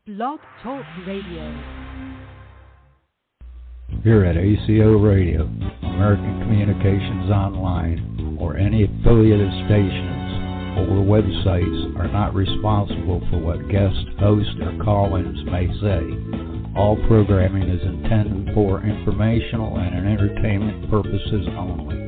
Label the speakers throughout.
Speaker 1: Blog Talk Radio.
Speaker 2: Here at ACO Radio, American Communications Online, or any affiliated stations or websites are not responsible for what guest hosts or call-ins may say. All programming is intended for informational and entertainment purposes only.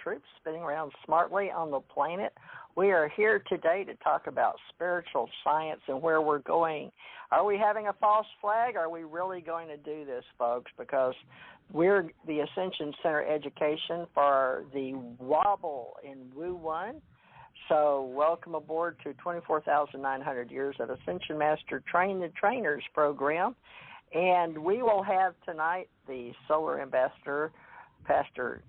Speaker 3: Troops spinning around smartly on the planet. We are here today to talk about spiritual science and where we're going. Are we having a false flag? Are we really going to do this, folks? Because we're the Ascension Center Education for the Wobble in Wu 1. So welcome aboard to 24,900 Years of Ascension Master Train the Trainers program. And we will have tonight the Solar Ambassador, Pastor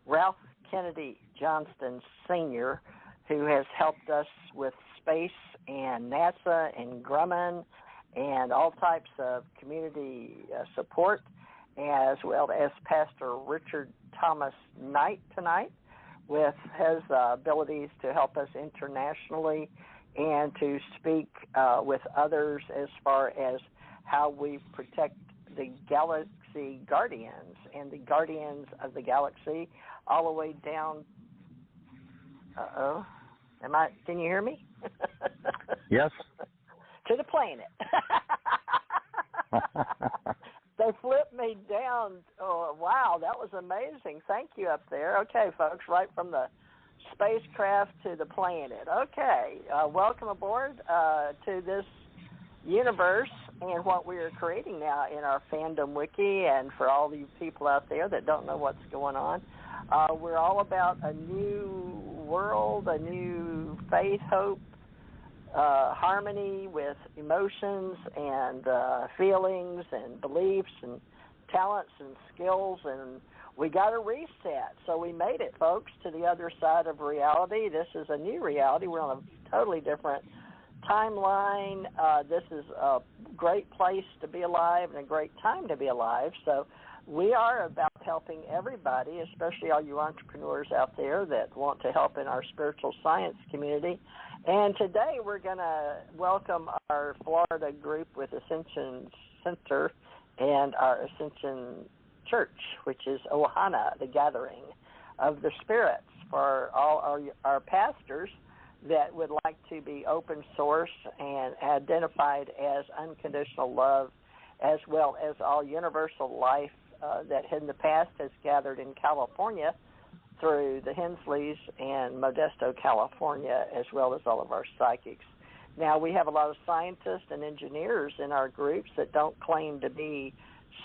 Speaker 3: Ralph Kennedy Johnston Sr., who has helped us with space and NASA and Grumman and all types of community support, as well as Pastor Richard Thomas Knight tonight with his abilities to help us internationally and to speak with others as far as how we protect the Galaxy Guardians and the Guardians of the Galaxy all the way down. Can you hear me?
Speaker 2: Yes.
Speaker 3: To the planet. They flipped me down. Oh, wow, that was amazing. Thank you up there. Okay, folks, right from the spacecraft to the planet. Okay, welcome aboard to this universe and what we are creating now in our fandom wiki, and for all you people out there that don't know what's going on. We're all about a new world, a new faith, hope, harmony with emotions and feelings and beliefs and talents and skills, and we got a reset. So we made it, folks, to the other side of reality. This is a new reality. We're on a totally different timeline. This is a great place to be alive and a great time to be alive. So we are about helping everybody, especially all you entrepreneurs out there that want to help in our spiritual science community. And today we're going to welcome our Florida group with Ascension Center and our Ascension Church, which is Ohana, the gathering of the spirits, for all our pastors that would like to be open source and identified as unconditional love, as well as all universal life that in the past has gathered in California through the Hensleys and Modesto, California, as well as all of our psychics. Now, we have a lot of scientists and engineers in our groups that don't claim to be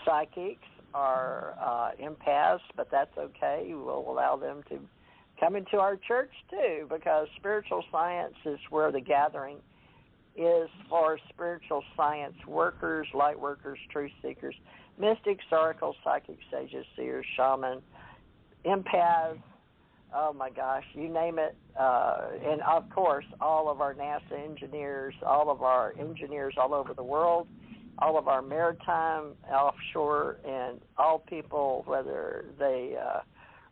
Speaker 3: psychics or empaths, but that's okay. We'll allow them to come into our church, too, because spiritual science is where the gathering is for spiritual science workers, light workers, truth seekers, mystics, oracles, psychics, sages, seers, shaman, empaths, oh my gosh, you name it. And of course, all of our NASA engineers, all of our engineers all over the world, all of our maritime, offshore, and all people, whether they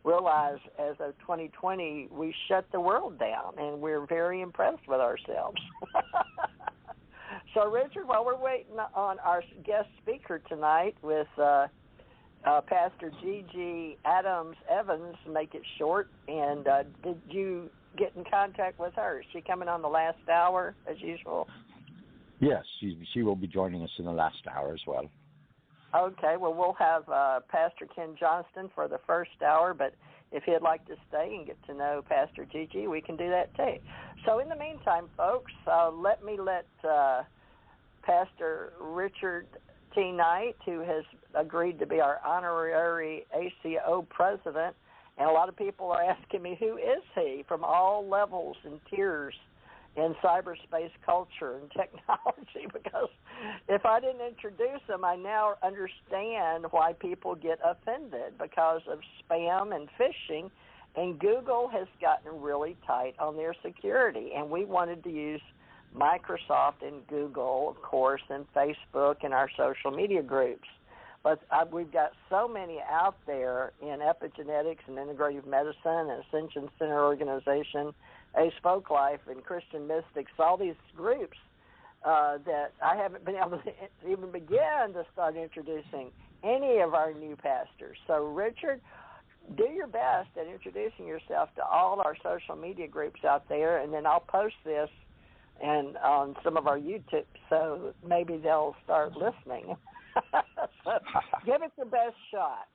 Speaker 3: realize as of 2020 we shut the world down, and we're very impressed with ourselves. So, Richard, while we're waiting on our guest speaker tonight with Pastor Gigi Adams Evans, make it short, and did you get in contact with her? Is she coming on the last hour as usual?
Speaker 4: Yes, she will be joining us in the last hour as well.
Speaker 3: Okay, well, we'll have Pastor Ken Johnston for the first hour, but if he'd like to stay and get to know Pastor Gigi, we can do that too. So in the meantime, folks, let Pastor Richard T. Knight, who has agreed to be our honorary ACO president, and a lot of people are asking me, who is he, from all levels and tiers in cyberspace culture and technology, because if I didn't introduce him, I now understand why people get offended because of spam and phishing, and Google has gotten really tight on their security, and we wanted to use Microsoft and Google, of course, and Facebook and our social media groups. But we've got so many out there in epigenetics and integrative medicine and Ascension Center Organization, Ace Folk Life, and Christian Mystics, all these groups that I haven't been able to even begin to start introducing any of our new pastors. So, Richard, do your best at introducing yourself to all our social media groups out there, and then I'll post this and on some of our YouTube, so maybe they'll start listening. So give it your best shot.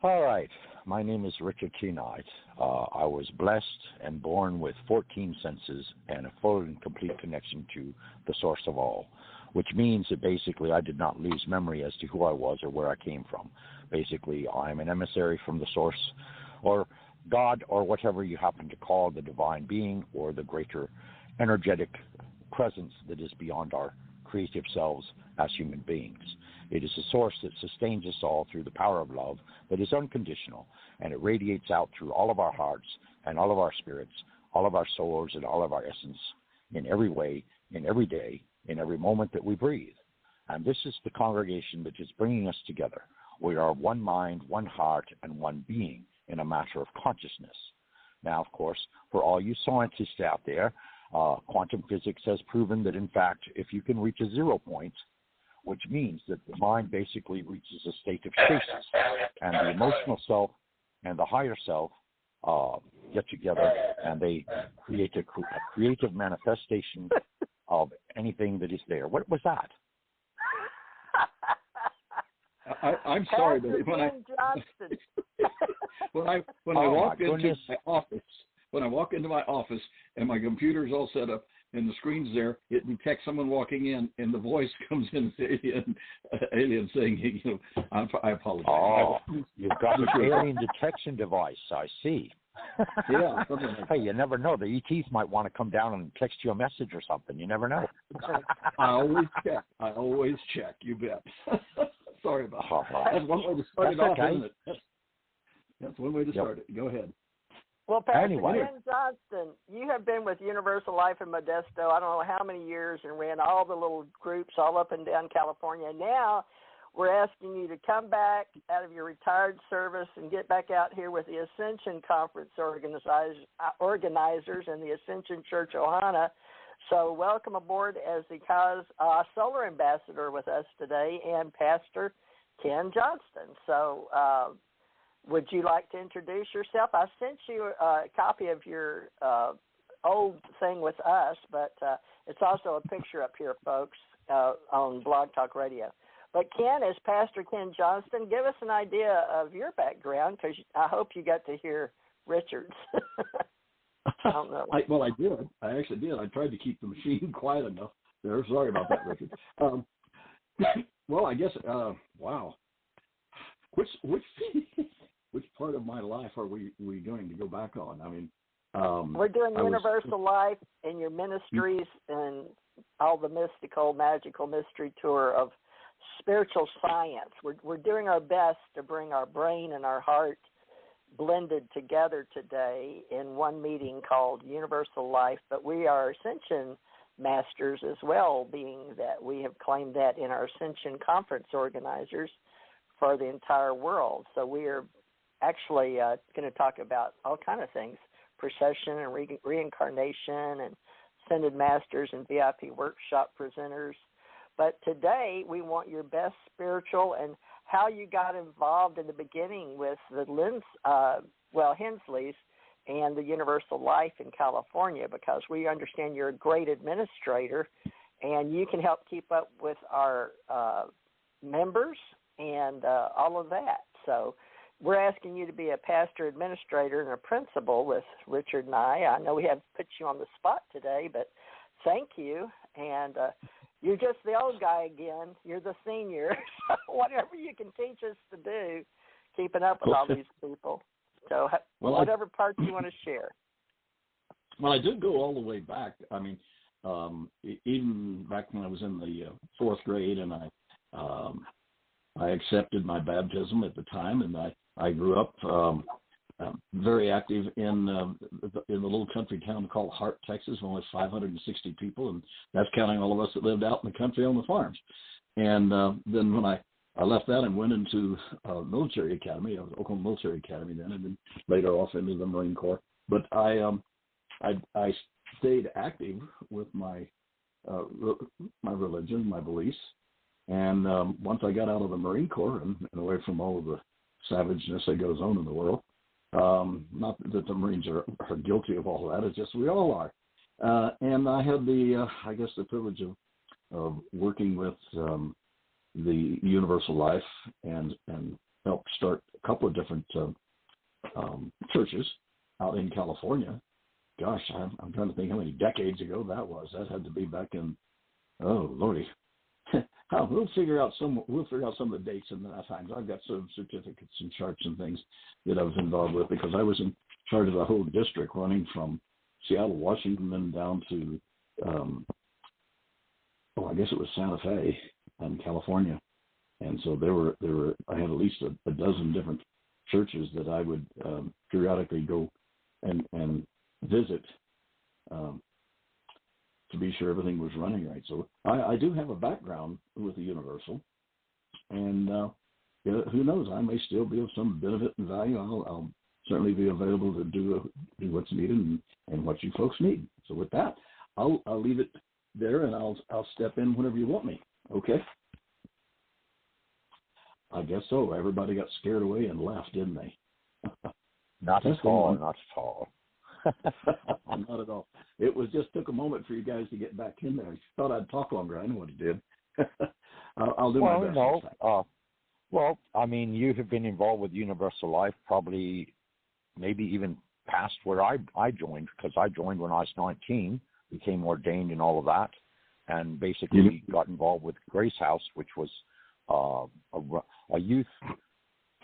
Speaker 4: All right. My name is Richard T. Knight. I was blessed and born with 14 senses and a full and complete connection to the source of all, which means that basically I did not lose memory as to who I was or where I came from. Basically, I'm an emissary from the source, or God, or whatever you happen to call the divine being, or the greater energetic presence that is beyond our creative selves as human beings. It is a source that sustains us all through the power of love that is unconditional, and it radiates out through all of our hearts and all of our spirits, all of our souls and all of our essence, in every way, in every day, in every moment that we breathe. And this is the congregation that is bringing us together. We are one mind, one heart, and one being in a matter of consciousness. Now, of course, for all you scientists out there, quantum physics has proven that, in fact, if you can reach a 0 point, which means that the mind basically reaches a state of stasis, and the emotional self and the higher self get together, and they create a creative manifestation of anything that is there. What was that?
Speaker 5: I'm sorry, but when I walk into my office and my computer's all set up and the screen's there, it detects someone walking in, and the voice comes in, alien saying, I apologize.
Speaker 4: Oh, you've got an alien detection device. I see.
Speaker 5: Yeah.
Speaker 4: Hey, you never know. The ETs might want to come down and text you a message or something. You never know.
Speaker 5: I always check. You bet. Sorry about that. That's one way to start it off, isn't it? That's one way to start it. Go ahead.
Speaker 3: Well, Pastor Ken Johnston, you have been with Universal Life in Modesto, I don't know how many years, and ran all the little groups all up and down California. Now we're asking you to come back out of your retired service and get back out here with the Ascension Conference organizers and the Ascension Church Ohana. So welcome aboard as the Solar Ambassador with us today, and Pastor Ken Johnston. So would you like to introduce yourself? I sent you a copy of your old thing with us, but it's also a picture up here, folks, on Blog Talk Radio. But Ken, as Pastor Ken Johnston, give us an idea of your background, because I hope you got to hear Richard's. I don't know.
Speaker 5: I did. I actually did. I tried to keep the machine quiet enough. There. Sorry about that, Richard. Well, I guess, wow. Which part of my life are we going to go back on? I mean,
Speaker 3: we're doing Universal Life and your ministries and all the mystical, magical mystery tour of spiritual science. We're doing our best to bring our brain and our heart blended together today in one meeting called Universal Life, but we are Ascension Masters as well, being that we have claimed that in our Ascension Conference organizers for the entire world. So we are actually going to talk about all kind of things, Precession and Reincarnation and Ascended Masters and VIP workshop presenters. But today we want your best spiritual and how you got involved in the beginning with the Hensleys and the Universal Life in California, because we understand you're a great administrator and you can help keep up with our members and all of that. So we're asking you to be a pastor, administrator, and a principal with Richard and I. I know we have put you on the spot today, but thank you. And you're just the old guy again. You're the senior. Whatever you can teach us to do, keeping up with all these people. So whatever part you want to share.
Speaker 5: Well, I did go all the way back. I mean, even back when I was in the fourth grade, and I accepted my baptism at the time, and I grew up very active in the little country town called Hart, Texas, with only 560 people, and that's counting all of us that lived out in the country on the farms. And then when I left that and went into military academy, I was Oklahoma Military Academy then, and then later off into the Marine Corps. But I stayed active with my religion, my beliefs, and once I got out of the Marine Corps and away from all of the savageness that goes on in the world, not that the Marines are guilty of all that, it's just we all are. And I had the privilege of working with the Universal Life and helped start a couple of different churches out in California. Gosh, I'm trying to think how many decades ago that was. That had to be back in, oh Lordy. We'll figure out some of the dates in that time. I've got some certificates and charts and things that I was involved with, because I was in charge of the whole district, running from Seattle, Washington, down to I guess it was Santa Fe in California. And so I had at least a dozen different churches that I would periodically go and visit to be sure everything was running right. So I do have a background with the Universal, and who knows, I may still be of some benefit and value. I'll certainly be available to do what's needed and what you folks need. So with that, I'll leave it there, and I'll step in whenever you want me. Okay? I guess so. Everybody got scared away and left, didn't they?
Speaker 4: Not at all. Not at all.
Speaker 5: Not at all. It was just took a moment for you guys to get back in there. I thought I'd talk longer. I know what it did. I'll do my best.
Speaker 4: Well, I mean, you have been involved with Universal Life probably maybe even past where I joined, because I joined when I was 19, became ordained and all of that, and basically got involved with Grace House, which was a youth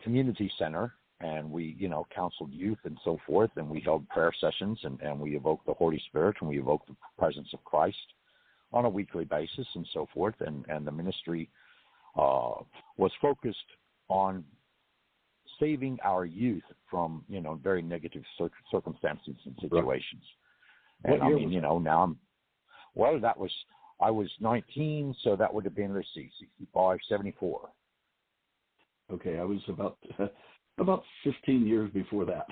Speaker 4: community center. And we, counseled youth and so forth, and we held prayer sessions, and we evoked the Holy Spirit, and we evoked the presence of Christ on a weekly basis and so forth. And the ministry was focused on saving our youth from, very negative circumstances and situations. And I mean, now I was 19, so that would have been, 65, 74.
Speaker 5: Okay, I was about 15 years before that.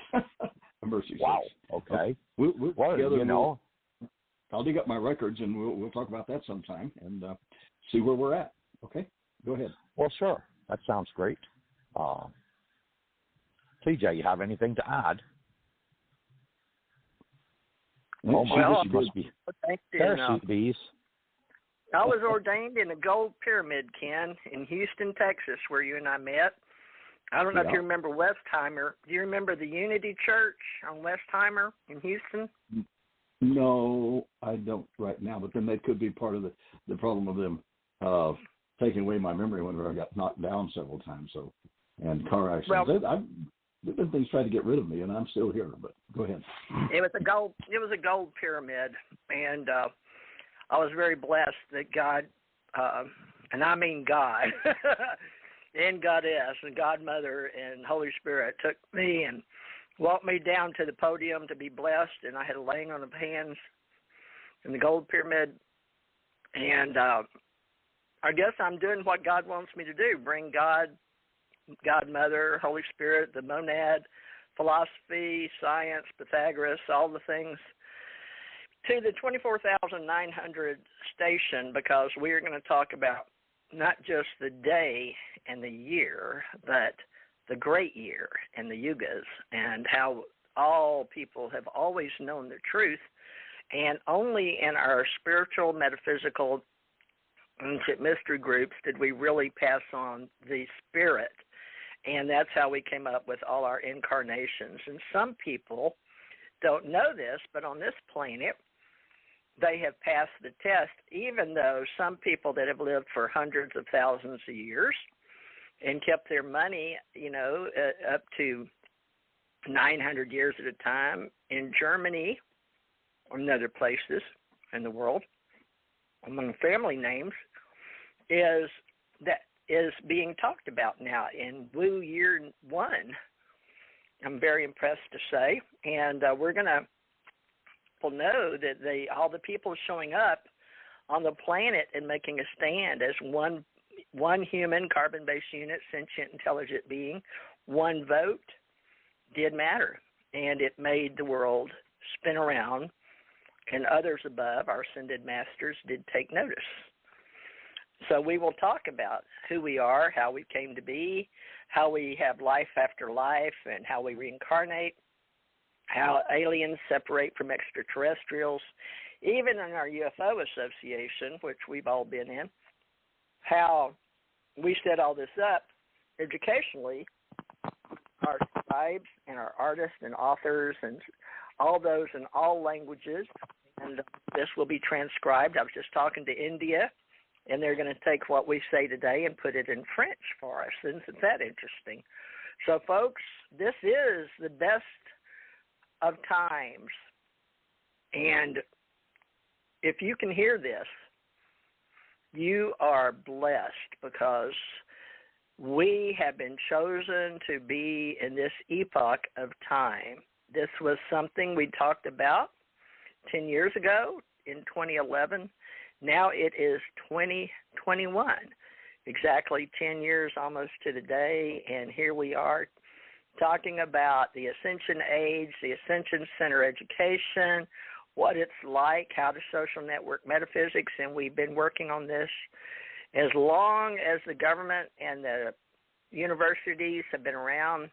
Speaker 5: Mercy.
Speaker 4: Wow. Okay.
Speaker 5: We'll together, I'll dig up my records, and we'll talk about that sometime and see where we're at. Okay. Go ahead.
Speaker 4: Well, sure. That sounds great. TJ, you have anything to add?
Speaker 5: Well,
Speaker 4: must be parachute bees.
Speaker 3: I was ordained in the Gold Pyramid, Ken, in Houston, Texas, where you and I met. I don't know if you remember Westheimer. Do you remember the Unity Church on Westheimer in Houston?
Speaker 5: No, I don't right now, but then that could be part of the problem of them taking away my memory whenever I got knocked down several times. So, and car accidents. Well, there's been things trying to get rid of me, and I'm still here. But go ahead.
Speaker 3: It was a gold pyramid, and I was very blessed that God, and I mean God. And Goddess and Godmother and Holy Spirit took me and walked me down to the podium to be blessed, and I had a laying on of hands in the Gold Pyramid. And I guess I'm doing what God wants me to do, bring God God, Mother, Holy Spirit, the monad, philosophy, science, Pythagoras, all the things, to the 24,900 station, because we are going to talk about not just the day and the year, but the great year and the yugas, and how all people have always known the truth, and only in our spiritual, metaphysical, ancient mystery groups did we really pass on the spirit, and that's how we came up with all our incarnations. And some people don't know this, but on this planet, they have passed the test, even though some people that have lived for hundreds of thousands of years and kept their money, up to 900 years at a time in Germany or in other places in the world, among family names, is being talked about now in Wu Year 1. I'm very impressed to say, and we're going to know that all the people showing up on the planet and making a stand as one human carbon-based unit, sentient, intelligent being, one vote did matter, and it made the world spin around, and others above, our ascended masters, did take notice. So we will talk about who we are, how we came to be, how we have life after life, and how we reincarnate, how aliens separate from extraterrestrials, even in our UFO association, which we've all been in, how we set all this up educationally, our scribes and our artists and authors and all those in all languages, and this will be transcribed. I was just talking to India, and they're going to take what we say today and put it in French for us. Isn't that interesting? So, folks, this is the best of times, and if you can hear this, you are blessed, because we have been chosen to be in this epoch of time. This was something we talked about 10 years ago in 2011. Now it is 2021, exactly 10 years almost to the day, and here we are talking about the Ascension Age, the Ascension Center education, what it's like, how to social network metaphysics, and we've been working on this as long as the government and the universities have been around.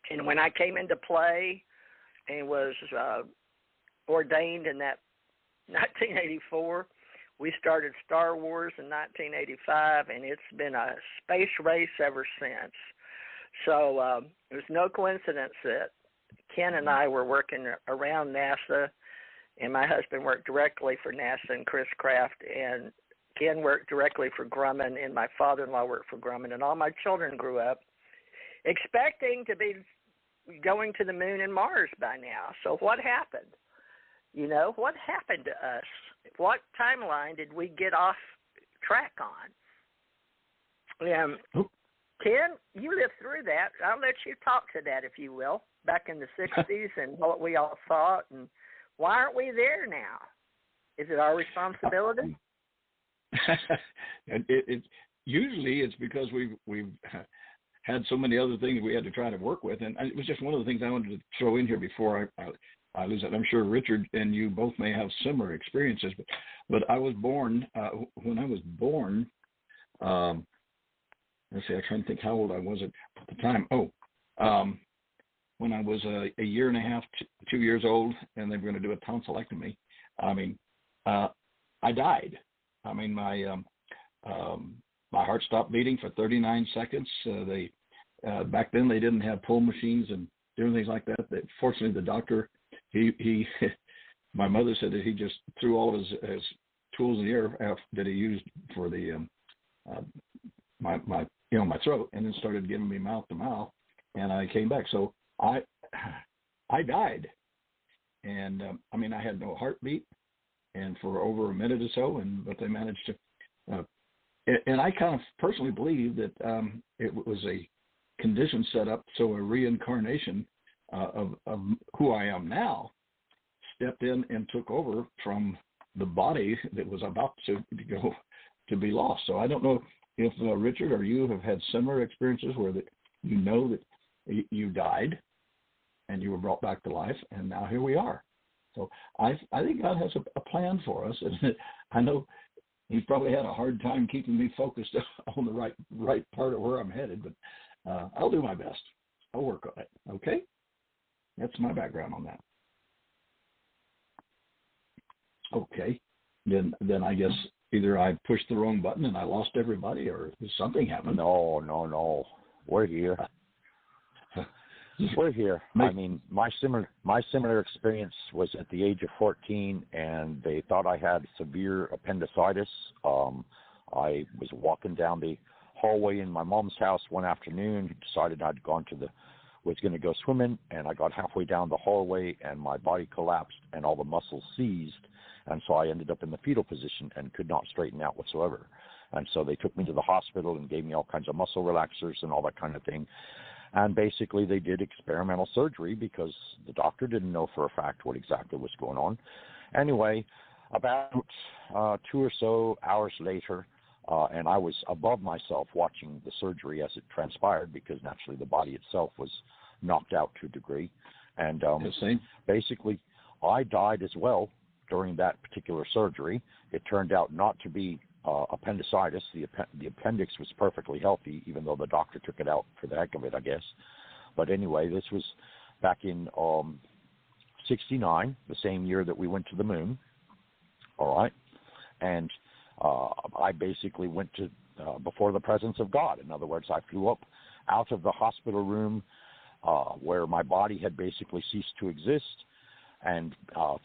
Speaker 3: And when I came into play and was ordained in that 1984, we started Star Wars in 1985, and it's been a space race ever since. So it was no coincidence that Ken and I were working around NASA, and my husband worked directly for NASA and Chris Kraft, and Ken worked directly for Grumman, and my father-in-law worked for Grumman, and all my children grew up expecting to be going to the moon and Mars by now. So what happened? What happened to us? What timeline did we get off track on? Ken, you lived through that. I'll let you talk to that, if you will, back in the 60s and what we all thought, and why aren't we there now? Is it our responsibility?
Speaker 5: Usually it's because we've had so many other things we had to try to work with, and it was just one of the things I wanted to throw in here before I lose it. I'm sure Richard and you both may have similar experiences, but I was born, when I was born, let's see, I'm trying to think how old I was at the time. When I was a year and a half, 2 years old, and they were going to do a tonsillectomy, I died. My heart stopped beating for 39 seconds. Back then they didn't have pull machines and different things like that. Fortunately, the doctor, he my mother said that he just threw all of his tools in the air that he used for the my throat, and then started giving me mouth to mouth, and I came back. So I died, and I had no heartbeat, and for over a minute or so, but they managed to. And I kind of personally believe that it was a condition set up so a reincarnation of who I am now stepped in and took over from the body that was about to go to be lost. So I don't know if Richard or you have had similar experiences where You know that you died and you were brought back to life, and now here we are. So I think God has a plan for us, and I know He's probably had a hard time keeping me focused on the right part of where I'm headed, but I'll do my best. I'll work on it. Okay? That's my background on that. Okay. Then I guess either I pushed the wrong button and I lost everybody, or something happened.
Speaker 4: No. We're here. We're here. I mean, my similar experience was at the age of 14, and they thought I had severe appendicitis. I was walking down the hallway in my mom's house one afternoon, decided was going to go swimming, and I got halfway down the hallway, and my body collapsed, and all the muscles seized, and so I ended up in the fetal position and could not straighten out whatsoever. And so they took me to the hospital and gave me all kinds of muscle relaxers and all that kind of thing. And basically they did experimental surgery because the doctor didn't know for a fact what exactly was going on. Anyway, about 2 or so hours later, and I was above myself watching the surgery as it transpired because naturally the body itself was knocked out to a degree. And basically I died as well during that particular surgery. It turned out not to be appendicitis. The appendix was perfectly healthy, even though the doctor took it out for the heck of it, I guess. But anyway, this was back in 69, the same year that we went to the moon. All right. And I basically went to before the presence of God. In other words, I flew up out of the hospital room where my body had basically ceased to exist, and up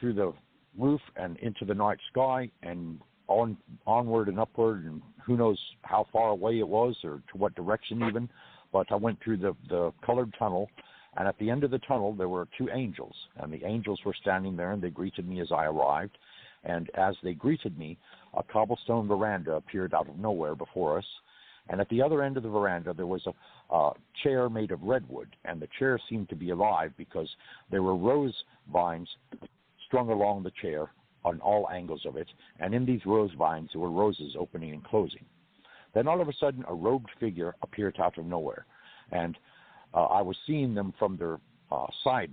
Speaker 4: through the roof and into the night sky and onward and upward, and who knows how far away it was or to what direction even. But I went through the colored tunnel, and at the end of the tunnel there were 2 angels, and the angels were standing there, and they greeted me as I arrived. And as they greeted me, a cobblestone veranda appeared out of nowhere before us, and at the other end of the veranda there was a chair made of redwood, and the chair seemed to be alive because there were rose vines strung along the chair on all angles of it, and in these rose vines there were roses opening and closing. Then all of a sudden a robed figure appeared out of nowhere, and I was seeing them from their side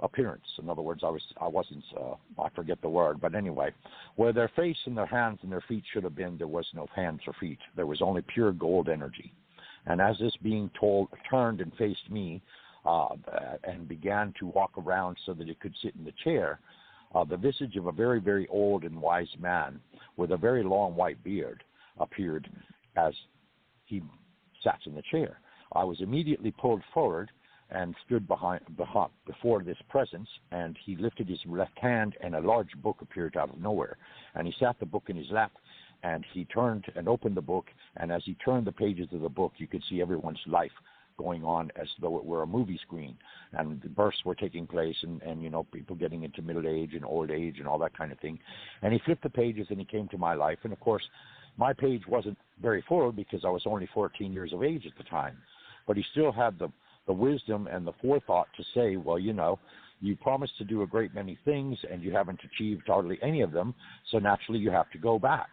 Speaker 4: appearance. In other words, I forget the word, but anyway, where their face and their hands and their feet should have been, there was no hands or feet. There was only pure gold energy. And as this being turned and faced me, and began to walk around so that it could sit in the chair, the visage of a very, very old and wise man with a very long white beard appeared as he sat in the chair. I was immediately pulled forward and stood before this presence, and he lifted his left hand, and a large book appeared out of nowhere. And he sat the book in his lap, and he turned and opened the book, and as he turned the pages of the book, you could see everyone's life going on as though it were a movie screen, and the births were taking place, and people getting into middle age and old age and all that kind of thing. And he flipped the pages, and he came to my life, and of course my page wasn't very full because I was only 14 years of age at the time, but he still had the wisdom and the forethought to say, well, you promised to do a great many things and you haven't achieved hardly any of them, so naturally you have to go back.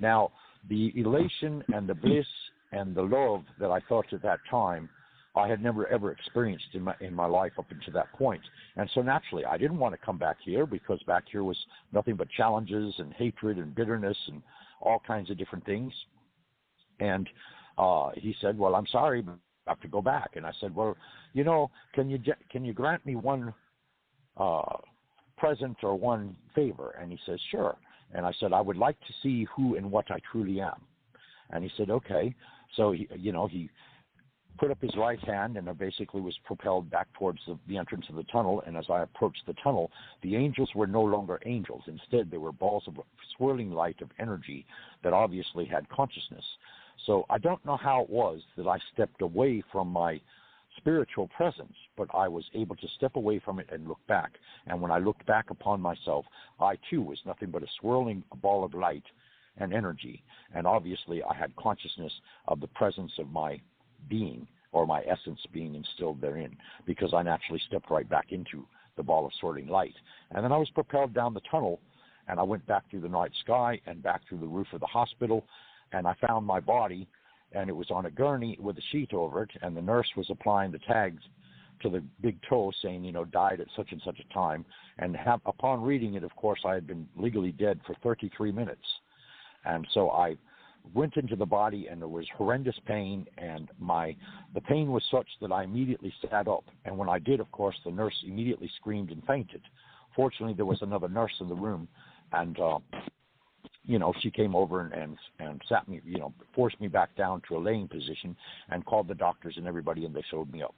Speaker 4: Now, the elation and the bliss and the love that I felt at that time, I had never ever experienced in my life up until that point. And so naturally, I didn't want to come back here because back here was nothing but challenges and hatred and bitterness and all kinds of different things. And he said, well, I'm sorry, but I have to go back. And I said, well, can you grant me one present or one favor? And he says, sure. And I said, I would like to see who and what I truly am. And he said, okay. So he put up his right hand, and I basically was propelled back towards the entrance of the tunnel. And as I approached the tunnel, the angels were no longer angels. Instead, they were balls of swirling light of energy that obviously had consciousness. So I don't know how it was that I stepped away from my spiritual presence, but I was able to step away from it and look back. And when I looked back upon myself, I too was nothing but a swirling ball of light and energy. And obviously I had consciousness of the presence of my being, or my essence being instilled therein, because I naturally stepped right back into the ball of swirling light. And then I was propelled down the tunnel, and I went back through the night sky and back through the roof of the hospital, and I found my body, and it was on a gurney with a sheet over it, and the nurse was applying the tags to the big toe saying, died at such and such a time. And upon reading it, of course, I had been legally dead for 33 minutes. And so I went into the body, and there was horrendous pain, and the pain was such that I immediately sat up. And when I did, of course, the nurse immediately screamed and fainted. Fortunately, there was another nurse in the room, and she came over and sat me, forced me back down to a laying position and called the doctors and everybody, and they showed me up.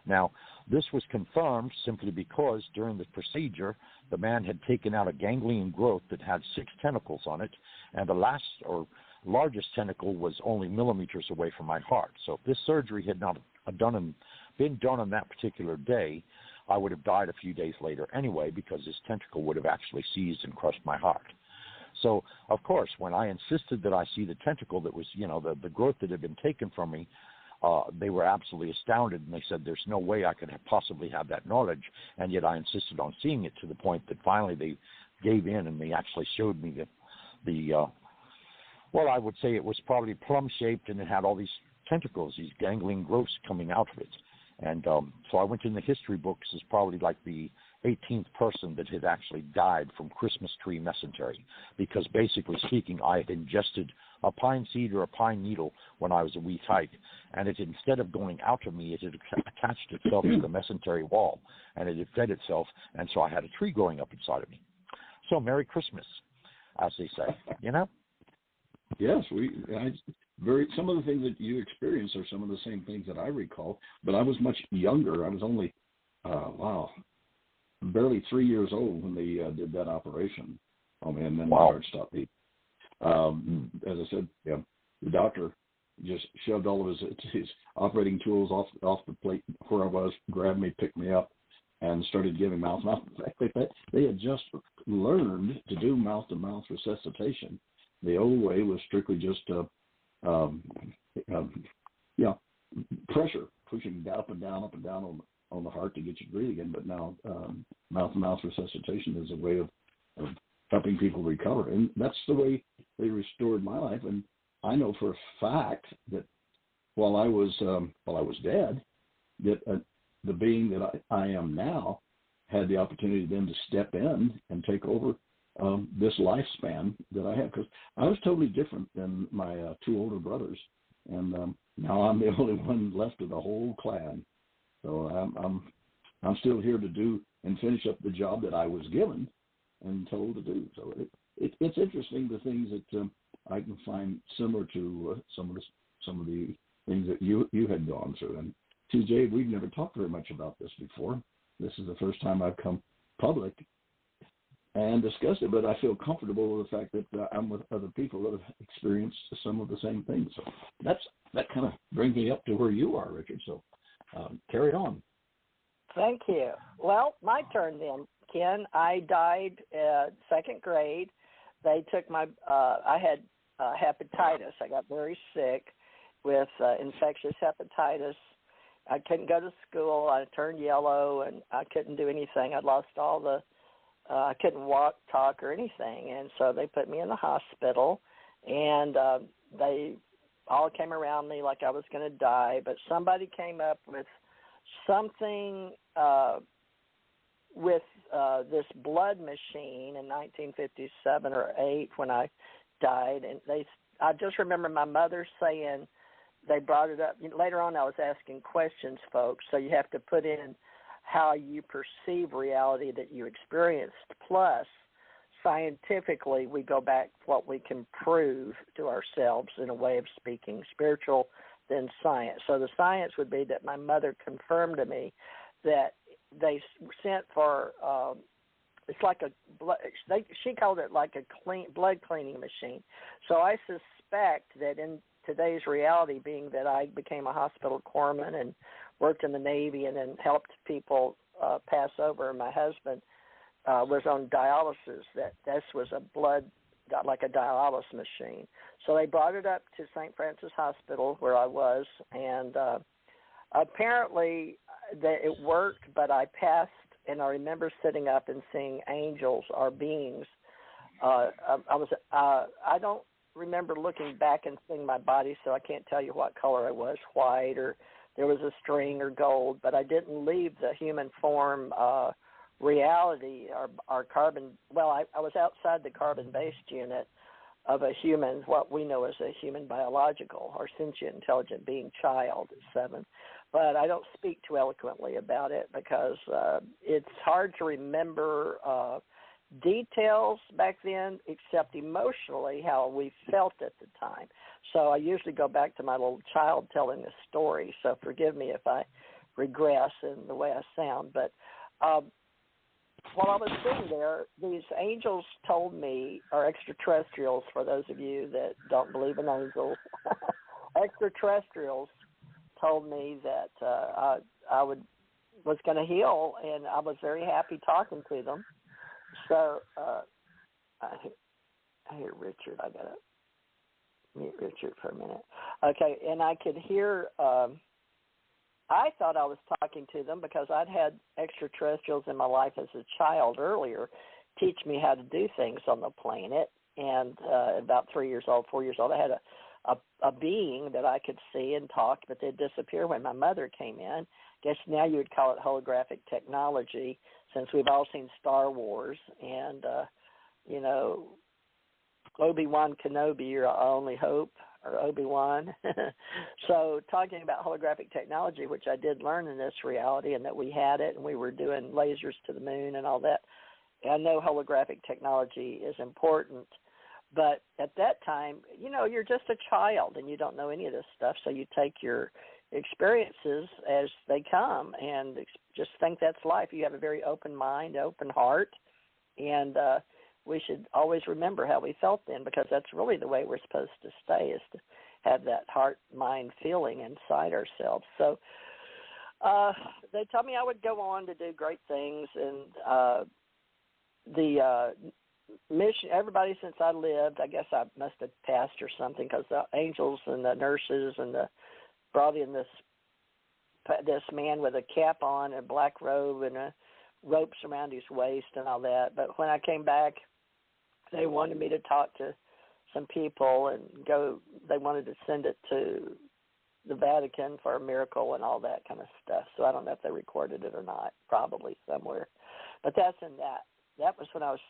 Speaker 4: Now, this was confirmed simply because during the procedure, the man had taken out a ganglion growth that had 6 tentacles on it, and the last or largest tentacle was only millimeters away from my heart. So if this surgery had not been done on that particular day, I would have died a few days later anyway, because this tentacle would have actually seized and crushed my heart. So, of course, when I insisted that I see the tentacle that was, the growth that had been taken from me, they were absolutely astounded, and they said there's no way I could possibly have that knowledge, and yet I insisted on seeing it, to the point that finally they gave in, and they actually showed me well, I would say it was probably plum-shaped, and it had all these tentacles, these ganglion growths coming out of it. And so I went in the history books as probably like the 18th person that had actually died from Christmas tree mesentery, because basically speaking, I had ingested a pine seed or a pine needle when I was a wee tyke, and it, instead of going out of me, it had attached itself to the mesentery wall, and it had fed itself, and so I had a tree growing up inside of me. So Merry Christmas, as they say,
Speaker 5: Yes, some of the things that you experienced are some of the same things that I recall, but I was much younger. I was only, barely 3 years old when they did that operation on me, and then my heart stopped beating. As I said, the doctor just shoved all of his operating tools off the plate where I was, grabbed me, picked me up, and started giving mouth-to-mouth. In fact, they had just learned to do mouth-to-mouth resuscitation. The old way was strictly just pressure, pushing up and down on the heart to get you to breathe again. But now mouth-to-mouth resuscitation is a way of helping people recover, and that's the way they restored my life. And I know for a fact that while I was dead, that the being that I am now had the opportunity then to step in and take over this lifespan that I have, because I was totally different than my 2 older brothers, and now I'm the only one left of the whole clan. So I'm still here to do and finish up the job that I was given and told to do. So it's interesting, the things that I can find similar to some of the things that you had gone through. And TJ, we've never talked very much about this before. This is the first time I've come public and discussed it, but I feel comfortable with the fact that I'm with other people that have experienced some of the same things. So that kind of brings me up to where you are, Richard. So carry on.
Speaker 3: Thank you. Well, my turn then, Ken. I died at 2nd grade. They took I had hepatitis. I got very sick with infectious hepatitis. I couldn't go to school. I turned yellow, and I couldn't do anything. I'd lost all I couldn't walk, talk, or anything. And so they put me in the hospital, and they all came around me like I was going to die. But somebody came up with something with this blood machine in 1957 or 8 when I died. And I just remember my mother saying they brought it up. Later on I was asking questions, folks, so you have to put in how you perceive reality that you experienced. Plus, scientifically, we go back to what we can prove to ourselves in a way of speaking, spiritual then science. So the science would be that my mother confirmed to me that they sent for, it's like she called it like a blood cleaning machine. So I suspect that in today's reality, being that I became a hospital corpsman and worked in the Navy and then helped people pass over. My husband was on dialysis. That this was like a dialysis machine. So they brought it up to St. Francis Hospital where I was, and apparently it worked, but I passed, and I remember sitting up and seeing angels or beings. remember looking back and seeing my body, so I can't tell you what color I was, white or there was a string or gold, but I didn't leave the human form reality, our carbon. Well, I was outside the carbon-based unit of a human, what we know as a human biological or sentient intelligent being child at 7. But I don't speak too eloquently about it because it's hard to remember details back then, except emotionally how we felt at the time. So I usually go back to my little child telling the story. So forgive me if I regress in the way I sound. But while I was sitting there, these angels told me, or extraterrestrials, for those of you that don't believe in angels, extraterrestrials told me that I was going to heal, and I was very happy talking to them. So I hear Richard. I got to mute Richard for a minute. Okay, and I could hear, I thought I was talking to them because I'd had extraterrestrials in my life as a child earlier teach me how to do things on the planet. And about 4 years old, I had a being that I could see and talk, but they'd disappear when my mother came in. Guess now you would call it holographic technology, since we've all seen Star Wars and, Obi-Wan Kenobi, your only hope, or Obi-Wan. So talking about holographic technology, which I did learn in this reality, and that we had it, and we were doing lasers to the moon and all that. I know holographic technology is important, but at that time, you're just a child and you don't know any of this stuff, so you take your experiences as they come and just think that's life. You have a very open mind, open heart, and we should always remember how we felt then, because that's really the way we're supposed to stay, is to have that heart-mind feeling inside ourselves. So they told me I would go on to do great things, and the mission, everybody since I lived, I guess I must have passed or something, because the angels and the nurses and brought in this man with a cap on, a black robe, and ropes around his waist and all that. But when I came back, they wanted me to talk to some people and they wanted to send it to the Vatican for a miracle and all that kind of stuff. So I don't know if they recorded it or not, probably somewhere. But that's in that. That was when I was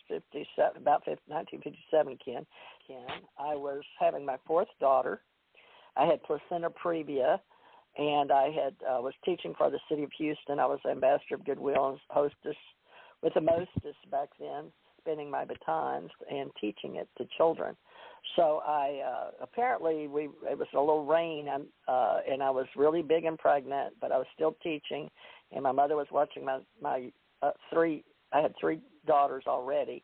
Speaker 3: 57, about 1957, Ken. I was having my fourth daughter. I had placenta previa, and I was teaching for the city of Houston. I was ambassador of goodwill and hostess with the mostess back then, spinning my batons and teaching it to children. So I apparently it was a little rain, and I was really big and pregnant, but I was still teaching, and my mother was watching my three. I had three daughters already,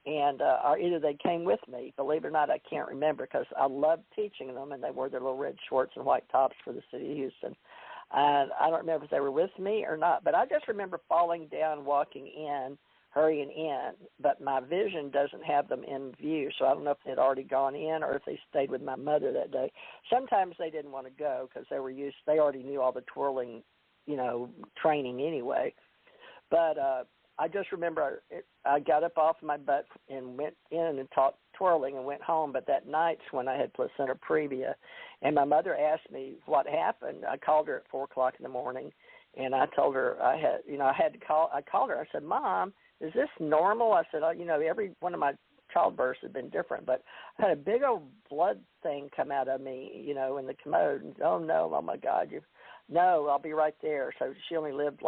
Speaker 3: and either they came with me. Believe it or not, I can't remember, because I loved teaching them, and they wore their little red shorts and white tops for the city of Houston. And I don't remember if they were with me or not, but I just remember falling down, walking in, hurrying in, but my vision doesn't have them in view, so I don't know if they'd already gone in or if they stayed with my mother that day. Sometimes they didn't want to go because they already knew all the twirling, training anyway. But I just remember I got up off my butt and went in and taught twirling and went home. But that night's when I had placenta previa, and my mother asked me what happened. I called her at 4 o'clock in the morning, and I told her I had to call. I called her. I said, "Mom, is this normal?" I said, every one of my childbirths had been different, but I had a big old blood thing come out of me, in the commode. And, oh no, oh my God, no, I'll be right there. So she only lived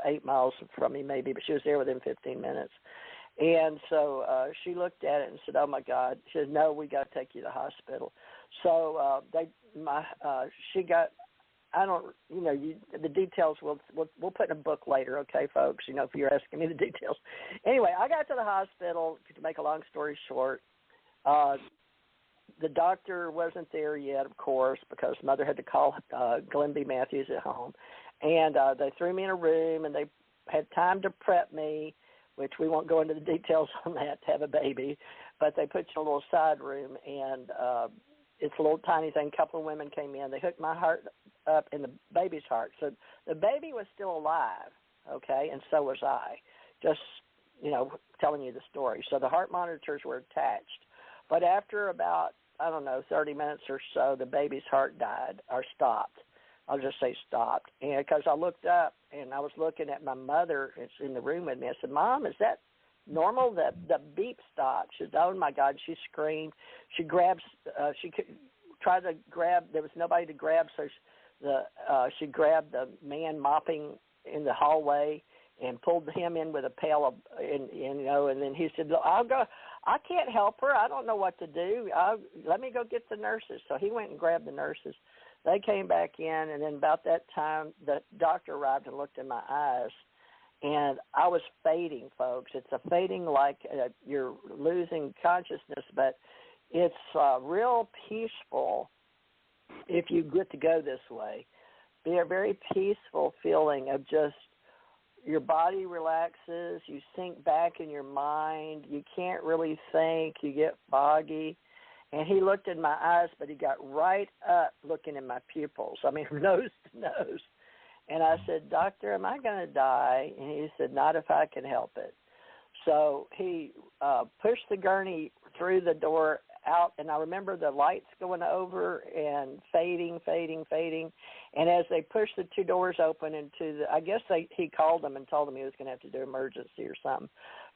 Speaker 3: 8 miles from me maybe, but she was there within 15 minutes. And so she looked at it and said, oh my God. She said, no, we got to take you to the hospital. So she got, the details we'll put in a book later, okay, folks, if you're asking me the details. Anyway, I got to the hospital, to make a long story short. The doctor wasn't there yet, of course, because Mother had to call Glenn B. Matthews at home. And they threw me in a room, and they had time to prep me, which we won't go into the details on that, to have a baby. But they put you in a little side room, and it's a little tiny thing. A couple of women came in. They hooked my heart up in the baby's heart. So the baby was still alive, okay, and so was I. Just, telling you the story. So the heart monitors were attached. But after about, 30 minutes or so, the baby's heart died or stopped. I'll just say stopped. And because I looked up and I was looking at my mother, it's in the room with me. I said, Mom, is that normal? The beep stopped. She said, oh, my God, she screamed. She tried to grab. There was nobody to grab, so she grabbed the man mopping in the hallway and pulled him in with a pail of, and then he said, I'll go. I can't help her. I don't know what to do. Let me go get the nurses. So he went and grabbed the nurses. They came back in, and then about that time, the doctor arrived and looked in my eyes, and I was fading, folks. It's a fading like you're losing consciousness, but it's real peaceful if you get to go this way. Be a very peaceful feeling of just your body relaxes, you sink back in your mind, you can't really think, you get foggy. And he looked in my eyes, but he got right up looking in my pupils, nose to nose. And I said, Doctor, am I going to die? And he said, not if I can help it. So he pushed the gurney through the door out, and I remember the lights going over and fading. And as they pushed the two doors open I guess he called them and told them he was going to have to do emergency or something,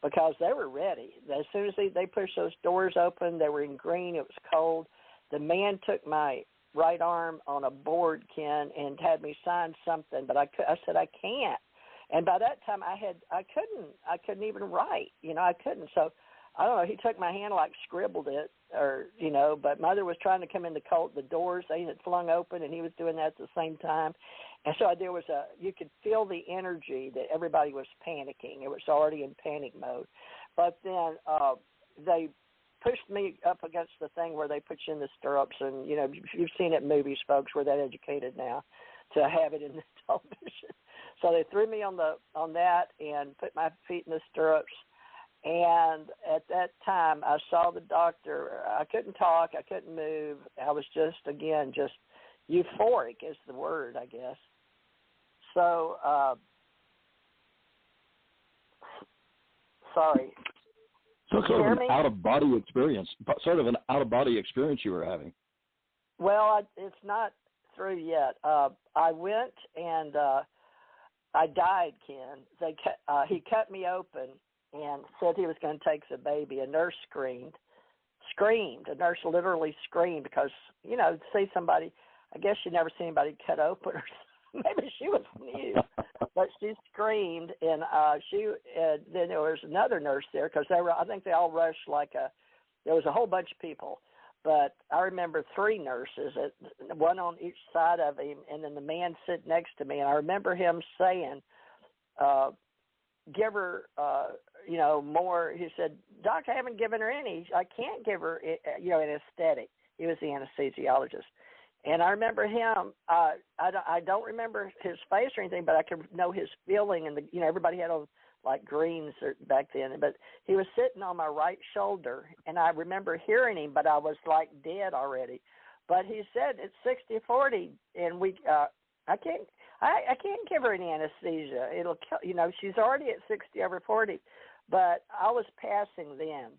Speaker 3: because they were ready. As soon as they pushed those doors open, they were in green. It was cold. The man took my right arm on a board, Ken, and had me sign something, but I said I can't. And by that time I couldn't even write. I couldn't. So I don't know. He took my hand, scribbled it, but Mother was trying to come in the doors. They had flung open, and he was doing that at the same time. And so there was you could feel the energy that everybody was panicking. It was already in panic mode. But then they pushed me up against the thing where they put you in the stirrups, and, you've seen it in movies, folks. We're that educated now to have it in the television. So they threw me on that and put my feet in the stirrups. And at that time, I saw the doctor. I couldn't talk. I couldn't move. I was just euphoric is the word, I guess. So, sorry.
Speaker 5: So sort of an out-of-body experience, you were having.
Speaker 3: Well, it's not through yet. I went and I died, Ken. He cut me open and said he was going to take the baby. A nurse screamed. A nurse literally screamed because, see somebody, I guess you never seen anybody cut open or something. Maybe she was new. But she screamed, and then there was another nurse there because I think they all rushed there was a whole bunch of people. But I remember three nurses, one on each side of him, and then the man sitting next to me. And I remember him saying, give her, more. He said, Doc, I haven't given her any. I can't give her, anesthetic. He was the anesthesiologist. And I remember him, I don't remember his face or anything, but I could know his feeling. And, everybody had on greens back then. But he was sitting on my right shoulder, and I remember hearing him, but I was dead already. But he said it's 60-40, and I can't give her any anesthesia. It'll kill, she's already at 60/40. But I was passing then.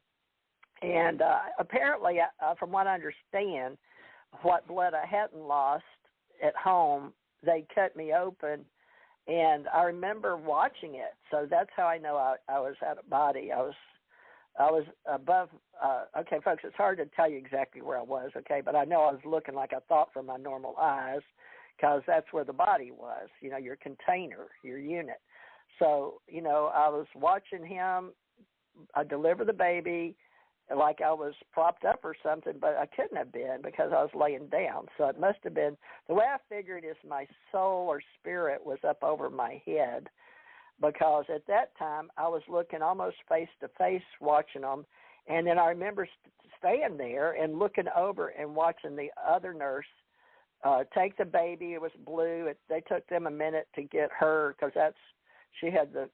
Speaker 3: And apparently, from what I understand, what blood I hadn't lost at home, they cut me open, and I remember watching it. So that's how I know I was out of body. I was above. Okay, folks, it's hard to tell you exactly where I was. Okay, but I know I was looking like I thought from my normal eyes, because that's where the body was. Your container, your unit. So I was watching him deliver the baby, like I was propped up or something, but I couldn't have been because I was laying down. So it must have been, the way I figured is my soul or spirit was up over my head, because at that time I was looking almost face to face watching them. And then I remember staying there and looking over and watching the other nurse take the baby. It was blue. They took them a minute to get her, because she had the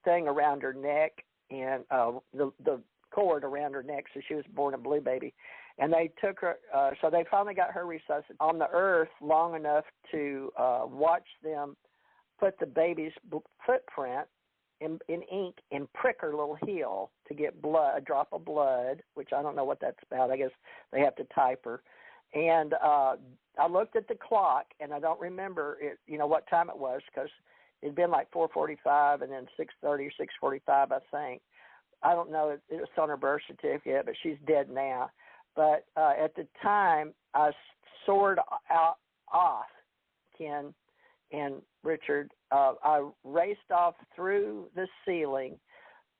Speaker 3: thing around her neck and the cord around her neck, so she was born a blue baby. And they took her, so they finally got her resuscitated on the earth long enough to watch them put the baby's footprint in ink and prick her little heel to get blood, a drop of blood, which I don't know what that's about. I guess they have to type her. And I looked at the clock, and I don't remember it, what time it was, because it'd been like 4:45 and then 6:30 or 6:45, I think. I don't know. It was on her birth certificate, but she's dead now. But at the time, I soared off, Ken and Richard. I raced off through the ceiling,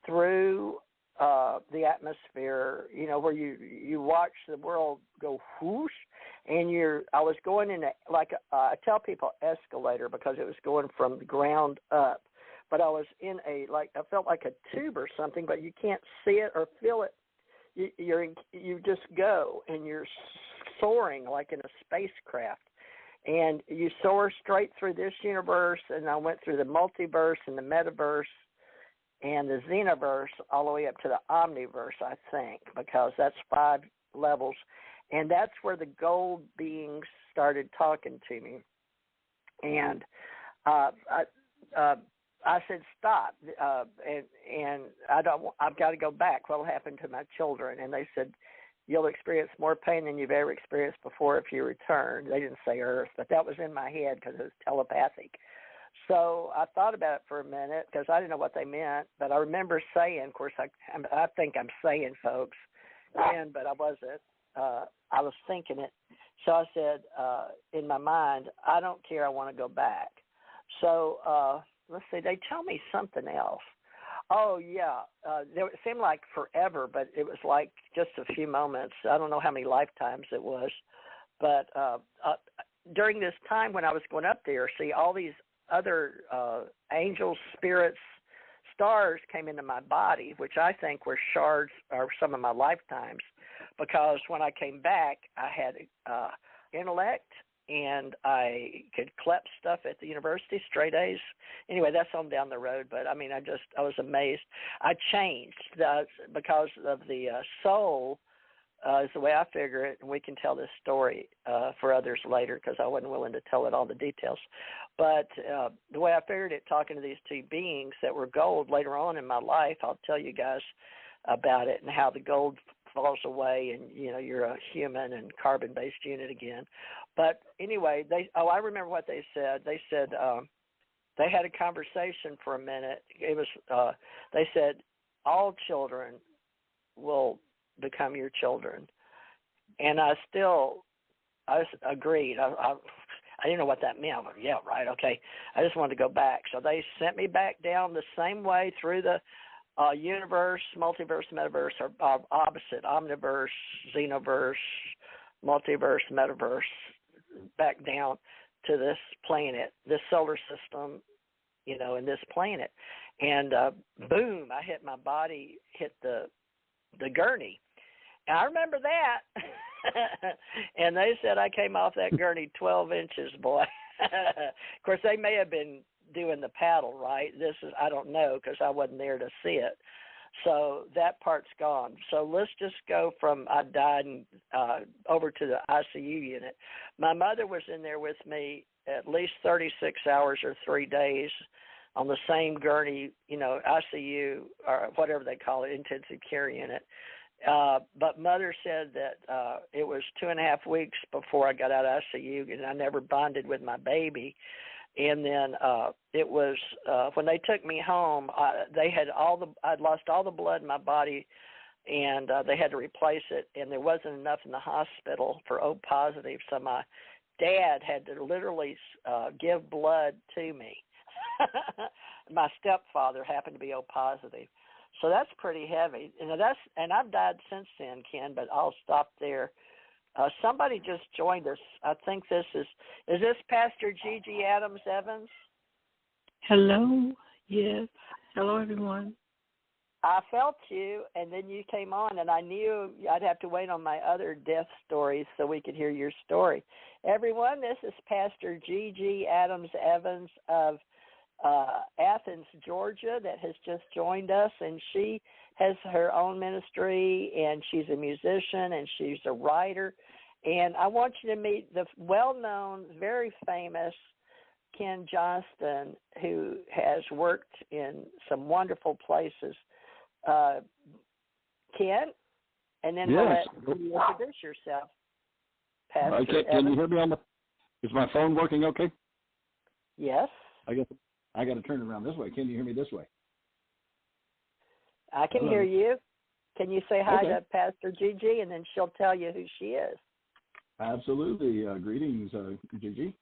Speaker 3: through the atmosphere, where you watch the world go whoosh, and I was going in I tell people escalator because it was going from the ground up, but I was in I felt like a tube or something, but you can't see it or feel it. You just go, and you're soaring like in a spacecraft, and you soar straight through this universe, and I went through the multiverse and the metaverse and the Xenoverse all the way up to the Omniverse, I think, because that's 5 levels. And that's where the gold beings started talking to me. And I said, stop, and I've got to go back. What will happen to my children? And they said, you'll experience more pain than you've ever experienced before if you return. They didn't say Earth, but that was in my head because it was telepathic. So I thought about it for a minute because I didn't know what they meant, but I remember saying, of course, I think I'm saying, folks, but I wasn't. I was thinking it. So I said in my mind, I don't care, I want to go back. So let's see, they tell me something else. Oh, yeah, it seemed like forever, but it was like just a few moments. I don't know how many lifetimes it was. But during this time when I was going up there, see, all these other angels, spirits, stars came into my body, which I think were shards or some of my lifetimes, because when I came back, I had intellect, and I could collect stuff at the university, straight A's. Anyway, that's on down the road, but I mean, I was amazed. I changed because of the soul, is the way I figure it, and we can tell this story for others later because I wasn't willing to tell it all the details. But the way I figured it, talking to these 2 beings that were gold later on in my life, I'll tell you guys about it and how the gold falls away and, you're a human and carbon-based unit again. But anyway, I remember what they said. They said they had a conversation for a minute. It was they said all children will become your children, and I agreed. I didn't know what that meant. But yeah, right, okay. I just wanted to go back, so they sent me back down the same way through the universe, multiverse, metaverse, or opposite, omniverse, xenoverse, multiverse, metaverse, back down to this planet, this solar system, and this planet, and boom, I hit my body, hit the gurney. And I remember that. And they said I came off that gurney 12 inches, boy. Of course, they may have been doing the paddle, right? I don't know because I wasn't there to see it. So that part's gone. So let's just go from I died and over to the ICU unit. My mother was in there with me at least 36 hours or 3 days on the same gurney, ICU or whatever they call it, intensive care unit. But Mother said that it was 2.5 weeks before I got out of ICU, and I never bonded with my baby. And then it was when they took me home, I'd lost all the blood in my body, and they had to replace it, and there wasn't enough in the hospital for O positive, so my dad had to literally give blood to me. My stepfather happened to be O positive. So that's pretty heavy. And I've died since then, Ken, but I'll stop there. Somebody just joined us. I think is this Pastor Gigi Adams Evans?
Speaker 6: Hello. Yes. Hello, everyone.
Speaker 3: I felt you, and then you came on, and I knew I'd have to wait on my other death stories so we could hear your story. Everyone, this is Pastor Gigi Adams Evans of Athens, Georgia, that has just joined us, and she has her own ministry, and she's a musician, and she's a writer. And I want you to meet the well-known, very famous Ken Johnston, who has worked in some wonderful places. Ken, and then we'll let you introduce yourself. Pastor
Speaker 5: can you hear me on the? Is my phone working okay?
Speaker 3: Yes.
Speaker 5: I got to turn it around this way. Can you hear me this way?
Speaker 3: I can hear you. Can you say hi
Speaker 5: Okay.
Speaker 3: to Pastor Gigi, and then she'll tell you who she is?
Speaker 5: Absolutely. Greetings, Gigi.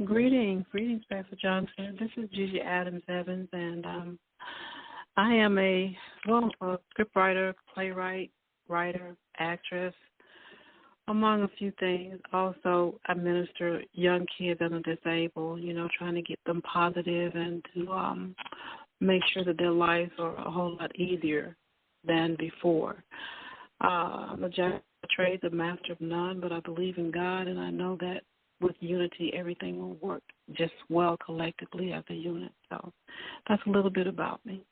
Speaker 6: Greetings, Pastor Johnston. This is Gigi Adams Evans, and I am a scriptwriter, playwright, writer, actress, among a few things. Also, I minister young kids and the disabled, trying to get them positive and to make sure that their lives are a whole lot easier than before. I'm a jack of trades, a master of none, but I believe in God, and I know that with unity, everything will work just well collectively as a unit. So that's a little bit about me.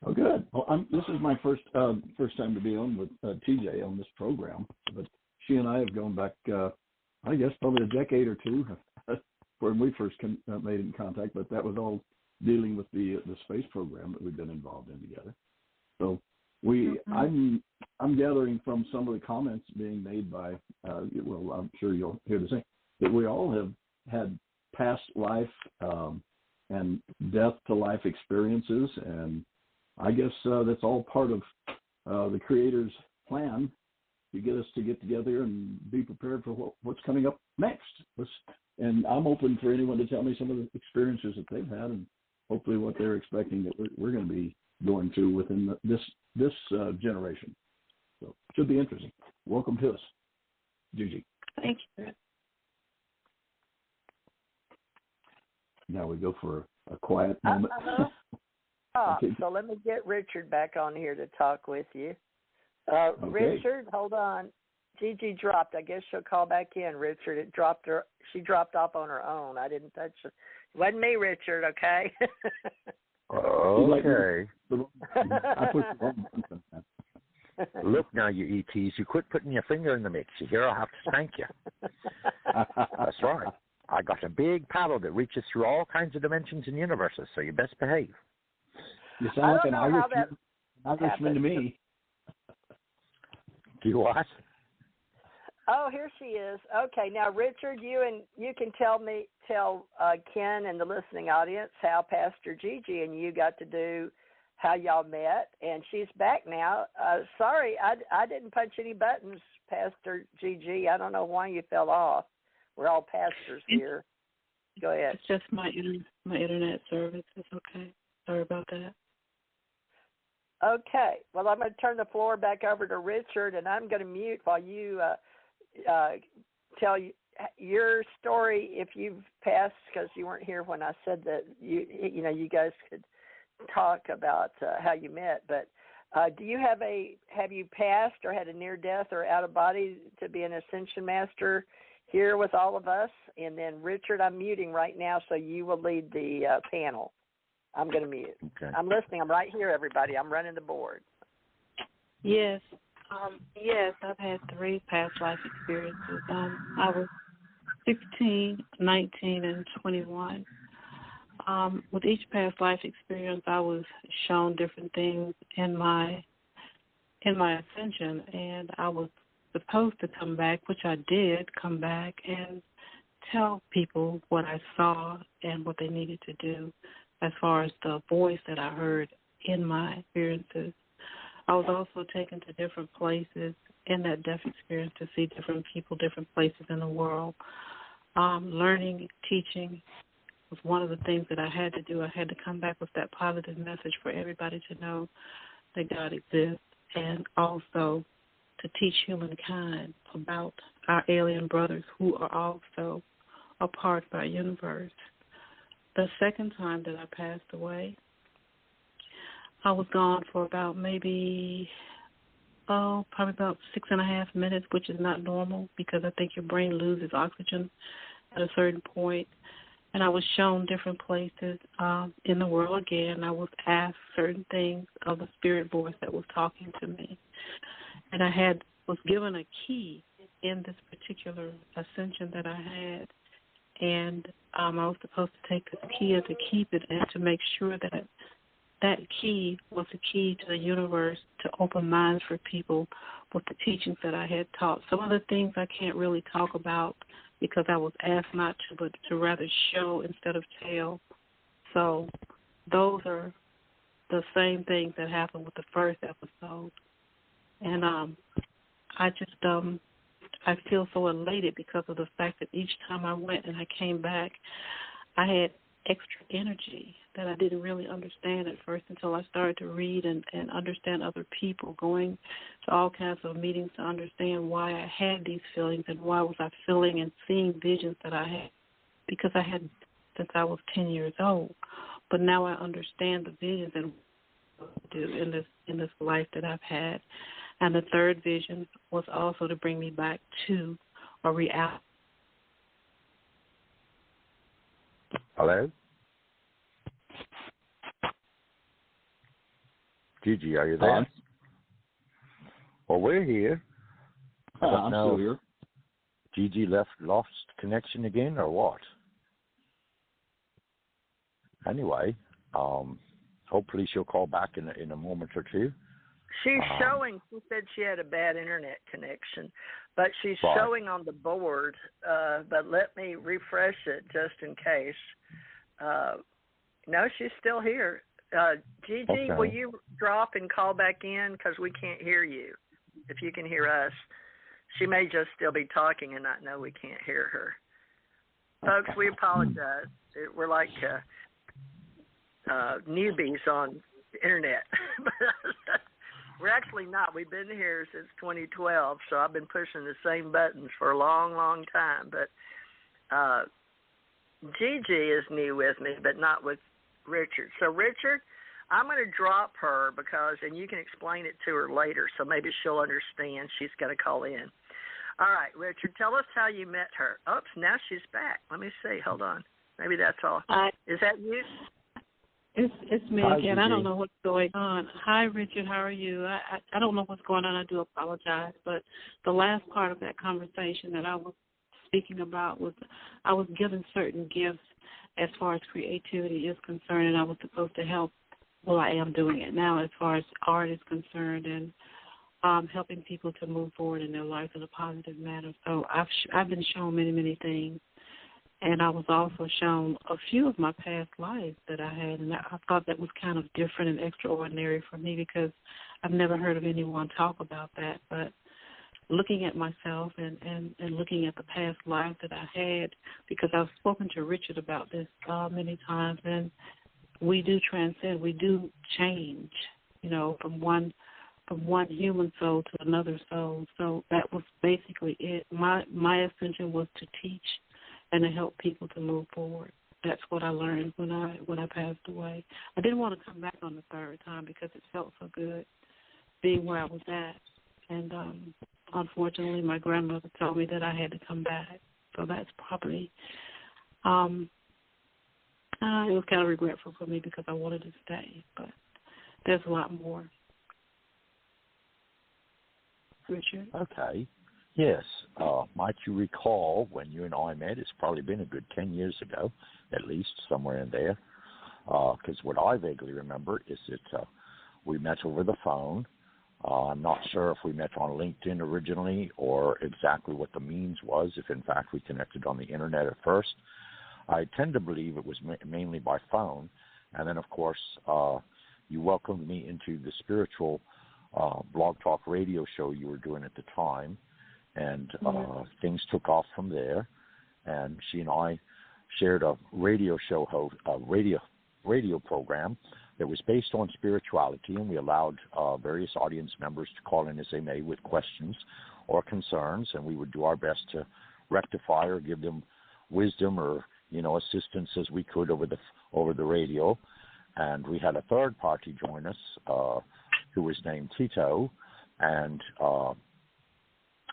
Speaker 5: Oh, good. Well, this is my first time to be on with TJ on this program, but she and I have gone back, I guess, probably a decade or two when we first made in contact, but that was all dealing with the space program that we've been involved in together. So I'm gathering from some of the comments being made by, I'm sure you'll hear the same, that we all have had past life and death to life experiences, and I guess that's all part of the Creator's plan to get us to get together and be prepared for what's coming up next. And I'm open for anyone to tell me some of the experiences that they've had, and hopefully what they're expecting that we're going to be going through within this generation. So it should be interesting. Welcome to us, Gigi.
Speaker 6: Thank you.
Speaker 5: Now we go for a quiet moment.
Speaker 3: Okay. So let me get Richard back on here to talk with you.
Speaker 5: Okay.
Speaker 3: Richard, hold on. Gigi dropped. I guess she'll call back in, Richard. It dropped her. She dropped off on her own. I didn't touch it. It wasn't me, Richard, okay?
Speaker 4: Okay.
Speaker 5: I put the wrong button.
Speaker 4: Look now, you ETs, you quit putting your finger in the mix. You hear, I'll have to spank you. That's right. I got a big paddle that reaches through all kinds of dimensions and universes, so you best behave.
Speaker 5: You sound like an Irishman to me.
Speaker 4: Do you what?
Speaker 3: Oh, here she is. Okay, now Richard, you can tell Ken and the listening audience how Pastor Gigi and you got to do how y'all met, and she's back now. Sorry, I didn't punch any buttons, Pastor Gigi. I don't know why you fell off. We're all pastors here. Go ahead.
Speaker 6: It's just my internet service. It's okay. Sorry about that.
Speaker 3: Okay. Well, I'm going to turn the floor back over to Richard, and I'm going to mute while you tell your story if you've passed, because you weren't here when I said that you guys could talk about how you met. But have you passed or had a near death or out of body to be an Ascension Master here with all of us? And then Richard, I'm muting right now, so you will lead the panel. I'm going to mute.
Speaker 4: Okay.
Speaker 3: I'm listening. I'm right here, everybody. I'm running the board.
Speaker 6: Yes. Yes, I've had 3 past life experiences. I was 16, 19, and 21. With each past life experience, I was shown different things in my ascension, and I was supposed to come back, which I did come back and tell people what I saw and what they needed to do as far as the voice that I heard in my experiences. I was also taken to different places in that death experience to see different people, different places in the world. Learning, teaching was one of the things that I had to do. I had to come back with that positive message for everybody to know that God exists, and also to teach humankind about our alien brothers who are also a part of our universe. The second time that I passed away, I was gone for about probably about 6.5 minutes, which is not normal because I think your brain loses oxygen at a certain point. And I was shown different places in the world again. I was asked certain things of the spirit voice that was talking to me. And I was given a key in this particular ascension that I had, and I was supposed to take this key and to keep it and to make sure that that key was the key to the universe to open minds for people with the teachings that I had taught. Some of the things I can't really talk about because I was asked not to, but to rather show instead of tell. So those are the same things that happened with the first episode. And I just, I feel so elated because of the fact that each time I went and I came back, I had extra energy that I didn't really understand at first until I started to read and understand other people, going to all kinds of meetings to understand why I had these feelings and why was I feeling and seeing visions that I had, because I had since I was 10 years old. But now I understand the visions and what to do in this life that I've had. And the third vision was also to bring me back to a reality.
Speaker 4: Hello? Gigi, are you there? Well, we're here.
Speaker 5: I'm still here.
Speaker 4: Gigi lost connection again, or what? Anyway, hopefully she'll call back in a moment or two.
Speaker 3: She's showing. She said she had a bad internet connection, but she's showing on the board. But let me refresh it just in case. No, she's still here. Gigi, okay. Will you drop and call back in because we can't hear you? If you can hear us, she may just still be talking and not know we can't hear her. Folks, we apologize. We're like newbies on the internet. We're actually not. We've been here since 2012, so I've been pushing the same buttons for a long, long time. But Gigi is new with me, but not with Richard. So, Richard, I'm going to drop her and you can explain it to her later, so maybe she'll understand. She's got to call in. All right, Richard, tell us how you met her. Oops, now she's back. Let me see. Hold on. Maybe that's all. Is that you?
Speaker 6: It's me again. I don't know what's going on. Hi, Richard. How are you? I don't know what's going on. I do apologize. But the last part of that conversation that I was speaking about was I was given certain gifts as far as creativity is concerned, and I was supposed to help. Well, I am doing it now as far as art is concerned, and helping people to move forward in their lives in a positive manner. So I've been shown many, many things. And I was also shown a few of my past lives that I had, and I thought that was kind of different and extraordinary for me because I've never heard of anyone talk about that. But looking at myself and looking at the past lives that I had, because I've spoken to Richard about this many times, and we do transcend, we do change, from one human soul to another soul. So that was basically it. My ascension was to teach and to help people to move forward. That's what I learned when I passed away. I didn't want to come back on the third time because it felt so good being where I was at. And unfortunately, my grandmother told me that I had to come back. So that's probably, it was kind of regretful for me because I wanted to stay. But there's a lot more. Richard?
Speaker 4: Okay. Yes. Might you recall when you and I met? It's probably been a good 10 years ago, at least, somewhere in there. Because what I vaguely remember is that we met over the phone. I'm not sure if we met on LinkedIn originally or exactly what the means was, if in fact we connected on the Internet at first. I tend to believe it was mainly by phone. And then, of course, you welcomed me into the spiritual blog talk radio show you were doing at the time. And things took off from there, and she and I shared a radio show, radio program that was based on spirituality, and we allowed various audience members to call in as they may with questions or concerns, and we would do our best to rectify or give them wisdom or assistance as we could over the radio. And we had a third party join us who was named Tito, and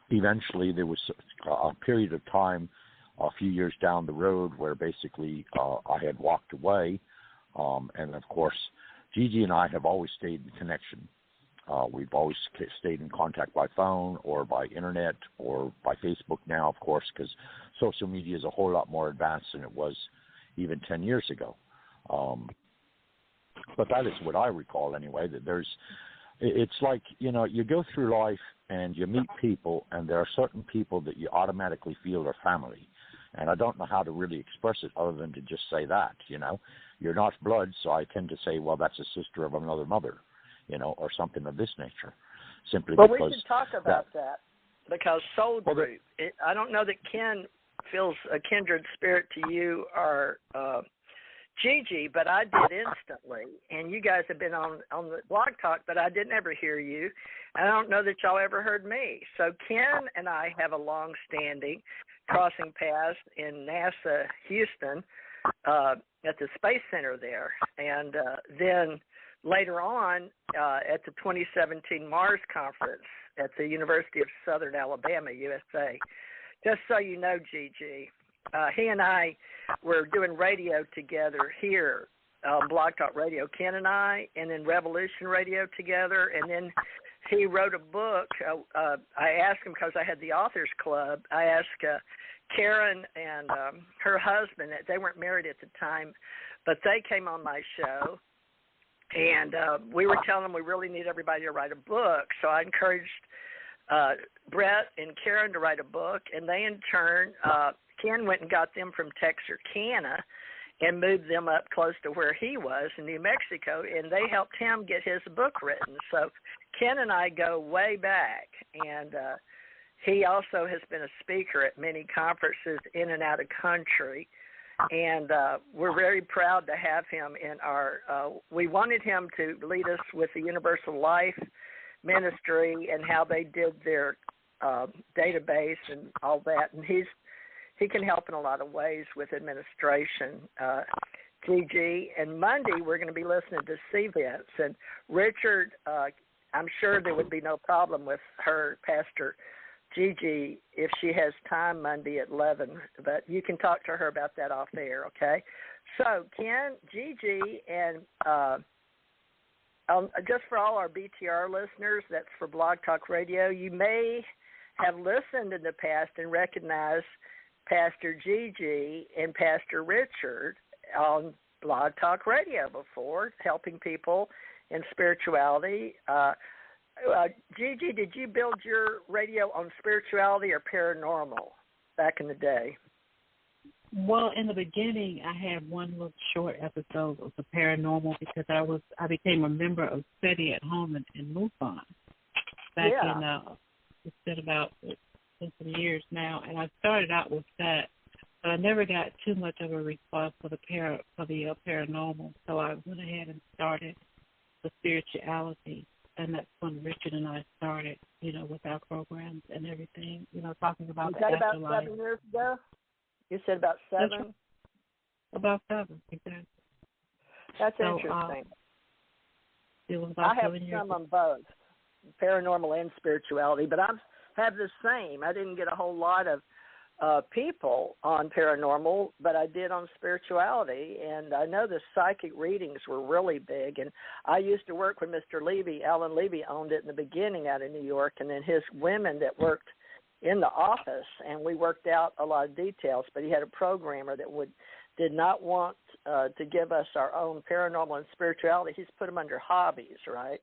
Speaker 4: eventually there was a period of time a few years down the road where basically I had walked away, and of course Gigi and I have always stayed in connection. We've always stayed in contact by phone or by internet or by Facebook now, of course, because social media is a whole lot more advanced than it was even 10 years ago. But that is what I recall anyway, that it's like, you know, you go through life and you meet people, and there are certain people that you automatically feel are family. And I don't know how to really express it other than to just say that, you know. You're not blood, so I tend to say, well, that's a sister of another mother, you know, or something of this nature. Simply
Speaker 3: well,
Speaker 4: because...
Speaker 3: Well, we should talk about that because soul group, I don't know that Ken feels a kindred spirit to you or Gigi, but I did instantly. And you guys have been on the Blog Talk, but I didn't ever hear you. I don't know that y'all ever heard me. So Ken and I have a long-standing crossing paths in NASA Houston at the Space Center there. And then later on at the 2017 Mars Conference at the University of Southern Alabama, USA. Just so you know, Gigi, he and I were doing radio together here, Blog Talk Radio, Ken and I, and then Revolution Radio together. And then he wrote a book. I asked him because I had the Authors Club. I asked Karen and her husband, they weren't married at the time, but they came on my show. And we were telling them we really need everybody to write a book. So I encouraged Brett and Karen to write a book, and they in turn, Ken went and got them from Texarkana and moved them up close to where he was in New Mexico, and they helped him get his book written. So Ken and I go way back, and he also has been a speaker at many conferences in and out of country. And we're very proud to have him in our, we wanted him to lead us with the Universal Life Ministry and how they did their database and all that. And he can help in a lot of ways with administration, Gigi. And Monday we're going to be listening to C-Vents. And Richard, I'm sure there would be no problem with her, Pastor Gigi, if she has time Monday at 11, but you can talk to her about that off air, okay? So, Ken, Gigi, and just for all our BTR listeners, that's for Blog Talk Radio, you may have listened in the past and recognized Pastor Gigi and Pastor Richard on Blog Talk Radio before, helping people in spirituality. Gigi, did you build your radio on spirituality or paranormal back in the day?
Speaker 6: Well, in the beginning, I had one little short episode of the paranormal because I became a member of SETI at home in MUFON back in it's been about some years now, and I started out with that, but I never got too much of a response for the paranormal, so I went ahead and started the spirituality. And that's when Richard and I started, you know, with our programs and everything, you know, talking about the afterlife.
Speaker 3: Was that about 7 years ago? You said about 7?
Speaker 6: About 7, exactly.
Speaker 3: That's interesting.
Speaker 6: It was about
Speaker 3: I have
Speaker 6: 7 years
Speaker 3: some on both, paranormal and spirituality, but I have the same. I didn't get a whole lot of people on paranormal, but I did on spirituality, and I know the psychic readings were really big, and I used to work with Mr. Levy. Alan Levy owned it in the beginning out of New York, and then his women that worked in the office, and we worked out a lot of details, but he had a programmer that did not want to give us our own paranormal and spirituality. He's put them under hobbies, right?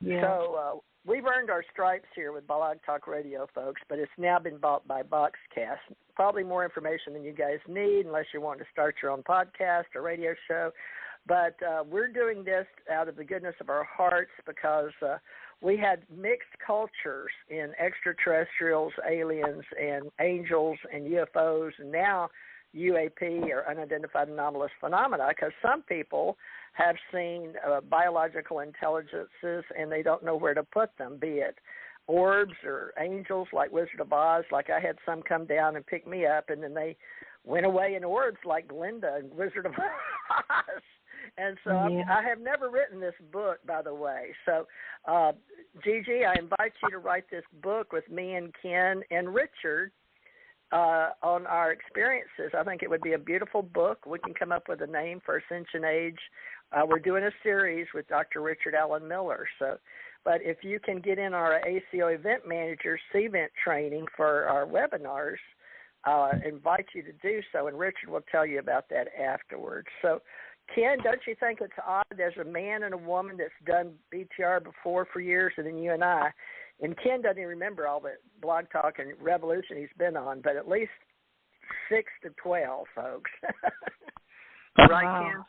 Speaker 6: Yeah.
Speaker 3: So we've earned our stripes here with Blog Talk Radio, folks, but it's now been bought by Boxcast. Probably more information than you guys need unless you want to start your own podcast or radio show. But we're doing this out of the goodness of our hearts because we had mixed cultures in extraterrestrials, aliens, and angels and UFOs, and now UAP, or unidentified anomalous phenomena, because some people have seen biological intelligences and they don't know where to put them, be it orbs or angels like Wizard of Oz. Like I had some come down and pick me up, and then they went away in orbs like Glinda and Wizard of Oz. And so I have never written this book, by the way. So, Gigi, I invite you to write this book with me and Ken and Richard on our experiences. I think it would be a beautiful book. We can come up with a name for Ascension Age We're doing a series with Dr. Richard Allen Miller. So, but if you can get in our ACO Event Managers CVent training for our webinars, I invite you to do so, and Richard will tell you about that afterwards. So, Ken, don't you think it's odd there's a man and a woman that's done BTR before for years, and then you and I, and Ken doesn't even remember all the Blog Talk and Revolution he's been on, but at least 6 to 12, folks. Right, Ken?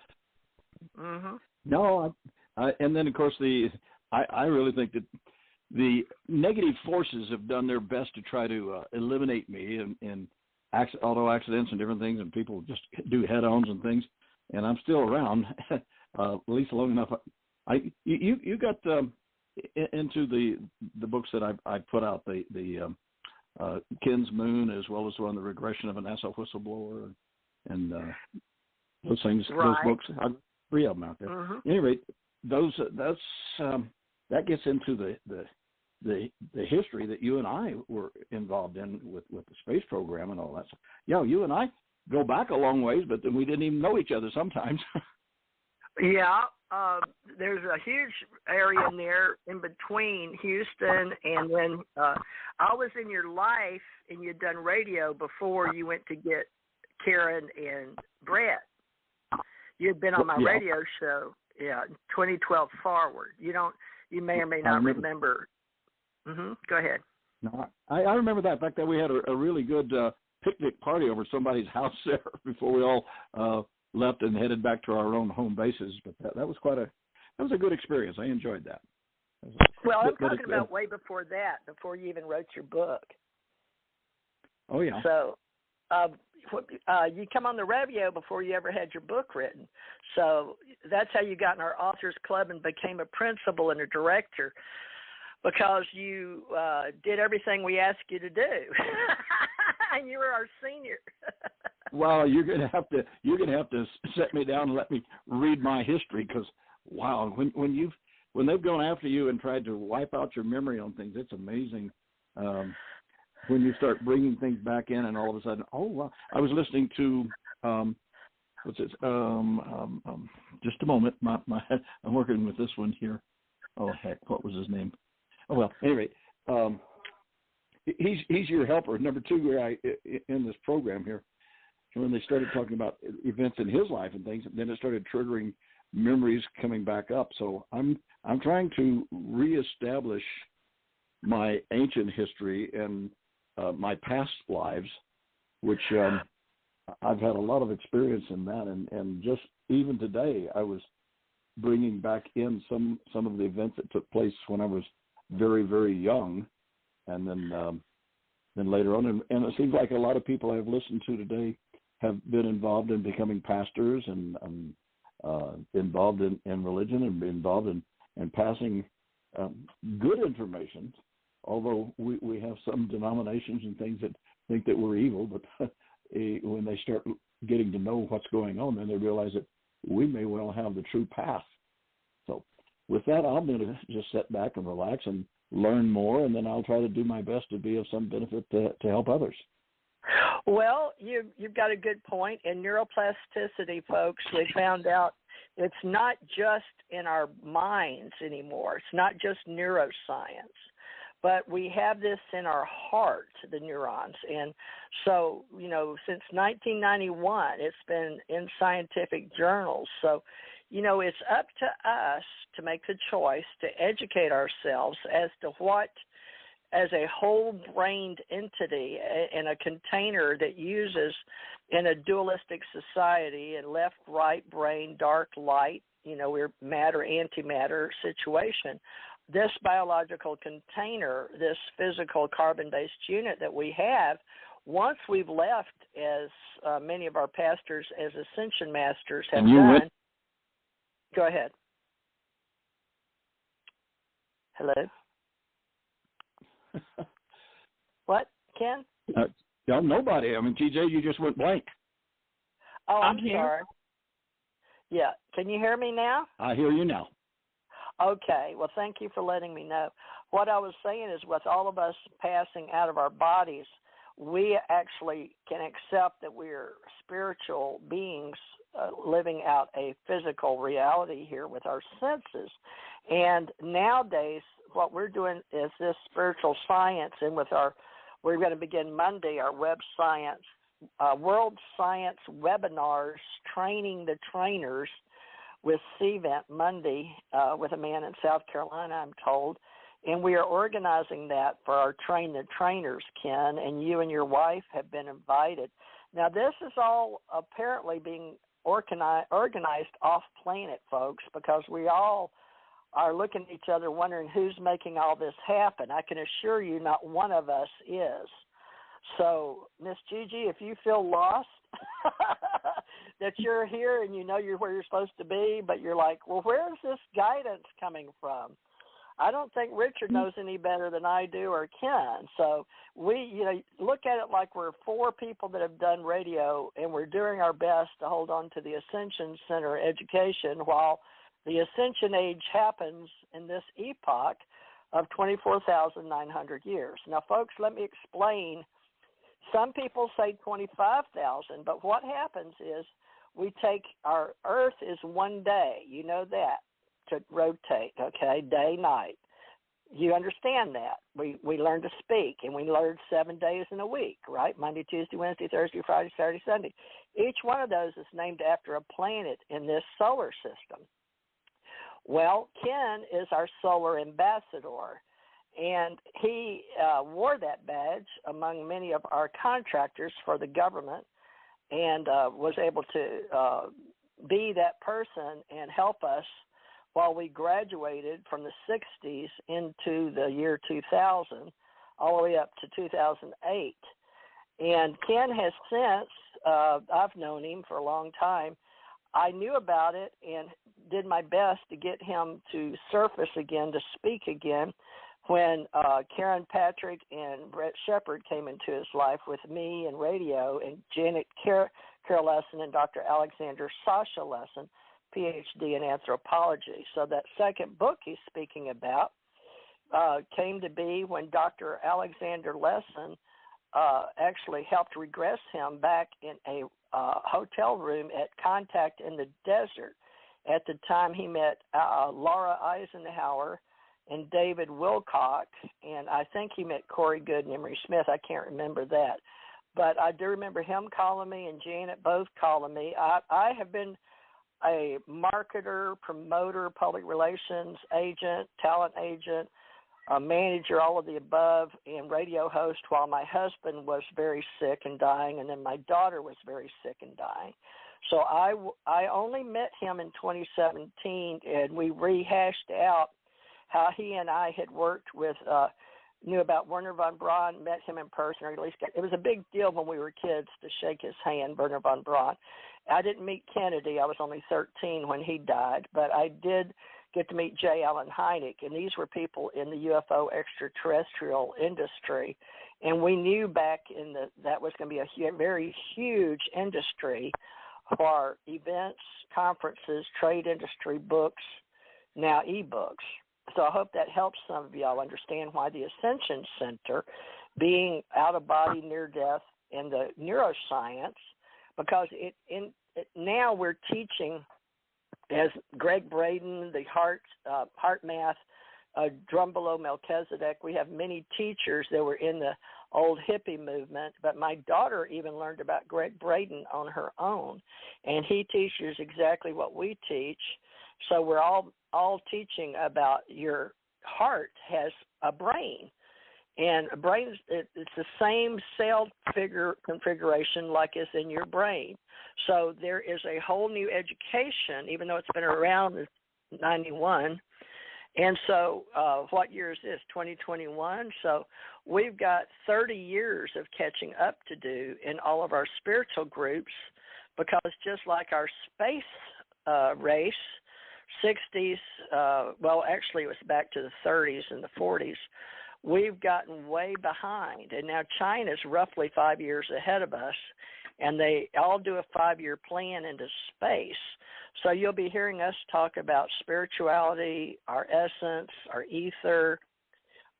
Speaker 3: Mm-hmm.
Speaker 5: No, and then, of course, I really think that the negative forces have done their best to try to eliminate me in auto accidents and different things, and people just do head-ons and things. And I'm still around, at least long enough. You got into the books that I put out, the Ken's Moon, as well as one, the regression of a NASA whistleblower, and those things,
Speaker 3: right.
Speaker 5: Those books. I've 3 of them out there.
Speaker 3: Mm-hmm.
Speaker 5: At any rate, that gets into the history that you and I were involved in with the space program and all that stuff. Yeah, you and I go back a long ways, but then we didn't even know each other sometimes.
Speaker 3: Yeah, there's a huge area in there in between Houston and when I was in your life and you'd done radio before you went to get Karen and Brett. You'd been on my radio show, 2012 forward. You may or may not remember. Mm-hmm. Go ahead.
Speaker 5: No, I remember that. In fact, that we had a really good picnic party over somebody's house there before we all left and headed back to our own home bases. But that was a good experience. I enjoyed that.
Speaker 3: Well, I'm talking about way before that, before you even wrote your book.
Speaker 5: Oh, yeah.
Speaker 3: So you come on the radio before you ever had your book written. So that's how you got in our authors club and became a principal and a director, because you did everything we asked you to do. And you were our senior.
Speaker 5: Well, you're gonna have to set me down and let me read my history, because wow, when they've gone after you and tried to wipe out your memory on things, it's amazing. When you start bringing things back in, and all of a sudden, oh wow! I was listening to what's this? Just a moment. I'm working with this one here. Oh heck, what was his name? Oh well, anyway, he's your helper. Number 2 guy in this program here. When they started talking about events in his life and things, then it started triggering memories coming back up. So I'm trying to reestablish my ancient history and my past lives, which I've had a lot of experience in that. And just even today, I was bringing back in some of the events that took place when I was very, very young, and then later on. And it seems like a lot of people I've listened to today have been involved in becoming pastors and involved in religion and involved in passing good information. Although we have some denominations and things that think that we're evil, but when they start getting to know what's going on, then they realize that we may well have the true path. So with that, I'm going to just sit back and relax and learn more, and then I'll try to do my best to be of some benefit to help others.
Speaker 3: Well, you've got a good point. In neuroplasticity, folks, we found out it's not just in our minds anymore. It's not just neuroscience, but we have this in our heart, the neurons. And so, since 1991, it's been in scientific journals. So, it's up to us to make the choice to educate ourselves as to what, as a whole-brained entity in a container that uses in a dualistic society and left, right brain, dark, light, we're matter, antimatter situation. This biological container, this physical carbon-based unit that we have, once we've left, as many of our pastors as Ascension Masters have done. Go ahead. Hello? What, Ken?
Speaker 5: No, nobody. I mean, TJ, you just went blank.
Speaker 3: Oh, I'm
Speaker 6: here.
Speaker 3: sorry. Yeah. Can you hear me now?
Speaker 5: I hear you now.
Speaker 3: Okay. Well, thank you for letting me know. What I was saying is, with all of us passing out of our bodies, we actually can accept that we're spiritual beings living out a physical reality here with our senses. And nowadays, what we're doing is this spiritual science, and we're going to begin Monday our web science, world science webinars, training the trainers with CVent Monday with a man in South Carolina, I'm told. And we are organizing that for our Train the Trainers, Ken, and you and your wife have been invited. Now, this is all apparently being organized off-planet, folks, because we all are looking at each other wondering who's making all this happen. I can assure you not one of us is. So, Miss Gigi, if you feel lost that you're here and you know you're where you're supposed to be, but you're like, well, where's this guidance coming from? I don't think Richard knows any better than I do or Ken. So we, look at it like we're 4 people that have done radio, and we're doing our best to hold on to the Ascension Center education while the Ascension Age happens in this epoch of 24,900 years. Now, folks, let me explain. Some people say 25,000, but what happens is we take our Earth is one day. You know that. To rotate, okay, day, night. You understand that. We learn to speak, and we learn 7 days in a week, right? Monday, Tuesday, Wednesday, Thursday, Friday, Saturday, Sunday. Each one of those is named after a planet in this solar system. Well, Ken is our solar ambassador, and he wore that badge among many of our contractors for the government and was able to be that person and help us while we graduated from the 60s into the year 2000, all the way up to 2008. And Ken has since, I've known him for a long time, I knew about it and did my best to get him to surface again, to speak again, when Karen Patrick and Brett Shepard came into his life with me and radio, and Janet Carroll Lesson and Dr. Alexander Sasha Lesson, PhD in anthropology. So that second book he's speaking about came to be when Dr. Alexander Lesson actually helped regress him back in a hotel room at Contact in the Desert. At the time he met Laura Eisenhower and David Wilcock, and I think he met Corey Good and Emery Smith. I can't remember that. But I do remember him calling me and Janet both calling me. I have been a marketer, promoter, public relations agent, talent agent, a manager, all of the above, and radio host while my husband was very sick and dying, and then my daughter was very sick and dying. So I only met him in 2017, and we rehashed out how he and I had worked with, knew about Wernher von Braun, met him in person, or at least it was a big deal when we were kids to shake his hand, Wernher von Braun. I didn't meet Kennedy. I was only 13 when he died, but I did get to meet J. Allen Hynek, and these were people in the UFO extraterrestrial industry, and we knew back in that was going to be a very huge industry for events, conferences, trade industry, books, now e-books. So I hope that helps some of y'all understand why the Ascension Center, being out of body, near death, and the neuroscience, because now we're teaching, as Greg Braden, the heart math, Drumbalo Melchizedek. We have many teachers that were in the old hippie movement, but my daughter even learned about Greg Braden on her own, and he teaches exactly what we teach. So we're all teaching about your heart has a brain, and a brain it's the same cell configuration like is in your brain. So there is a whole new education, even though it's been around since 91. And so what year is this, 2021? So we've got 30 years of catching up to do in all of our spiritual groups, because just like our space race, 60s, well, actually it was back to the 30s and the 40s, we've gotten way behind. And now China's roughly 5 years ahead of us, and they all do a 5-year plan into space. So you'll be hearing us talk about spirituality, our essence, our ether,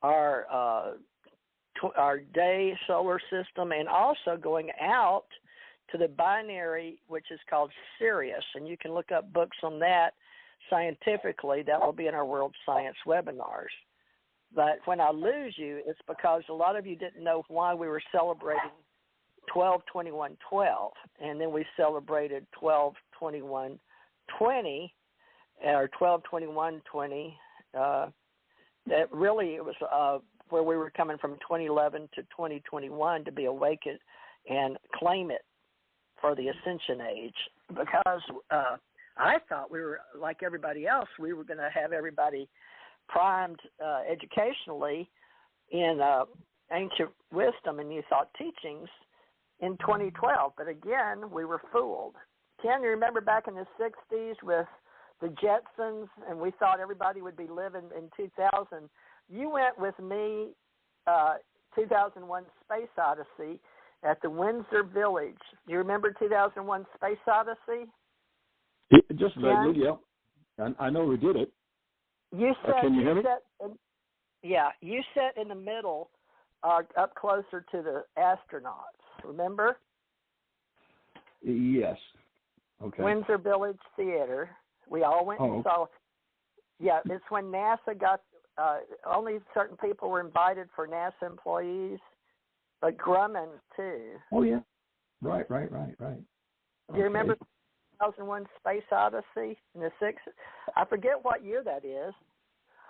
Speaker 3: our day solar system, and also going out to the binary, which is called Sirius, and you can look up books on that scientifically. That will be in our World Science webinars. But when I lose you, it's because a lot of you didn't know why we were celebrating 12-21-12, and then we celebrated 12-21-20, or 12-21-20. That really, it was where we were coming from 2011 to 2021 to be awakened and claim it for the Ascension age, because I thought we were, like everybody else, we were going to have everybody primed educationally in ancient wisdom and new thought teachings in 2012. But again, we were fooled. Ken, you remember back in the 60s with the Jetsons, and we thought everybody would be living in 2000. You went with me 2001 Space Odyssey at the Windsor Village. Do you remember 2001 Space Odyssey?
Speaker 5: Just vaguely, yeah. I know we did it.
Speaker 3: You said,
Speaker 5: can you hear me?
Speaker 3: You sat in the middle, up closer to the astronauts. Remember?
Speaker 5: Yes. Okay.
Speaker 3: Windsor Village Theater. We all went and saw. Yeah, it's when NASA got. Only certain people were invited for NASA employees, but Grumman too.
Speaker 5: Oh yeah. Right.
Speaker 3: Do you remember 2001 Space Odyssey in the 60s? I forget what year that is.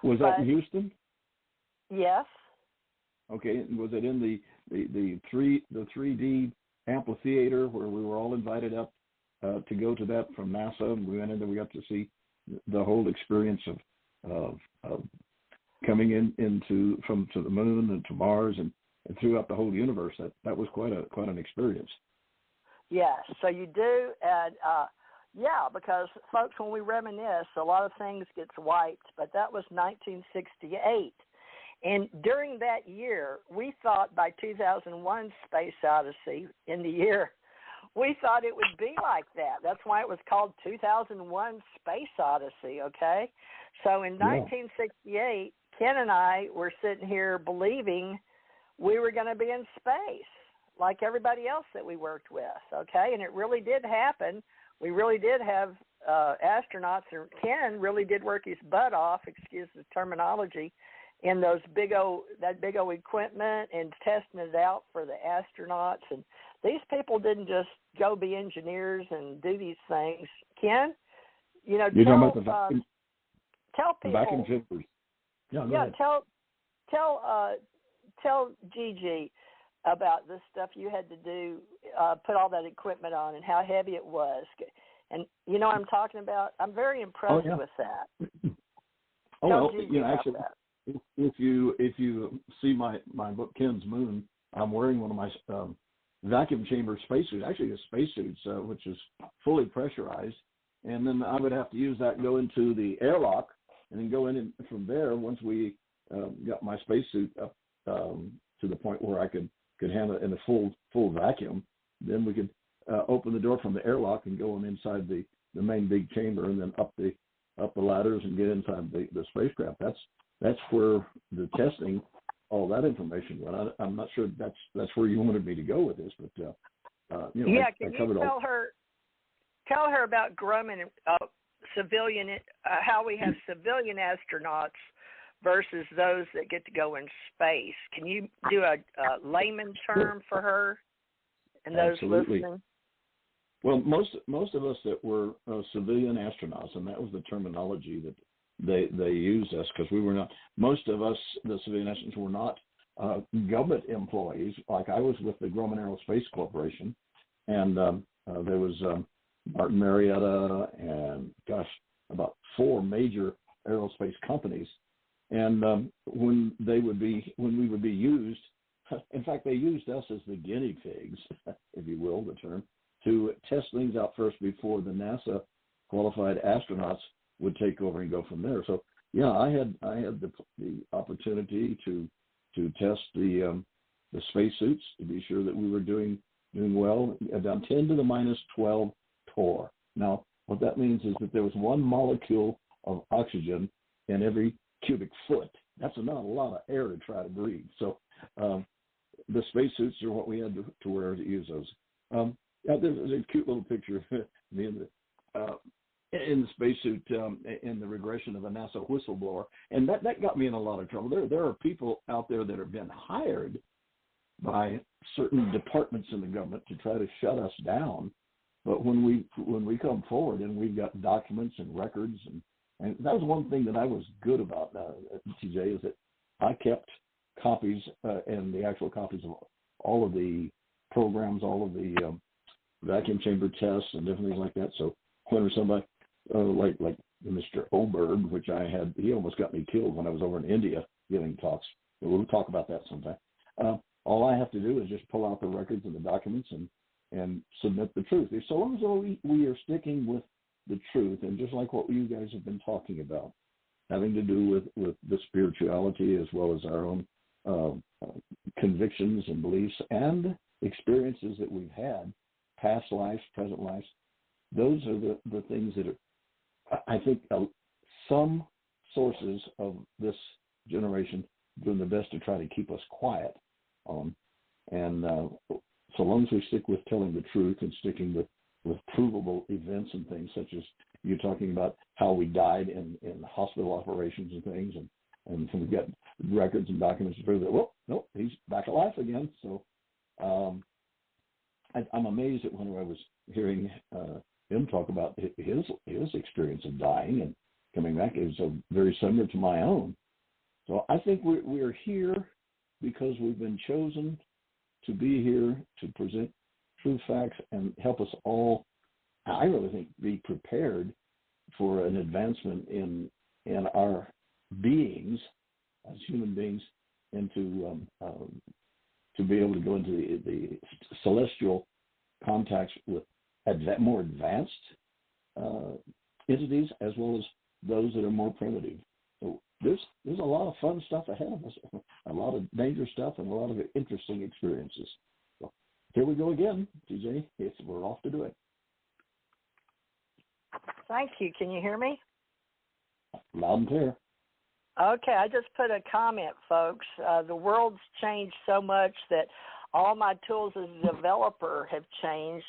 Speaker 5: Was that in Houston?
Speaker 3: Yes.
Speaker 5: Okay. Was it in the 3D amphitheater where we were all invited up to go to that from NASA, and we went in there. We got to see the whole experience of coming into to the moon and to Mars and throughout the whole universe. That was quite an experience.
Speaker 3: Yes, so you do, and because folks, when we reminisce, a lot of things gets wiped. But that was 1968, and during that year, we thought by 2001 Space Odyssey in the year, we thought it would be like that. That's why it was called 2001 Space Odyssey. Okay, so in 1968. Ken and I were sitting here believing we were going to be in space like everybody else that we worked with, okay? And it really did happen. We really did have astronauts, and Ken really did work his butt off, excuse the terminology, in those big old equipment and testing it out for the astronauts. And these people didn't just go be engineers and do these things. Ken,
Speaker 5: you're talking about
Speaker 3: tell people.
Speaker 5: Vacuum chambers. Yeah,
Speaker 3: tell Gigi about this stuff you had to do, put all that equipment on, and how heavy it was. And you know what I'm talking about? I'm very impressed with that.
Speaker 5: Actually, if you see my book Ken's Moon, I'm wearing one of my vacuum chamber spacesuits, actually a spacesuit, which is fully pressurized, and then I would have to use that and go into the airlock. And then go in, and from there, once we got my spacesuit up to the point where I could handle it in a full vacuum, then we could open the door from the airlock and go on inside the main big chamber, and then up the ladders and get inside the spacecraft. That's where the testing, all that information went. I'm not sure that's where you wanted me to go with this, but
Speaker 3: can you tell her about Grumman? Civilian, how we have civilian astronauts versus those that get to go in space. Can you do a layman term for her and those listening?
Speaker 5: Well, most of us that were civilian astronauts, and that was the terminology that they used us, because we were not. Most of us, the civilian astronauts, were not government employees. Like I was with the Grumman Aerospace Corporation, and there was Martin Marietta and about 4 major aerospace companies. And when we would be used, in fact, they used us as the guinea pigs, if you will, the term, to test things out first before the NASA qualified astronauts would take over and go from there. So yeah, I had the opportunity to test the spacesuits to be sure that we were doing well. About 10 to the minus 12 torr. Now, what that means is that there was 1 molecule of oxygen in every cubic foot. That's not a lot of air to try to breathe. So the spacesuits are what we had to wear to use those. There's a cute little picture of me in the spacesuit in the regression of a NASA whistleblower, and that got me in a lot of trouble. There are people out there that have been hired by certain departments in the government to try to shut us down, but when we come forward and we've got documents and records, and that was one thing that I was good about, TJ, is that I kept copies and the actual copies of all of the programs, all of the vacuum chamber tests and different things like that. So when somebody like Mr. Oberg, which I had, he almost got me killed when I was over in India giving talks. We'll talk about that sometime. All I have to do is just pull out the records and the documents and submit the truth. So long as we are sticking with the truth, and just like what you guys have been talking about, having to do with the spirituality as well as our own convictions and beliefs and experiences that we've had, past lives, present lives, those are the things that are, I think, some sources of this generation doing the best to try to keep us quiet. And so long as we stick with telling the truth and sticking with provable events and things, such as you talking about how we died in hospital operations and things, and we've got records and documents to prove that, well, nope, he's back to life again. So I'm amazed at when I was hearing him talk about his experience of dying and coming back. It was very similar to my own. So I think we are here because we've been chosen to be here to present true facts and help us all, I really think, be prepared for an advancement in our beings as human beings, and to be able to go into the celestial contacts with more advanced entities as well as those that are more primitive. So there's a lot of fun stuff ahead of us, a lot of dangerous stuff, and a lot of interesting experiences. So here we go again, TJ. We're off to do it.
Speaker 3: Thank you. Can you hear me?
Speaker 5: Loud and clear.
Speaker 3: Okay, I just put a comment, folks. The world's changed so much that all my tools as a developer have changed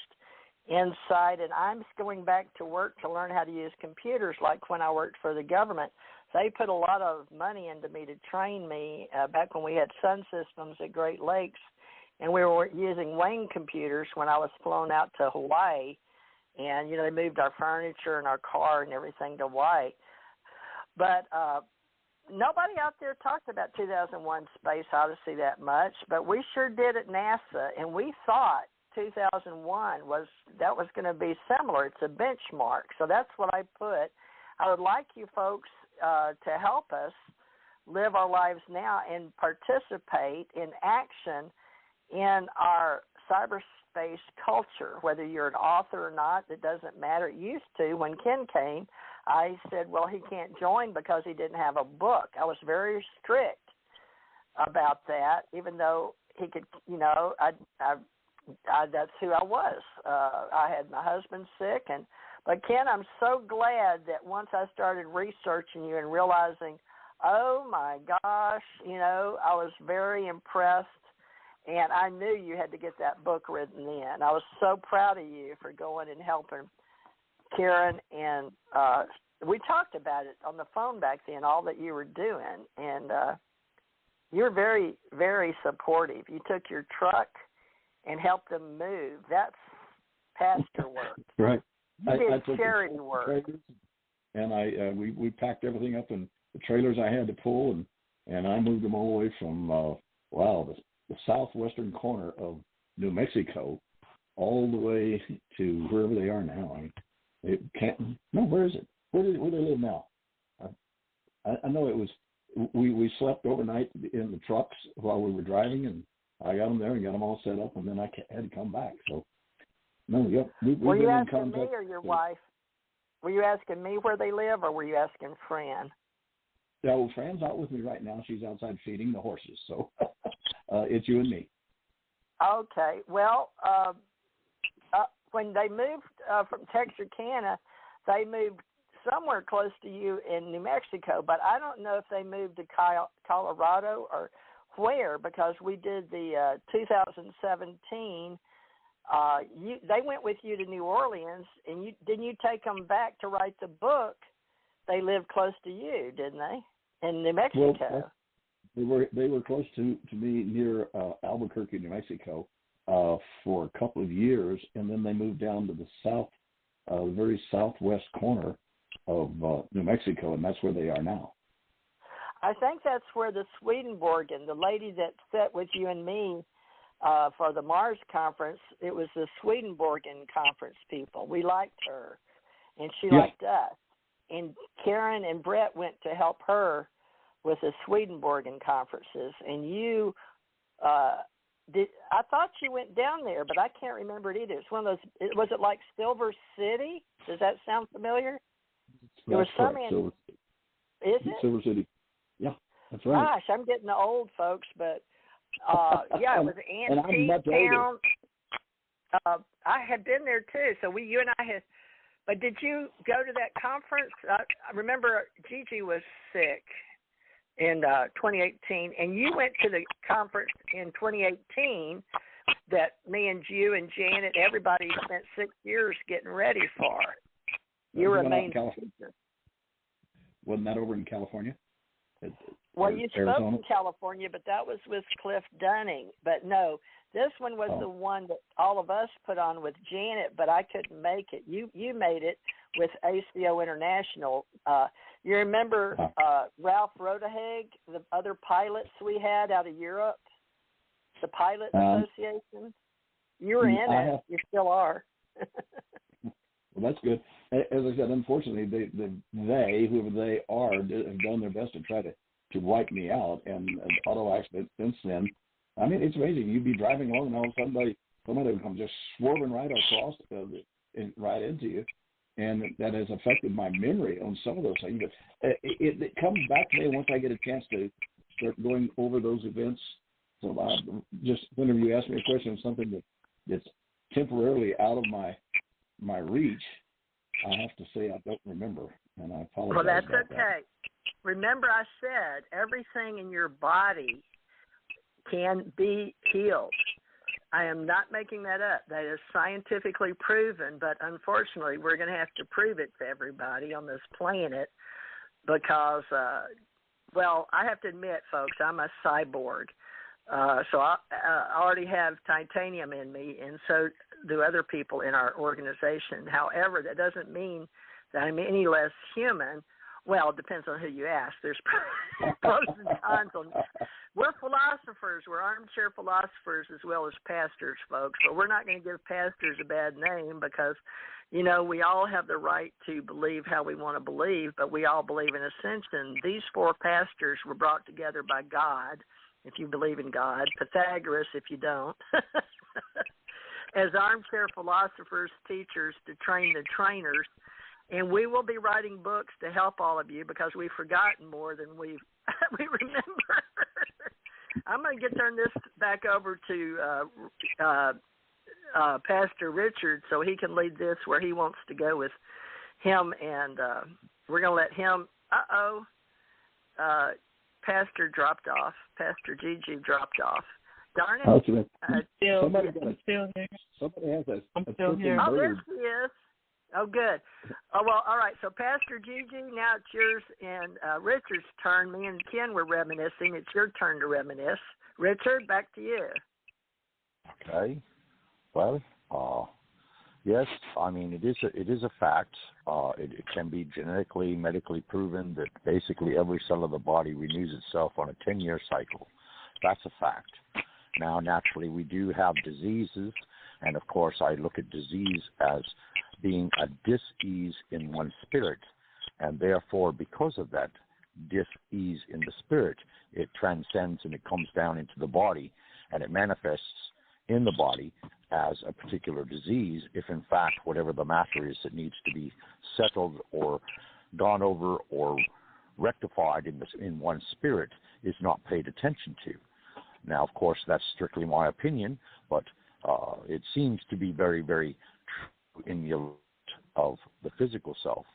Speaker 3: inside, and I'm going back to work to learn how to use computers like when I worked for the government. They put a lot of money into me to train me back when we had sun systems at Great Lakes, and we were using Wayne computers when I was flown out to Hawaii. And, they moved our furniture and our car and everything to Hawaii. But nobody out there talked about 2001 Space Odyssey that much, but we sure did at NASA, and we thought 2001 was going to be similar. It's a benchmark. So that's what I put. I would like you folks to help us live our lives now and participate in action in our cyberspace culture, whether you're an author or not, it doesn't matter. It used to. When Ken came, I said, well, he can't join because he didn't have a book. I was very strict about that, even though he could, that's who I was. I had my husband sick, but Ken, I'm so glad that once I started researching you and realizing, oh my gosh, I was very impressed. And I knew you had to get that book written in. I was so proud of you for going and helping Karen. And we talked about it on the phone back then, all that you were doing. And you were very, very supportive. You took your truck and helped them move. That's pastor work.
Speaker 5: Right.
Speaker 3: You did charity work.
Speaker 5: And we packed everything up in the trailers I had to pull, and I moved them all the way from, the southwestern corner of New Mexico all the way to wherever they are now. Where is it? Where do they live now? I know it was, we slept overnight in the trucks while we were driving, and I got them there and got them all set up, and then I had to come back. So,
Speaker 3: were you asking me or your wife? Were you asking me where they live, or were you asking Fran?
Speaker 5: Yeah, well, Fran's out with me right now. She's outside feeding the horses, so it's you and me.
Speaker 3: Okay. Well, when they moved from Texarkana, they moved somewhere close to you in New Mexico, but I don't know if they moved to Colorado or where, because we did the 2017 they went with you to New Orleans, and didn't you take them back to write the book? They lived close to you, didn't they, in New Mexico?
Speaker 5: Well, they were close to me near Albuquerque, New Mexico, for a couple of years, and then they moved down to the very southwest corner of New Mexico, and that's where they are now.
Speaker 3: I think that's where the Swedenborgen, the lady that sat with you and me for the Mars conference, it was the Swedenborgen conference people. We liked her, and she liked us. And Karen and Brett went to help her with the Swedenborgen conferences, and you I thought you went down there, but I can't remember it either. It's one of those. Was it like Silver City? Does that sound familiar? There was some in. Is it
Speaker 5: Silver City? Yeah, that's right.
Speaker 3: Gosh, I'm getting old, folks, but yeah, it was an antique town. I had been there too, so you and I had. But did you go to that conference? I remember Gigi was sick in 2018, and you went to the conference in 2018 that me and you and Janet, everybody spent 6 years getting ready for. You were a main speaker.
Speaker 5: Wasn't that over in California?
Speaker 3: Well, you spoke in California, but that was with Cliff Dunning. But no, this one was the one that all of us put on with Janet, but I couldn't make it. You made it with ACO International. You remember Ralph Rodehag, the other pilots we had out of Europe, the Pilot Association? You were in it. You still are.
Speaker 5: Well, that's good. As I said, unfortunately, they whoever they are, have done their best to try to wipe me out. And auto accident since then, I mean, it's amazing. You'd be driving along, and all of a sudden somebody would come just swerving right across, right into you. And that has affected my memory on some of those things. But it comes back to me once I get a chance to start going over those events. So just whenever you ask me a question of something that's temporarily out of my reach, I have to say I don't remember, and I apologize.
Speaker 3: Well, that's
Speaker 5: about
Speaker 3: okay.
Speaker 5: That.
Speaker 3: Remember, I said everything in your body can be healed. I am not making that up. That is scientifically proven, but unfortunately, we're going to have to prove it to everybody on this planet because, well, I have to admit, folks, I'm a cyborg. So I already have titanium in me, and so do other people in our organization. However, that doesn't mean that I'm any less human. Well, it depends on who you ask. There's pros and cons on. We're philosophers. We're armchair philosophers as well as pastors, folks. But we're not going to give pastors a bad name because, you know, we all have the right to believe how we want to believe, but we all believe in ascension. These four pastors were brought together by God, if you believe in God, Pythagoras if you don't, as armchair philosophers, teachers to train the trainers. And we will be writing books to help all of you because we've forgotten more than we remember. I'm going to turn this back over to Pastor Richard so he can lead this where he wants to go with him. And we're going to let him, Pastor dropped off. Pastor Gigi dropped off. Darn it.
Speaker 5: Okay.
Speaker 6: I'm still here.
Speaker 5: Somebody has a
Speaker 6: I'm still here.
Speaker 3: Oh, there she is. Oh, good. Oh, well, all right. So, Pastor Gigi, now it's yours and Richard's turn. Me and Ken were reminiscing. It's your turn to reminisce. Richard, back to you.
Speaker 4: Okay. Well, yes, I mean, it is a fact. It can be genetically, medically proven that basically every cell of the body renews itself on a 10-year cycle. That's a fact. Now, naturally, we do have diseases, and of course, I look at disease as being a dis-ease in one's spirit, and therefore, because of that dis-ease in the spirit, it transcends and it comes down into the body, and it manifests in the body as a particular disease if, in fact, whatever the matter is that needs to be settled or gone over or rectified in one's spirit is not paid attention to. Now, of course, that's strictly my opinion, but it seems to be very, very true in the of the physical self.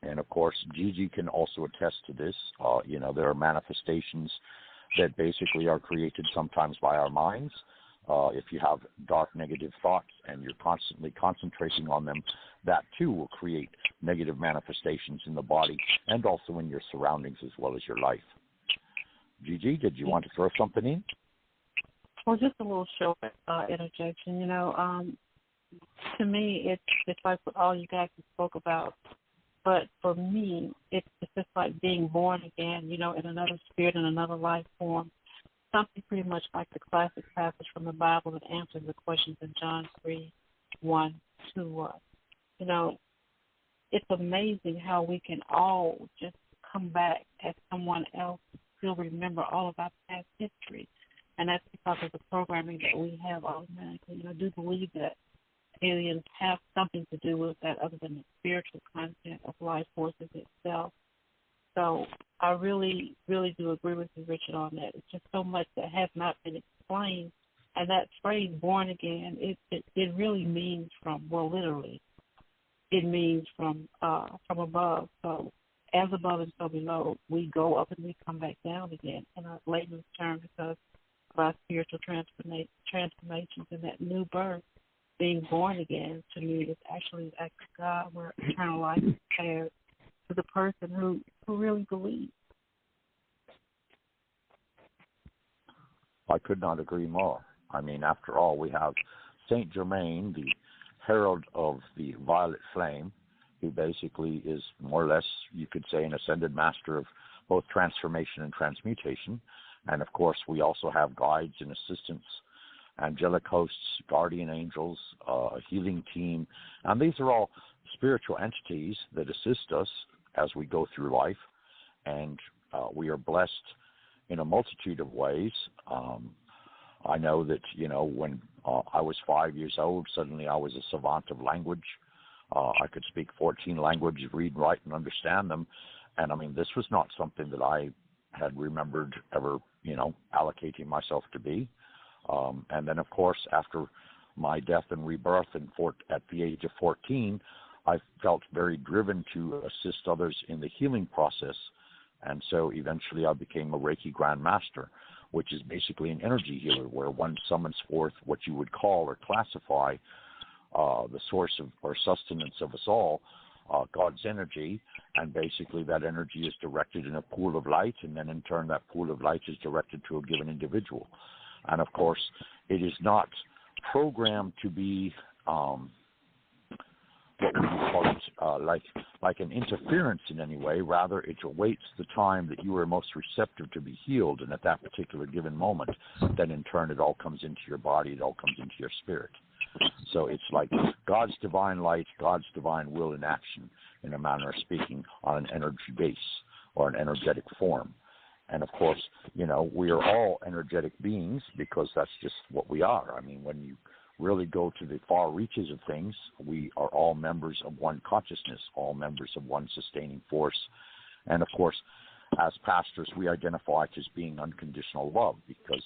Speaker 4: And, of course, Gigi can also attest to this. There are manifestations that basically are created sometimes by our minds, If you have dark negative thoughts and you're constantly concentrating on them, that too will create negative manifestations in the body and also in your surroundings as well as your life. Gigi, did you want to throw something in?
Speaker 6: Well, just a little short interjection. To me, it's like what all you guys spoke about. But for me, it's just like being born again, in another spirit, in another life form. Something pretty much like the classic passage from the Bible that answers the questions in John 3:1-2. It's amazing how we can all just come back as someone else, still remember all of our past history. And that's because of the programming that we have automatically. I do believe that aliens have something to do with that other than the spiritual content of life forces itself. So I really, really do agree with you, Richard, on that. It's just so much that has not been explained. And that phrase, born again, it really means literally, it means from above. So as above and so below, we go up and we come back down again in a layman's term because of our spiritual transformations and that new birth. Being born again, to me, is actually the act of God where eternal life is compared to the person who really believes.
Speaker 4: I could not agree more. I mean, after all, we have Saint Germain, the herald of the violet flame, who basically is more or less, you could say, an ascended master of both transformation and transmutation. And, of course, we also have guides and assistants, angelic hosts, guardian angels, a healing team. And these are all spiritual entities that assist us as we go through life. And we are blessed in a multitude of ways. I know that, when I was 5 years old, suddenly I was a savant of language. I could speak 14 languages, read, write, and understand them. And, I mean, this was not something that I had remembered ever, allocating myself to be. And then, of course, after my death and rebirth at the age of 14, I felt very driven to assist others in the healing process. And so eventually I became a Reiki Grand Master, which is basically an energy healer where one summons forth what you would call or classify the source of or sustenance of us all, God's energy, and basically that energy is directed in a pool of light, and then in turn that pool of light is directed to a given individual. And, of course, it is not programmed to be what would you call it, like an interference in any way. Rather, it awaits the time that you are most receptive to be healed, and at that particular given moment, then in turn it all comes into your body, it all comes into your spirit. So it's like God's divine light, God's divine will in action, in a manner of speaking, on an energy base or an energetic form. And, of course, we are all energetic beings because that's just what we are. I mean, when you really go to the far reaches of things, we are all members of one consciousness, all members of one sustaining force. And, of course, as pastors, we identify as being unconditional love because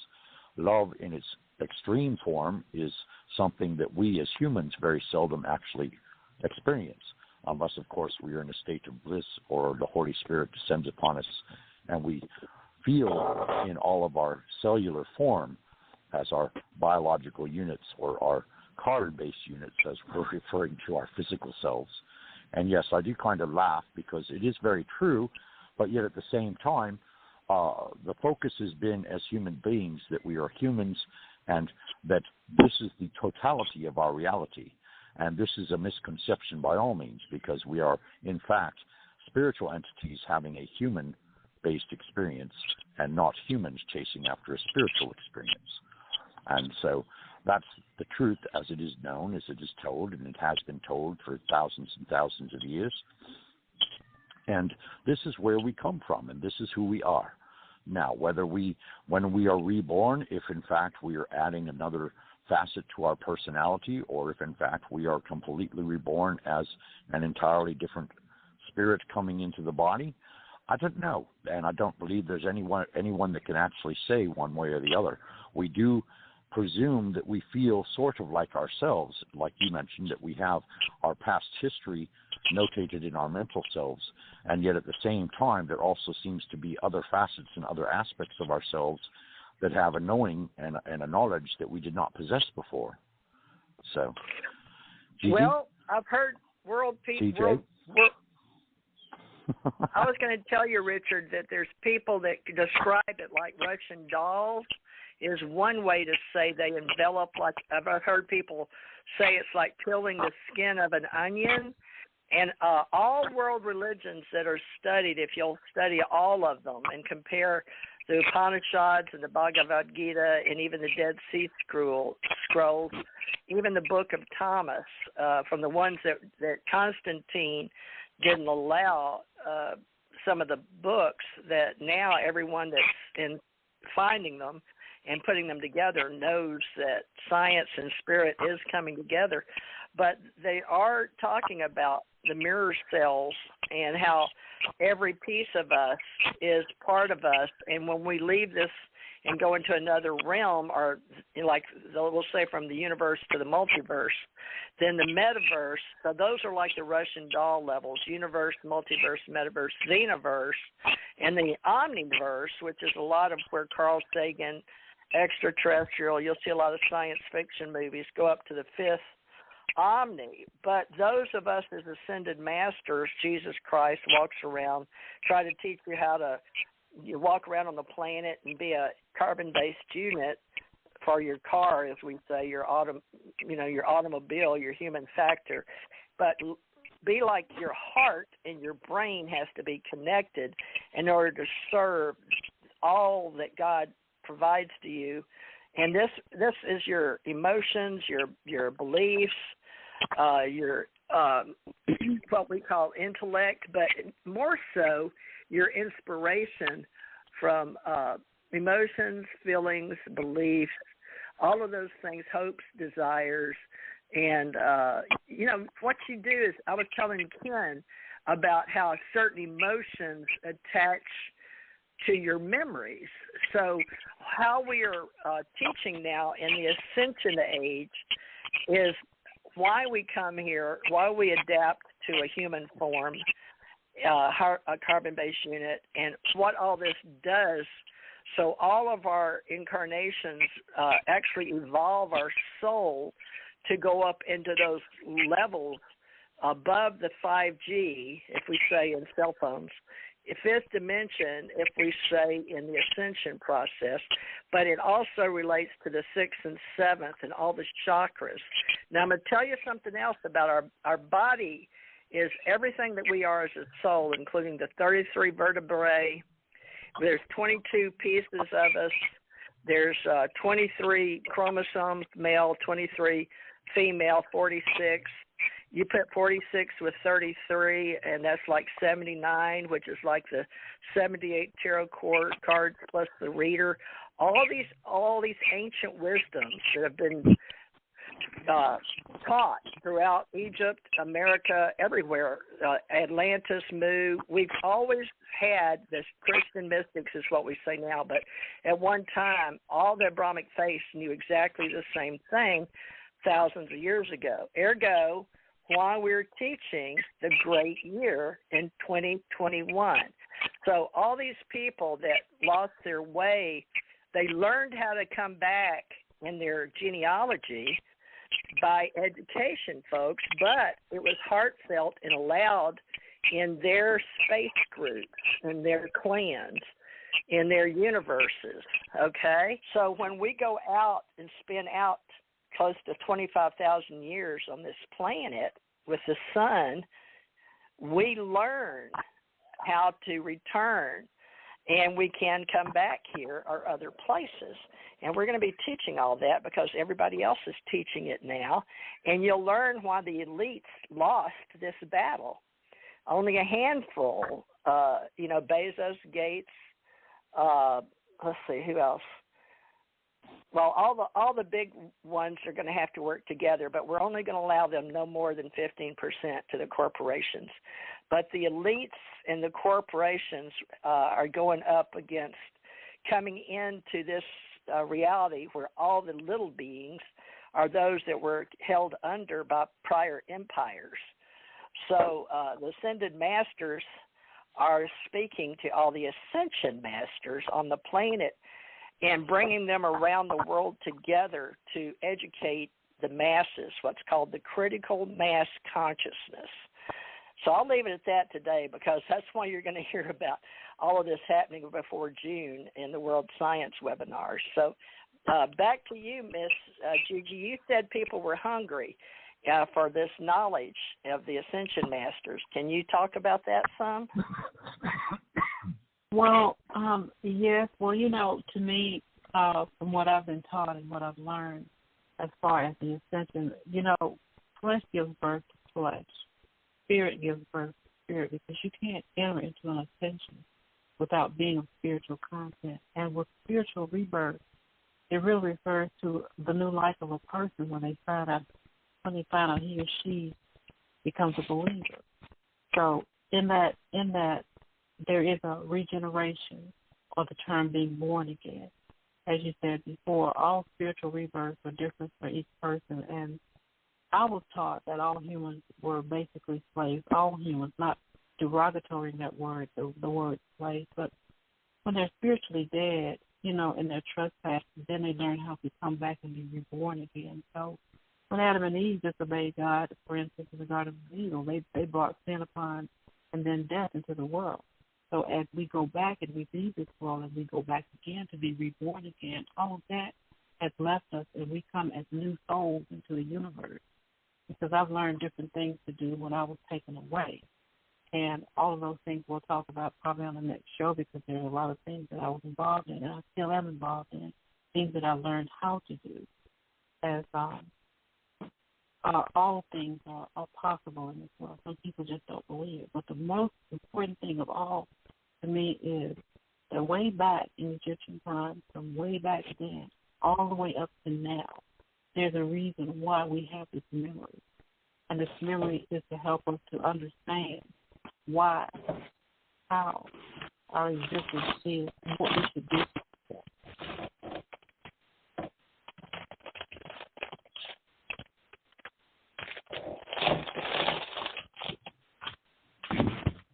Speaker 4: love in its extreme form is something that we as humans very seldom actually experience, unless, of course, we are in a state of bliss or the Holy Spirit descends upon us and we feel in all of our cellular form as our biological units or our card-based units as we're referring to our physical selves. And yes, I do kind of laugh because it is very true, but yet at the same time, the focus has been as human beings that we are humans and that this is the totality of our reality. And this is a misconception by all means because we are, in fact, spiritual entities having a human-based experience and not humans chasing after a spiritual experience. And so that's the truth as it is known, as it is told, and it has been told for thousands and thousands of years. And this is where we come from, and this is who we are. Now, when we are reborn, if in fact we are adding another facet to our personality, or if in fact we are completely reborn as an entirely different spirit coming into the body, I don't know, and I don't believe there's anyone that can actually say one way or the other. We do presume that we feel sort of like ourselves, like you mentioned, that we have our past history notated in our mental selves, and yet at the same time there also seems to be other facets and other aspects of ourselves that have a knowing and a knowledge that we did not possess before. So, Gigi?
Speaker 3: Well, I've heard world people. I was going to tell you, Richard, that there's people that describe it like Russian dolls is one way to say they envelop like, I've heard people say it's like peeling the skin of an onion. And all world religions that are studied, if you'll study all of them and compare the Upanishads and the Bhagavad Gita and even the Dead Sea Scrolls, even the Book of Thomas, from the ones that Constantine didn't allow, some of the books that now everyone that's in finding them and putting them together knows that science and spirit is coming together. But they are talking about the mirror cells and how every piece of us is part of us. And when we leave this and go into another realm, or like we'll say from the universe to the multiverse, then the metaverse, so those are like the Russian doll levels: universe, multiverse, metaverse, xenoverse, and the omniverse, which is a lot of where Carl Sagan, extraterrestrial, you'll see a lot of science fiction movies go up to the fifth omni. But those of us as ascended masters, Jesus Christ walks around, try to teach you how to walk around on the planet and be a carbon-based unit for your car, as we say, your automobile, your human factor. But be like your heart and your brain has to be connected in order to serve all that God provides to you. And this is your emotions, your beliefs, your what we call intellect, but more so your inspiration from emotions, feelings, beliefs, all of those things, hopes, desires. And, what you do is, I was telling Ken about how certain emotions attach to your memories. So how we are teaching now in the Ascension age is why we come here, why we adapt to a human form, a carbon-based unit, and what all this does. So all of our incarnations actually evolve our soul to go up into those levels above the 5G, if we say in cell phones, fifth dimension, if we say in the ascension process, but it also relates to the sixth and seventh and all the chakras. Now, I'm going to tell you something else about our body is everything that we are as a soul, including the 33 vertebrae. There's 22 pieces of us. There's 23 chromosomes, male, 23 female, 46. You put 46 with 33, and that's like 79, which is like the 78 tarot cards plus the reader. All these ancient wisdoms that have been taught throughout Egypt, America, everywhere, Atlantis, Mu. We've always had this Christian mystics is what we say now, but at one time, all the Abrahamic faiths knew exactly the same thing thousands of years ago. Ergo, why we're teaching the great year in 2021. So all these people that lost their way, they learned how to come back in their genealogy by education, folks, but it was heartfelt and allowed in their space groups, in their clans, in their universes, okay? So when we go out and spin out close to 25,000 years on this planet with the sun, we learn how to return, and we can come back here or other places. And we're going to be teaching all that because everybody else is teaching it now. And you'll learn why the elites lost this battle. Only a handful, Bezos, Gates, let's see, who else? Well, all the big ones are going to have to work together, but we're only going to allow them no more than 15% to the corporations. But the elites and the corporations are going up against coming into this reality where all the little beings are those that were held under by prior empires. So the ascended masters are speaking to all the ascension masters on the planet and bringing them around the world together to educate the masses, what's called the critical mass consciousness. So I'll leave it at that today, because that's why you're going to hear about all of this happening before June in the World Science webinars. So back to you, Miss Gigi. You said people were hungry for this knowledge of the Ascension Masters. Can you talk about that some?
Speaker 6: Well, yes. Well, to me, from what I've been taught and what I've learned as far as the Ascension, flesh gives birth to flesh. Spirit gives birth to spirit, because you can't enter into an ascension without being of spiritual content. And with spiritual rebirth, it really refers to the new life of a person when they find out he or she becomes a believer. So in that there is a regeneration, or the term being born again. As you said before, all spiritual rebirths are different for each person, and I was taught that all humans were basically slaves. All humans, not derogatory in that word, the word slave, but when they're spiritually dead, in their trespasses, then they learn how to come back and be reborn again. So when Adam and Eve disobeyed God, for instance, in the Garden of Eden, they brought sin upon and then death into the world. So as we go back and we leave this world and we go back again to be reborn again, all of that has left us, and we come as new souls into the universe. Because I've learned different things to do when I was taken away. And all of those things we'll talk about probably on the next show, because there are a lot of things that I was involved in and I still am involved in, things that I learned how to do. As all things are possible in this world. Some people just don't believe it. But the most important thing of all to me is that way back in Egyptian times, from way back then, all the way up to now, there's a reason why we have this memory. And this memory is to help us to understand why, how our existence is, and what we should do.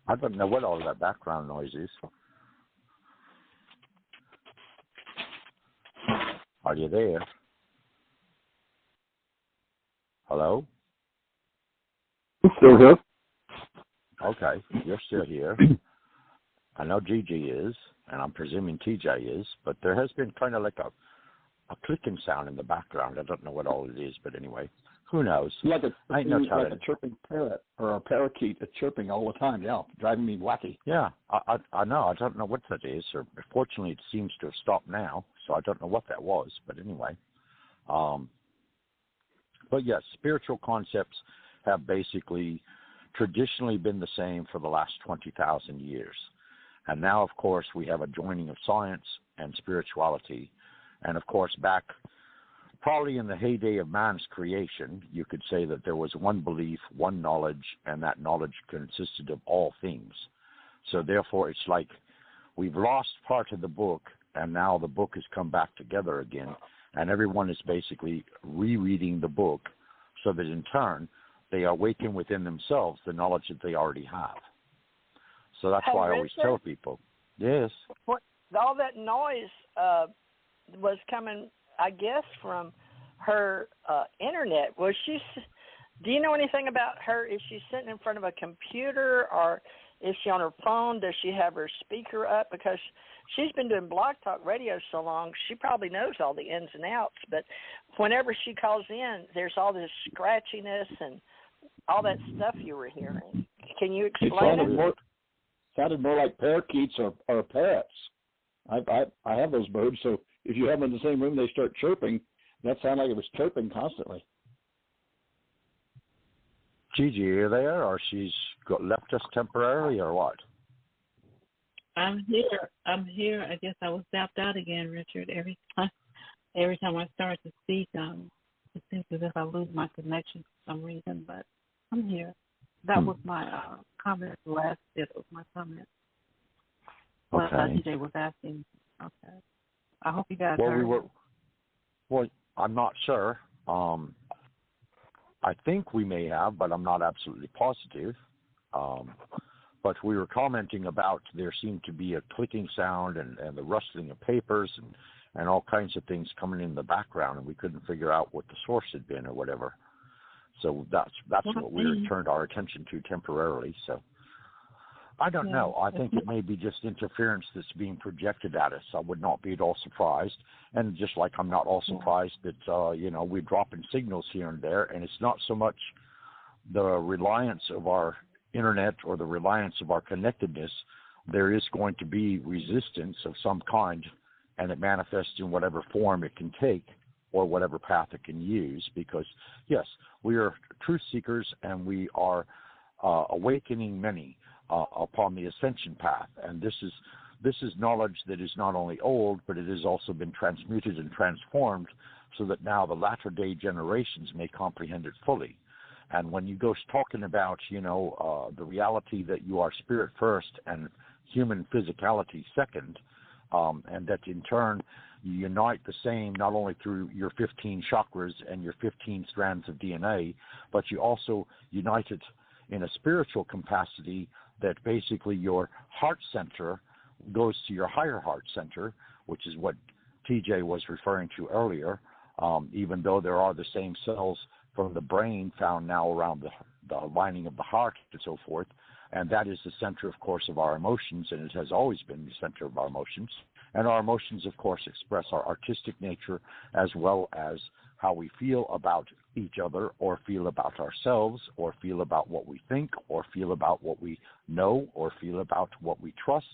Speaker 4: I don't know what all that background noise is. Are you there? Hello?
Speaker 5: I'm still here.
Speaker 4: Okay, you're still here. I know Gigi is, and I'm presuming TJ is, but there has been kind of like a clicking sound in the background. I don't know what all it is, but anyway, who knows?
Speaker 5: Like a
Speaker 4: chirping
Speaker 5: parrot or a parakeet that's chirping all the time, driving me wacky.
Speaker 4: Yeah, I know. I don't know what that is, or fortunately it seems to have stopped now, so I don't know what that was, but anyway. But yes, spiritual concepts have basically traditionally been the same for the last 20,000 years. And now, of course, we have a joining of science and spirituality. And, of course, back probably in the heyday of man's creation, you could say that there was one belief, one knowledge, and that knowledge consisted of all things. So, therefore, it's like we've lost part of the book, and now the book has come back together again. And everyone is basically rereading the book so that, in turn, they awaken within themselves the knowledge that they already have. So that's why I always tell people, yes.
Speaker 3: All that noise was coming, I guess, from her internet. Do you know anything about her? Is she sitting in front of a computer, or is she on her phone? Does she have her speaker up? Because she's been doing Blog Talk Radio so long, she probably knows all the ins and outs. But whenever she calls in, there's all this scratchiness and all that stuff you were hearing. Can you explain it?
Speaker 5: Sounded more like parakeets or parrots. I have those birds, so if you have them in the same room, they start chirping. That sounded like it was chirping constantly.
Speaker 4: Gigi, are you there, or she's left us temporarily, or what?
Speaker 6: I'm here. I guess I was zapped out again, Richard. Every time I start to speak, it seems as if I lose my connection for some reason, but I'm here. That was my comment. The last bit was my comment. What DJ was asking. Okay. I hope you guys heard.
Speaker 4: Well, I'm not sure. I think we may have, but I'm not absolutely positive. but we were commenting about there seemed to be a clicking sound and the rustling of papers and all kinds of things coming in the background, and we couldn't figure out what the source had been or whatever. So that's what we turned our attention to temporarily. So I don't know. I think it may be just interference that's being projected at us. I would not be at all surprised. And just like I'm not all surprised that, we're dropping signals here and there, and it's not so much the reliance of our internet or the reliance of our connectedness. There is going to be resistance of some kind, and it manifests in whatever form it can take or whatever path it can use, because, yes, we are truth seekers, and we are awakening many upon the ascension path. And this is knowledge that is not only old, but it has also been transmuted and transformed so that now the latter day generations may comprehend it fully. And when you go talking about, the reality that you are spirit first and human physicality second, and that in turn you unite the same not only through your 15 chakras and your 15 strands of DNA, but you also unite it in a spiritual capacity, that basically your heart center goes to your higher heart center, which is what TJ was referring to earlier, even though there are the same cells from the brain found now around the lining of the heart and so forth. And that is the center, of course, of our emotions, and it has always been the center of our emotions. And our emotions, of course, express our artistic nature as well as how we feel about each other, or feel about ourselves, or feel about what we think, or feel about what we know, or feel about what we trust,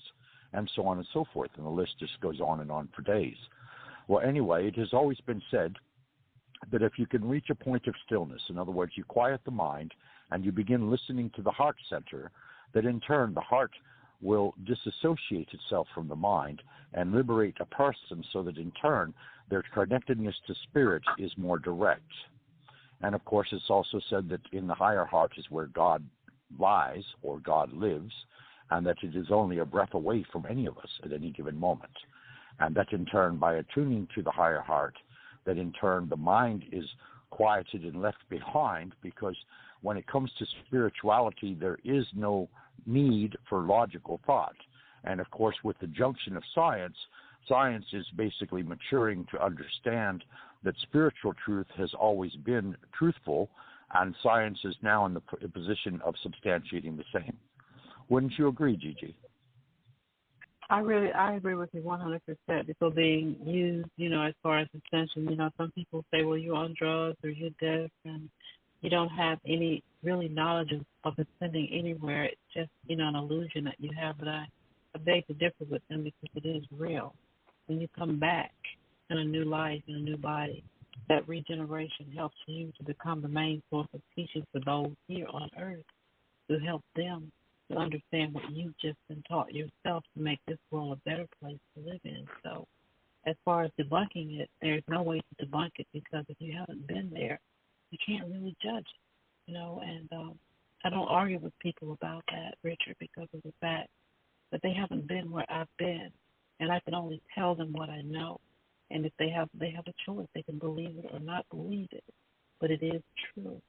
Speaker 4: and so on and so forth. And the list just goes on and on for days. Well, anyway, it has always been said that if you can reach a point of stillness, in other words, you quiet the mind and you begin listening to the heart center, that in turn the heart will disassociate itself from the mind and liberate a person, so that in turn their connectedness to spirit is more direct. And of course, it's also said that in the higher heart is where God lies, or God lives, and that it is only a breath away from any of us at any given moment. And that in turn, by attuning to the higher heart, that in turn the mind is quieted and left behind, because when it comes to spirituality, there is no need for logical thought. And of course, with the junction of science, science is basically maturing to understand that spiritual truth has always been truthful, and science is now in the position of substantiating the same. Wouldn't you agree, Gigi?
Speaker 6: I agree with you 100%. People being used, as far as ascension, some people say, well, you're on drugs or you're deaf and you don't have any really knowledge of ascending anywhere. It's just, an illusion that you have. But I beg to differ with them, because it is real. When you come back in a new life, in a new body, that regeneration helps you to become the main source of teaching for those here on earth, to help them to understand what you've just been taught yourself, to make this world a better place to live in. So as far as debunking it, there's no way to debunk it, because if you haven't been there, you can't really judge it, and I don't argue with people about that, Richard, because of the fact that they haven't been where I've been, and I can only tell them what I know. And if they have a choice, they can believe it or not believe it. But it is true.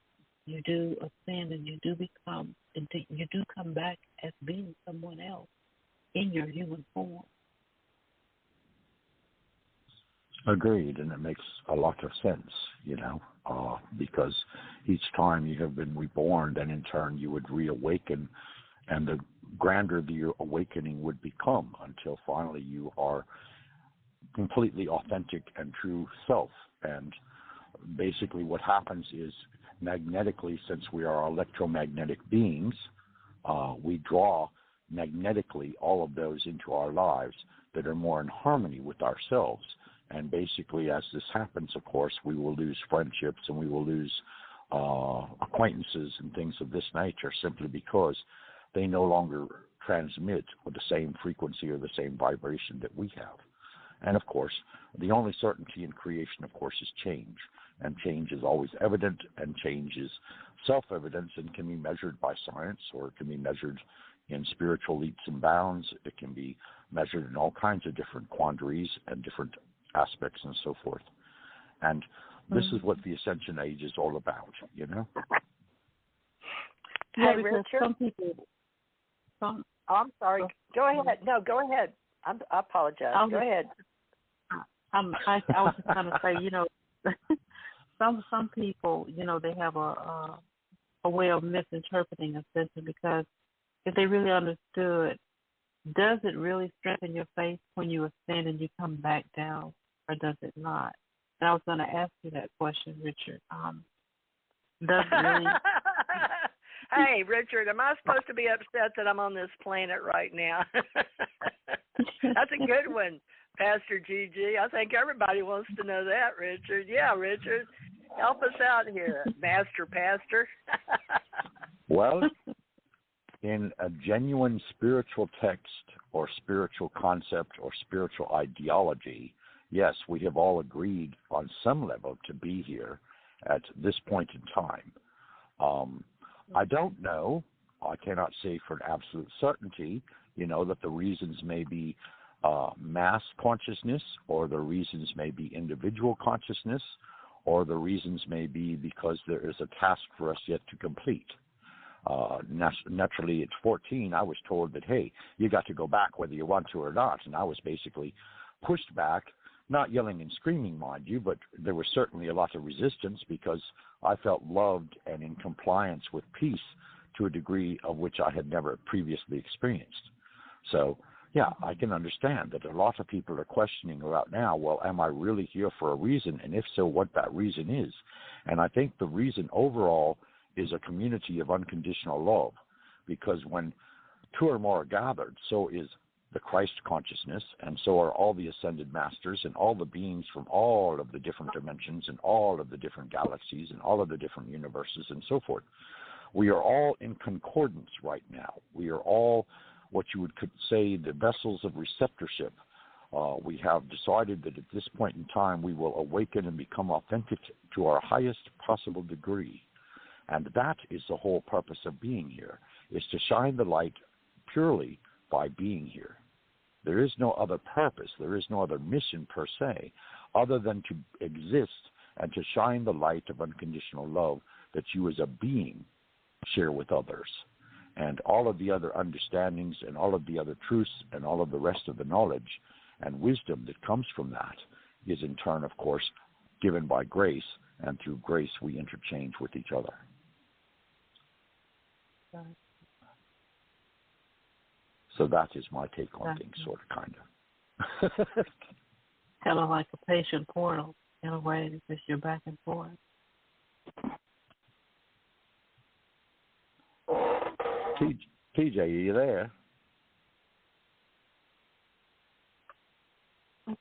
Speaker 6: You do ascend, and you do come back as being someone else in your human form.
Speaker 4: Agreed, and it makes a lot of sense, because each time you have been reborn, then in turn you would reawaken, and the grander the awakening would become, until finally you are completely authentic and true self. And basically what happens is, magnetically, since we are electromagnetic beings, we draw magnetically all of those into our lives that are more in harmony with ourselves. And basically, as this happens, of course, we will lose friendships, and we will lose acquaintances and things of this nature, simply because they no longer transmit with the same frequency or the same vibration that we have. And of course, the only certainty in creation, of course, is change. And change is always evident, and change is self-evident, and can be measured by science, or it can be measured in spiritual leaps and bounds. It can be measured in all kinds of different quandaries and different aspects and so forth. And this is what the Ascension Age is all about,
Speaker 6: Yeah, because some people,
Speaker 3: I'm sorry. Go ahead. No, go ahead. I apologize. Go ahead.
Speaker 6: I was just going to say, some people, they have a way of misinterpreting Ascension, because if they really understood, does it really strengthen your faith when you ascend and you come back down, or does it not? And I was going to ask you that question, Richard. Does it really?
Speaker 3: Hey, Richard, am I supposed to be upset that I'm on this planet right now? That's a good one, Pastor Gigi. I think everybody wants to know that, Richard. Yeah, Richard, help us out here, Master Pastor.
Speaker 4: Well, in a genuine spiritual text or spiritual concept or spiritual ideology, yes, we have all agreed on some level to be here at this point in time. I don't know. I cannot say for an absolute certainty, that the reasons may be mass consciousness, or the reasons may be individual consciousness, or the reasons may be because there is a task for us yet to complete. Naturally, at 14, I was told that, hey, you got to go back whether you want to or not. And I was basically pushed back, not yelling and screaming, mind you, but there was certainly a lot of resistance because I felt loved and in compliance with peace to a degree of which I had never previously experienced. So, yeah, I can understand that a lot of people are questioning about now, well, am I really here for a reason? And if so, what that reason is. And I think the reason overall is a community of unconditional love, because when two or more are gathered, so is the Christ consciousness, and so are all the ascended masters and all the beings from all of the different dimensions and all of the different galaxies and all of the different universes and so forth. We are all in concordance right now. We are all what you could say the vessels of receptorship. We have decided that at this point in time we will awaken and become authentic to our highest possible degree. And that is the whole purpose of being here, is to shine the light purely by being here. There is no other purpose, there is no other mission per se, other than to exist and to shine the light of unconditional love that you as a being share with others. And all of the other understandings and all of the other truths and all of the rest of the knowledge and wisdom that comes from that is in turn, of course, given by grace, and through grace we interchange with each other.
Speaker 6: Right.
Speaker 4: So that is my take on things, sort of, kind of.
Speaker 6: Kind of like a patient portal, in a way, because you're back and forth.
Speaker 4: TJ, are you there?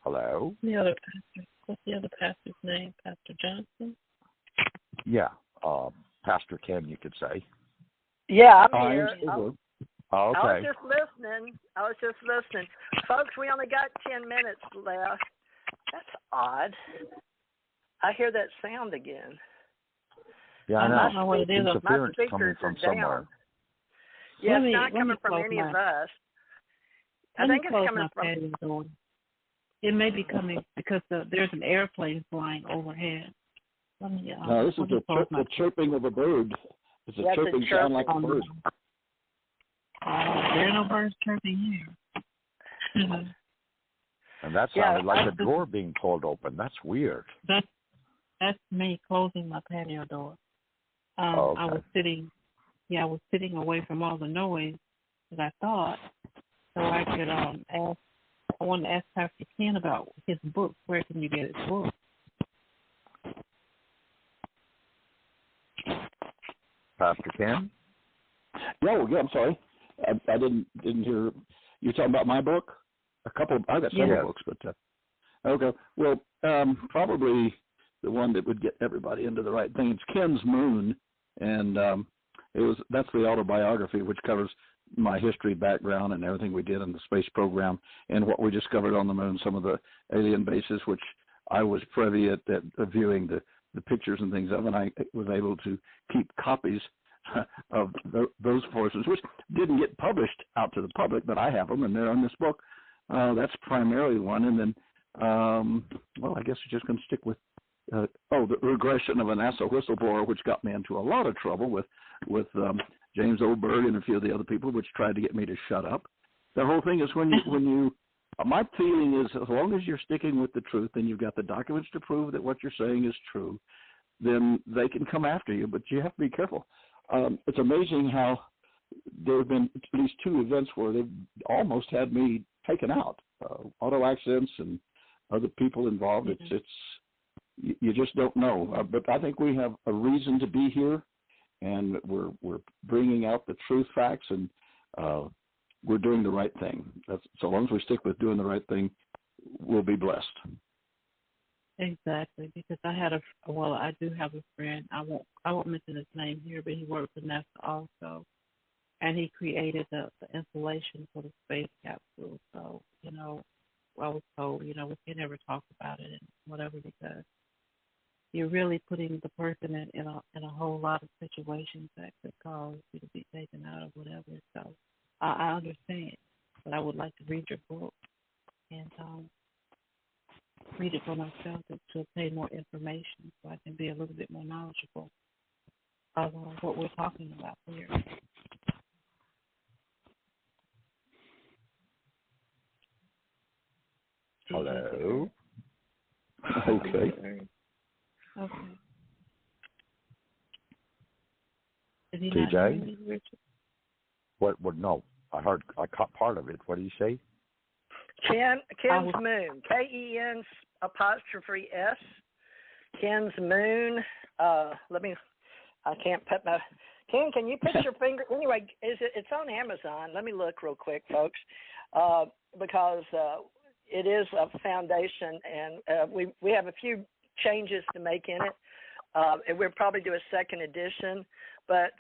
Speaker 4: Hello?
Speaker 6: The other pastor. What's the other pastor's name? Pastor Johnston?
Speaker 4: Yeah, Pastor Ken, you could say.
Speaker 3: Yeah, I'm here.
Speaker 4: Okay.
Speaker 3: I was just listening. Folks, we only got 10 minutes left. That's odd. I hear that sound again.
Speaker 4: Yeah, I know.
Speaker 6: I don't know what it is.
Speaker 4: My speakers coming from somewhere.
Speaker 3: Yeah, it's not coming from any of us. I think it's coming from...
Speaker 6: Door. It may be coming because there's an airplane flying overhead.
Speaker 5: No, this is the chirping of a bird. It's a chirping sound like a bird.
Speaker 6: There are no birds chirping here. Mm-hmm.
Speaker 4: And that sounded like a door being pulled open. That's weird.
Speaker 6: That's me closing my patio door.
Speaker 4: Okay.
Speaker 6: I was sitting away from all the noise that I thought, so I could ask. I wanted to ask Pastor Ken about his book. Where can you get his book?
Speaker 4: Pastor Ken?
Speaker 5: Yeah, I'm sorry. I didn't hear. You're talking about my book? I got several books, but okay. Well, probably the one that would get everybody into the right thing. It's Ken's Moon, and that's the autobiography, which covers my history, background, and everything we did in the space program, and what we discovered on the moon, some of the alien bases, which I was privy at viewing the pictures and things of, and I was able to keep copies of those forces, which didn't get published out to the public, but I have them, and they're in this book. That's primarily one. And then, I guess we're just going to stick with, the regression of a NASA whistleblower, which got me into a lot of trouble with James Oldberg and a few of the other people, which tried to get me to shut up. The whole thing is when you my feeling is as long as you're sticking with the truth and you've got the documents to prove that what you're saying is true, then they can come after you, but you have to be careful. It's amazing how there have been at least 2 events where they've almost had me taken out, auto accidents and other people involved.
Speaker 6: Mm-hmm.
Speaker 5: You just don't know. But I think we have a reason to be here, and we're bringing out the truth facts, and we're doing the right thing. So long as we stick with doing the right thing, we'll be blessed.
Speaker 6: Exactly, because I do have a friend. I won't mention his name here, but he worked for NASA also, and he created the insulation for the space capsule. So I was told we can never talk about it and whatever, because you're really putting the person in a whole lot of situations that could cause you to be taken out or whatever. So I understand, but I would like to read your book and read it for myself to obtain more information so I can be a little bit more knowledgeable of what we're talking about here.
Speaker 4: Hello.
Speaker 5: Okay.
Speaker 6: Okay. Did he
Speaker 4: TJ?
Speaker 6: not hear me, Richard?
Speaker 4: What? No, I caught part of it. What do you say?
Speaker 3: Ken's Moon, KEN's apostrophe S. Ken's Moon. I can't put my. Ken, can you put your finger? Anyway, it's on Amazon. Let me look real quick, folks, because it is a foundation, and we have a few changes to make in it. And we'll probably do a second edition, but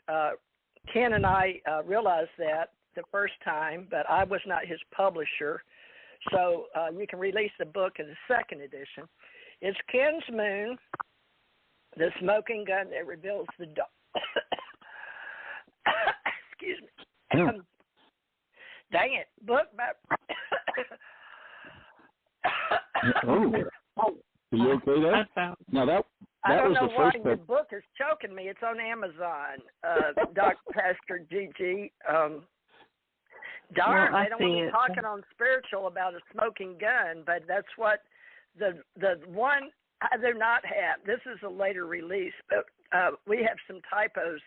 Speaker 3: Ken and I realized that the first time, but I was not his publisher. So you can release the book in the second edition. It's Ken's Moon, the smoking gun that reveals the dark. Excuse me. Dang it. Book by...
Speaker 5: Are you okay there? Now that
Speaker 3: I don't
Speaker 5: was
Speaker 3: know
Speaker 5: the
Speaker 3: why
Speaker 5: first
Speaker 3: your
Speaker 5: book.
Speaker 3: book is choking me. It's on Amazon, Dr. Pastor Gigi. Darn, I don't want to be talking on spiritual about a smoking gun, but that's what the one I do not have. This is a later release, but we have some typos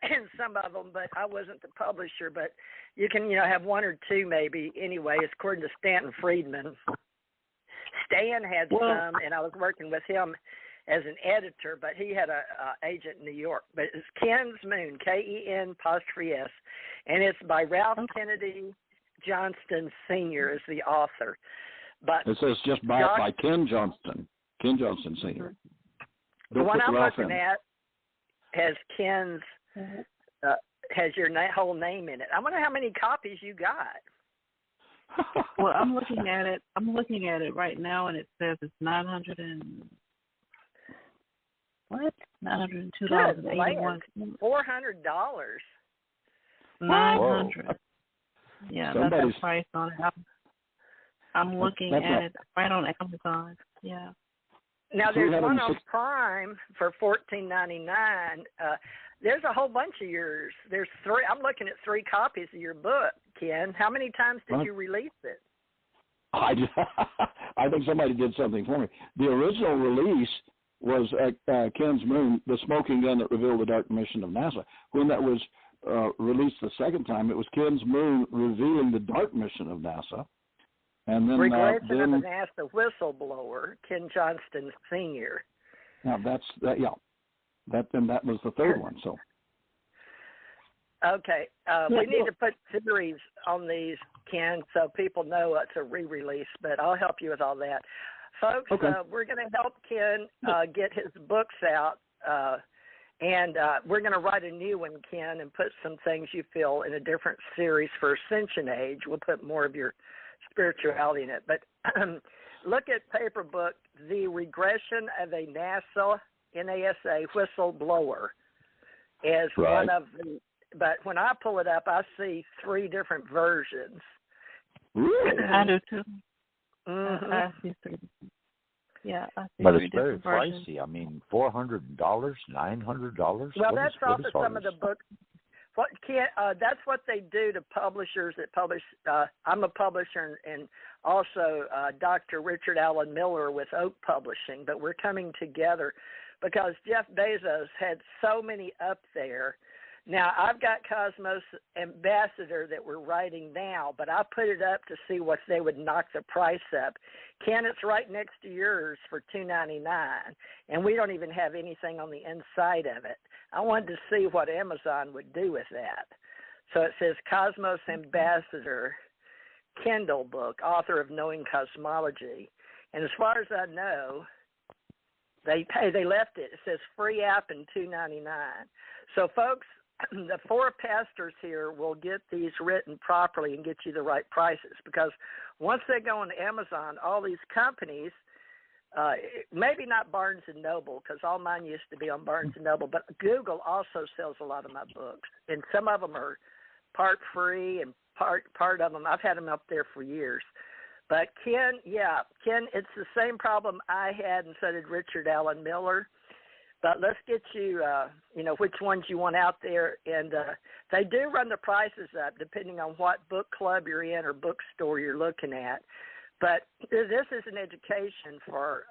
Speaker 3: in some of them, but I wasn't the publisher. But you can, have 1 or 2 maybe. Anyway, it's according to Stanton Friedman. Stan had some, and I was working with him as an editor, but he had a agent in New York. But it's Ken's Moon, KEN''S, and it's by Ralph Kennedy Johnston Sr. is the author. But
Speaker 5: it says just by Ken Johnston. Ken Johnston Sr.
Speaker 3: The one I'm looking at has Ken's has your whole name in it. I wonder how many copies you got.
Speaker 6: Well, I'm looking at it. I'm looking at it right now, and it says it's $902.81.
Speaker 3: $400.
Speaker 6: $900. Yeah, that's the price on it. I'm looking at it right on Amazon. Yeah.
Speaker 3: Now there's one on Prime for $14.99. There's a whole bunch of yours. There's 3. I'm looking at 3 copies of your book, Ken. How many times did you release it?
Speaker 5: I think somebody did something for me. The original release was Ken's Moon, the smoking gun that revealed the dark mission of NASA. When that was released the second time, it was Ken's Moon revealing the dark mission of NASA. And then
Speaker 3: Regression of the NASA whistleblower, Ken Johnston Sr.
Speaker 5: Now that was the third one. So.
Speaker 3: Okay, we need to put series on these, Ken, so people know it's a re-release. But I'll help you with all that, folks.
Speaker 5: Okay.
Speaker 3: We're going to help Ken get his books out, and we're going to write a new one, Ken, and put some things you feel in a different series for Ascension Age. We'll put more of your spirituality in it. But look at paper book, The Regression of a NASA whistleblower, is one of the. But when I pull it up, I see 3 different versions.
Speaker 6: I do too.
Speaker 3: Mm-hmm.
Speaker 6: I see 3. Yeah, I see
Speaker 4: But
Speaker 6: three
Speaker 4: it's very
Speaker 6: different versions.
Speaker 4: pricey. I mean, $400, $900.
Speaker 3: Well,
Speaker 4: What
Speaker 3: that's
Speaker 4: is
Speaker 3: also
Speaker 4: all
Speaker 3: some
Speaker 4: this?
Speaker 3: of the books. That's what they do to publishers that publish. I'm a publisher, and also Dr. Richard Allen Miller with Oak Publishing. But we're coming together because Jeff Bezos had so many up there. Now, I've got Cosmos Ambassador that we're writing now, but I put it up to see what they would knock the price up. Ken, it's right next to yours for $2.99, and we don't even have anything on the inside of it. I wanted to see what Amazon would do with that. So it says Cosmos Ambassador, Kindle book, author of Knowing Cosmology. And as far as I know, they left it. It says free app and $2.99. So, folks, the 4 pastors here will get these written properly and get you the right prices, because once they go on Amazon, all these companies, maybe not Barnes & Noble, because all mine used to be on Barnes & Noble, but Google also sells a lot of my books, and some of them are part free and part of them, I've had them up there for years. But Ken, it's the same problem I had, and so did Richard Allen Miller. But let's get you, which ones you want out there. And they do run the prices up depending on what book club you're in or bookstore you're looking at. But this is an education for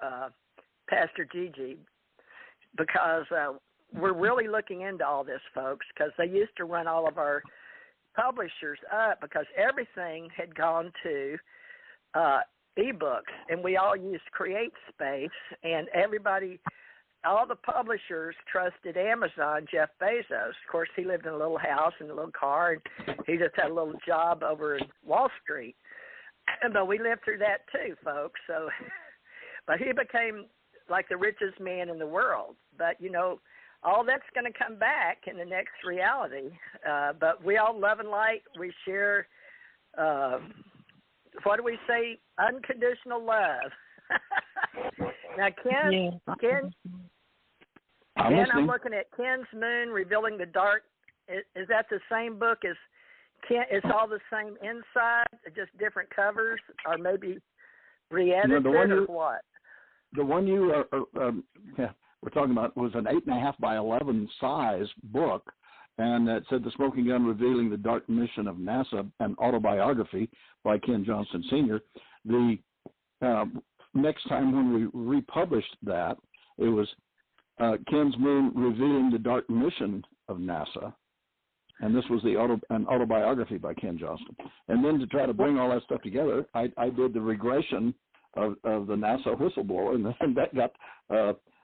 Speaker 3: Pastor Gigi, because we're really looking into all this, folks, because they used to run all of our publishers up because everything had gone to ebooks, and we all used CreateSpace, and everybody – all the publishers trusted Amazon, Jeff Bezos. Of course, he lived in a little house and a little car, and he just had a little job over in Wall Street. But we lived through that too, folks. So, but he became like the richest man in the world. But, all that's going to come back in the next reality. But we all love and light. We share, what do we say? Unconditional love. Now, Ken, I'm looking at Ken's Moon, Revealing the Dark. Is that the same book as Ken? It's all the same inside, just different covers, or maybe re-edited, or what?
Speaker 5: The one you we're talking about was an 8.5 by 11 size book, and it said The Smoking Gun, Revealing the Dark Mission of NASA, an autobiography by Ken Johnston Sr. The next time when we republished that, it was Ken's Moon, Revealing the Dark Mission of NASA, and this was an autobiography by Ken Johnston. And then to try to bring all that stuff together, I did the regression of the NASA whistleblower, and that got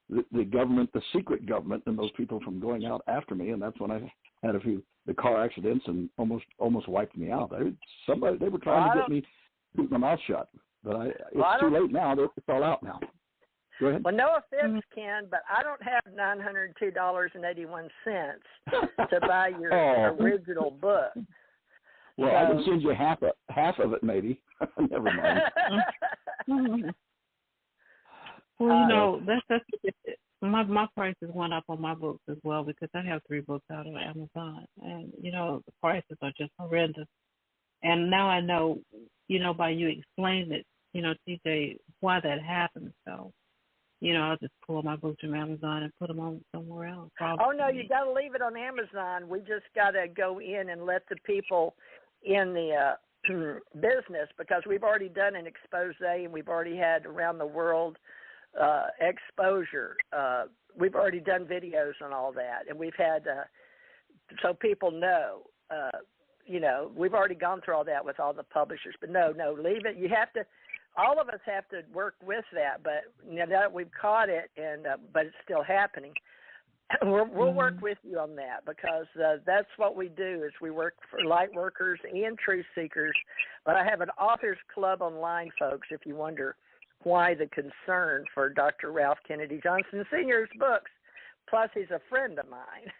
Speaker 5: the government, the secret government, and those people from going out after me, and that's when I had the car accidents and almost wiped me out. They were trying to get me to keep my mouth shut. But it's too late now. It's all out now. Go ahead.
Speaker 3: Well, no offense, Ken, but I don't have $902.81 to buy your original book.
Speaker 5: Well, I can send you half of it, maybe. Never mind.
Speaker 6: Well, that's my prices went up on my books as well, because I have 3 books out on Amazon, and the prices are just horrendous. And now I know, by you explaining it, TJ, why that happened. So, I'll just pull my books from Amazon and put them on somewhere else. Probably.
Speaker 3: Oh, no, you got to leave it on Amazon. We just got to go in and let the people in the business, because we've already done an expose, and we've already had around the world exposure. We've already done videos on all that, and we've had, so people know, we've already gone through all that with all the publishers. But no, leave it. You have to. All of us have to work with that. But now that we've caught it, and but it's still happening, we'll work with you on that, because that's what we do. Is we work for lightworkers and truth seekers. But I have an authors club online, folks. If you wonder why the concern for Dr. Ralph Kennedy Johnston Sr.'s books. Plus, he's a friend of mine,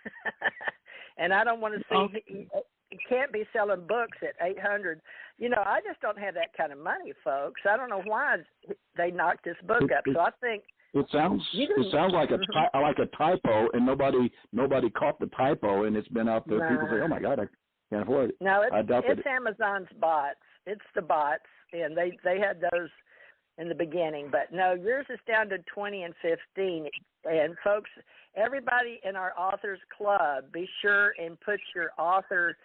Speaker 3: and I don't want to see. He can't be selling books at $800. I just don't have that kind of money, folks. I don't know why they knocked this book up. So I think
Speaker 5: it sounds like a typo, and nobody caught the typo, and it's been out there.
Speaker 3: No.
Speaker 5: People say, "Oh my God, I can't afford it."
Speaker 3: No, it's Amazon's bots. It's the bots, and they had those in the beginning. But no, yours is down to 20 and 15. And folks, everybody in our authors club, be sure and put your author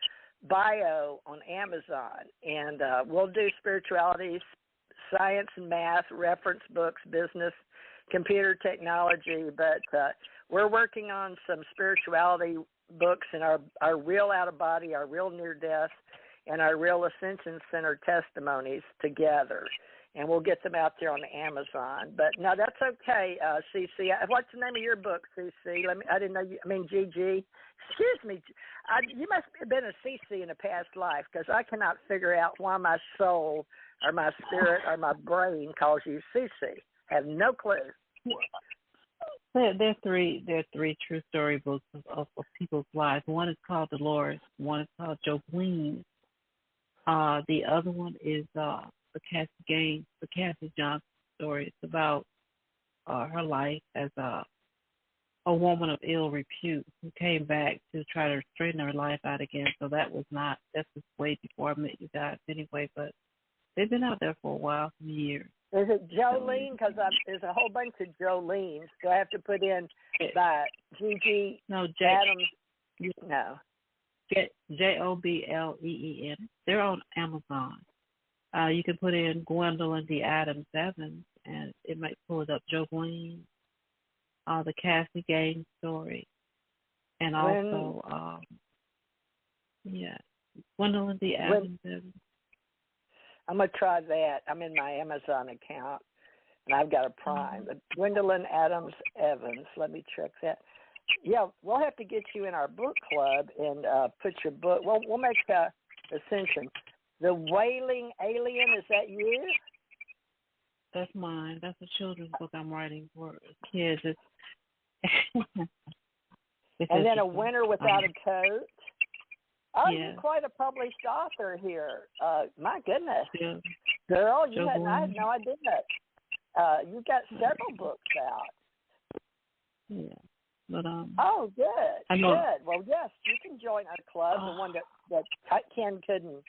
Speaker 3: bio on Amazon. And we'll do spirituality, science and math, reference books, business, computer technology. But we're working on some spirituality books in our real out of body, our real near death, and our real Ascension Center testimonies together. And we'll get them out there on Amazon. But no, that's okay, CC. What's the name of your book, CC? I didn't know. Gigi. Excuse me. You must have been a CC in a past life, because I cannot figure out why my soul or my spirit or my brain calls you CC. I have no clue.
Speaker 6: There are three true story books of people's lives. One is called Dolores. One is called Jolene. The other one is the Cassie Johnston story. It's about her life as a woman of ill repute who came back to try to straighten her life out again. So that's way before I met you guys anyway. But they've been out there for a while, some years.
Speaker 3: Is it Jolene? Because there's a whole bunch of Jolenes. Do I have to put in by Gigi Adams? No.
Speaker 6: Jobleen. They're on Amazon. You can put in Gwendolyn D. Adams Evans, and it might pull it up. Jolene, the Cassie Gaines story, and also, Gwendolyn D. Adams Evans.
Speaker 3: I'm going to try that. I'm in my Amazon account, and I've got a Prime. But Gwendolyn Adams Evans. Let me check that. Yeah, we'll have to get you in our book club and put your book. Well, we'll make Ascension. The Wailing Alien, is that you?
Speaker 6: That's mine. That's a children's book I'm writing for kids.
Speaker 3: And then A Winter Without a Coat. Oh,
Speaker 6: yeah.
Speaker 3: You're quite a published author here. My goodness.
Speaker 6: Yeah.
Speaker 3: Girl, I had no idea. You've got several books out.
Speaker 6: Yeah. But,
Speaker 3: oh, good. Good. Well, yes, you can join our club, the one that Ken couldn't.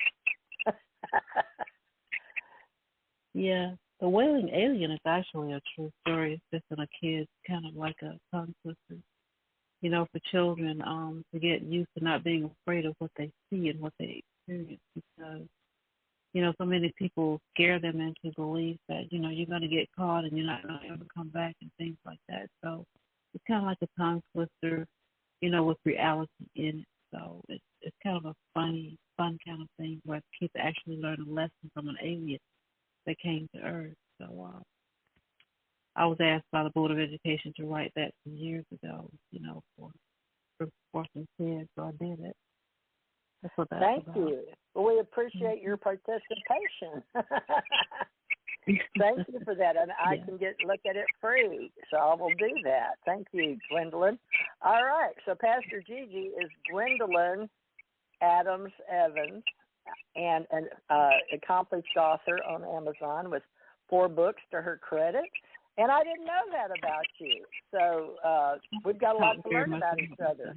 Speaker 6: Yeah. The Wailing Alien is actually a true story. It's just in a kid's kind of like a tongue twister. You know, for children to get used to not being afraid of what they see and what they experience, because, you know, so many people scare them into belief that, you know, you're going to get caught and you're not going to ever come back and things like that. So it's kind of like a tongue twister, you know, with reality in it. So it's kind of a fun kind of thing where kids actually learn a lesson from an alien that came to Earth. So I was asked by the Board of Education to write that some years ago, you know, for some kids, so I did it. That's what that's
Speaker 3: Thank
Speaker 6: about.
Speaker 3: you. Well, we appreciate your participation. Thank you for that, and I can look at it free, so I will do that. Thank you, Gwendolyn. All right, so Pastor Gigi is Gwendolyn Adams Evans, and an accomplished author on Amazon with 4 books to her credit. And I didn't know that about you. So we've got a lot to learn about each other.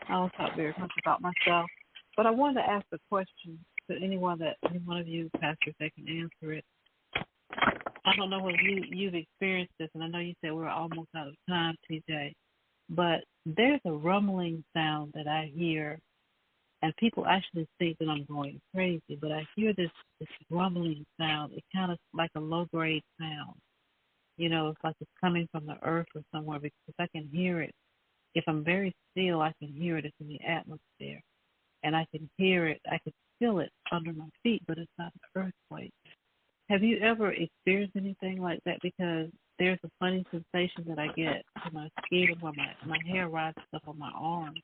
Speaker 6: I don't talk very much about myself. But I wanted to ask a question to any one of you pastors that can answer it. I don't know whether you've experienced this, and I know you said we're almost out of time, TJ, but there's a rumbling sound that I hear, and people actually think that I'm going crazy, but I hear this rumbling sound. It's kind of like a low-grade sound. You know, it's like it's coming from the earth or somewhere, because I can hear it. If I'm very still, I can hear it. It's in the atmosphere. And I can hear it. I can feel it under my feet, but it's not an earthquake. Have you ever experienced anything like that? Because there's a funny sensation that I get to my skin where my hair rises up on my arms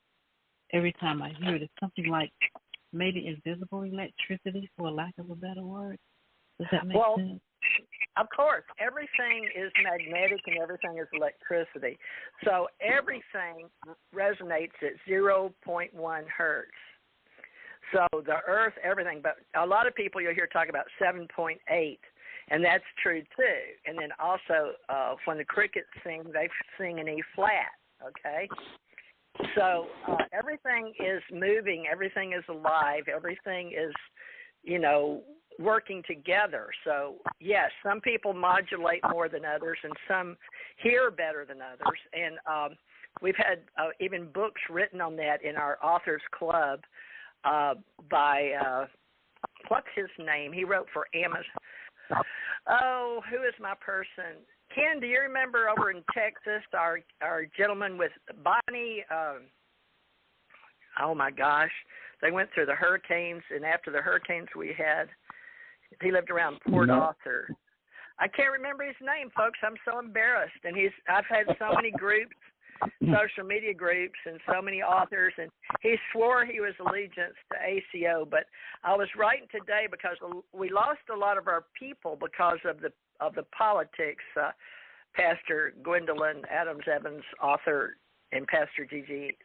Speaker 6: every time I hear it. It's something like maybe invisible electricity, for lack of a better word. Does that make sense?
Speaker 3: Of course, everything is magnetic and everything is electricity. So everything resonates at 0.1 hertz. So the earth, everything, but a lot of people you'll hear talk about 7.8, and that's true too. And then also when the crickets sing, they sing in E flat, okay? So everything is moving, everything is alive, everything is, you know, working together. So, yes, some people modulate more than others, and some hear better than others. And we've had even books written on that in our authors club by, what's his name? He wrote for Amazon. Oh, who is my person? Ken, do you remember over in Texas, our gentleman with Bonnie? Oh, my gosh. They went through the hurricanes, and after the hurricanes he lived around Port Arthur. I can't remember his name, folks. I'm so embarrassed. And I've had so many groups, social media groups, and so many authors, and he swore he was allegiance to ACO. But I was writing today because we lost a lot of our people because of the politics. Pastor Gwendolyn Adams-Evans, author, and Pastor Gigi.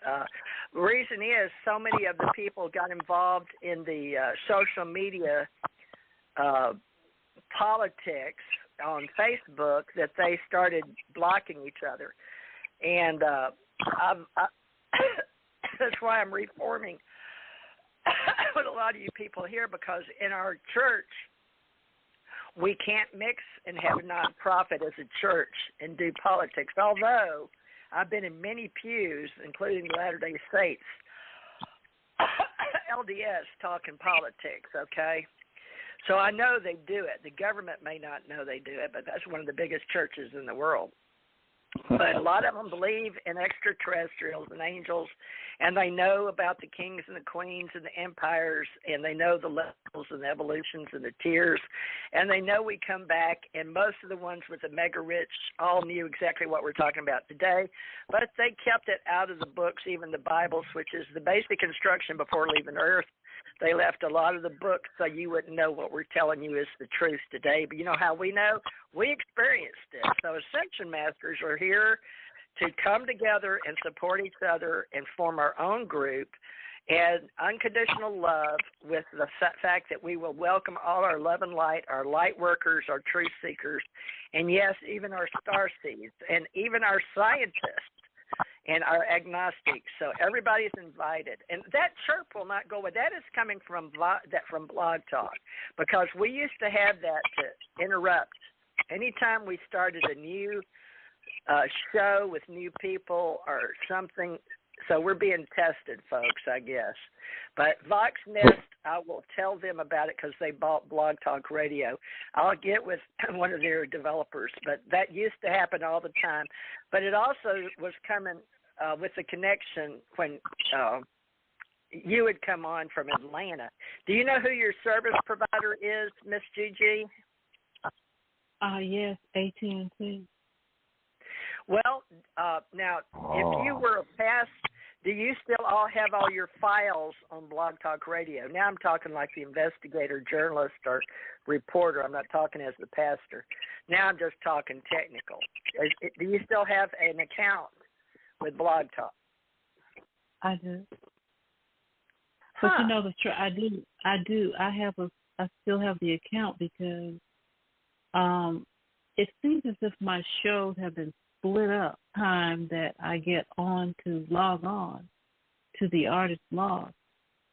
Speaker 3: The reason is so many of the people got involved in the social media politics on Facebook that they started blocking each other. And that's why I'm reforming with a lot of you people here, because in our church, we can't mix and have a nonprofit as a church and do politics, although I've been in many pews, including the Latter-day Saints, LDS, talking politics, okay? So I know they do it. The government may not know they do it, but that's one of the biggest churches in the world. But a lot of them believe in extraterrestrials and angels, and they know about the kings and the queens and the empires, and they know the levels and the evolutions and the tiers, and they know we come back, and most of the ones with the mega rich all knew exactly what we're talking about today, but they kept it out of the books, even the Bibles, which is the basic instruction before leaving Earth. They left a lot of the books so you wouldn't know what we're telling you is the truth today. But you know how we know? We experienced it. So Ascension Masters are here to come together and support each other and form our own group and unconditional love, with the fact that we will welcome all our love and light, our light workers, our truth seekers, and yes, even our star seeds, and even our scientists and our agnostics. So everybody's invited. And that chirp will not go away. That is coming from Blog Talk, because we used to have that to interrupt. Anytime we started a new show with new people or something, so we're being tested, folks, I guess. But Vox Nest, I will tell them about it because they bought Blog Talk Radio. I'll get with one of their developers, but that used to happen all the time. But it also was coming with the connection when you would come on from Atlanta. Do you know who your service provider is, Miss Gigi?
Speaker 6: Yes, AT&T.
Speaker 3: Well, now, if you were a past, do you still all have all your files on Blog Talk Radio? Now I'm talking like the investigator, journalist, or reporter. I'm not talking as the pastor. Now I'm just talking technical. Do you still have an account with Blog Talk?
Speaker 6: I do. But you know, I do. I still have the account because it seems as if my shows have been split up time that I get on to log on to the artist blog.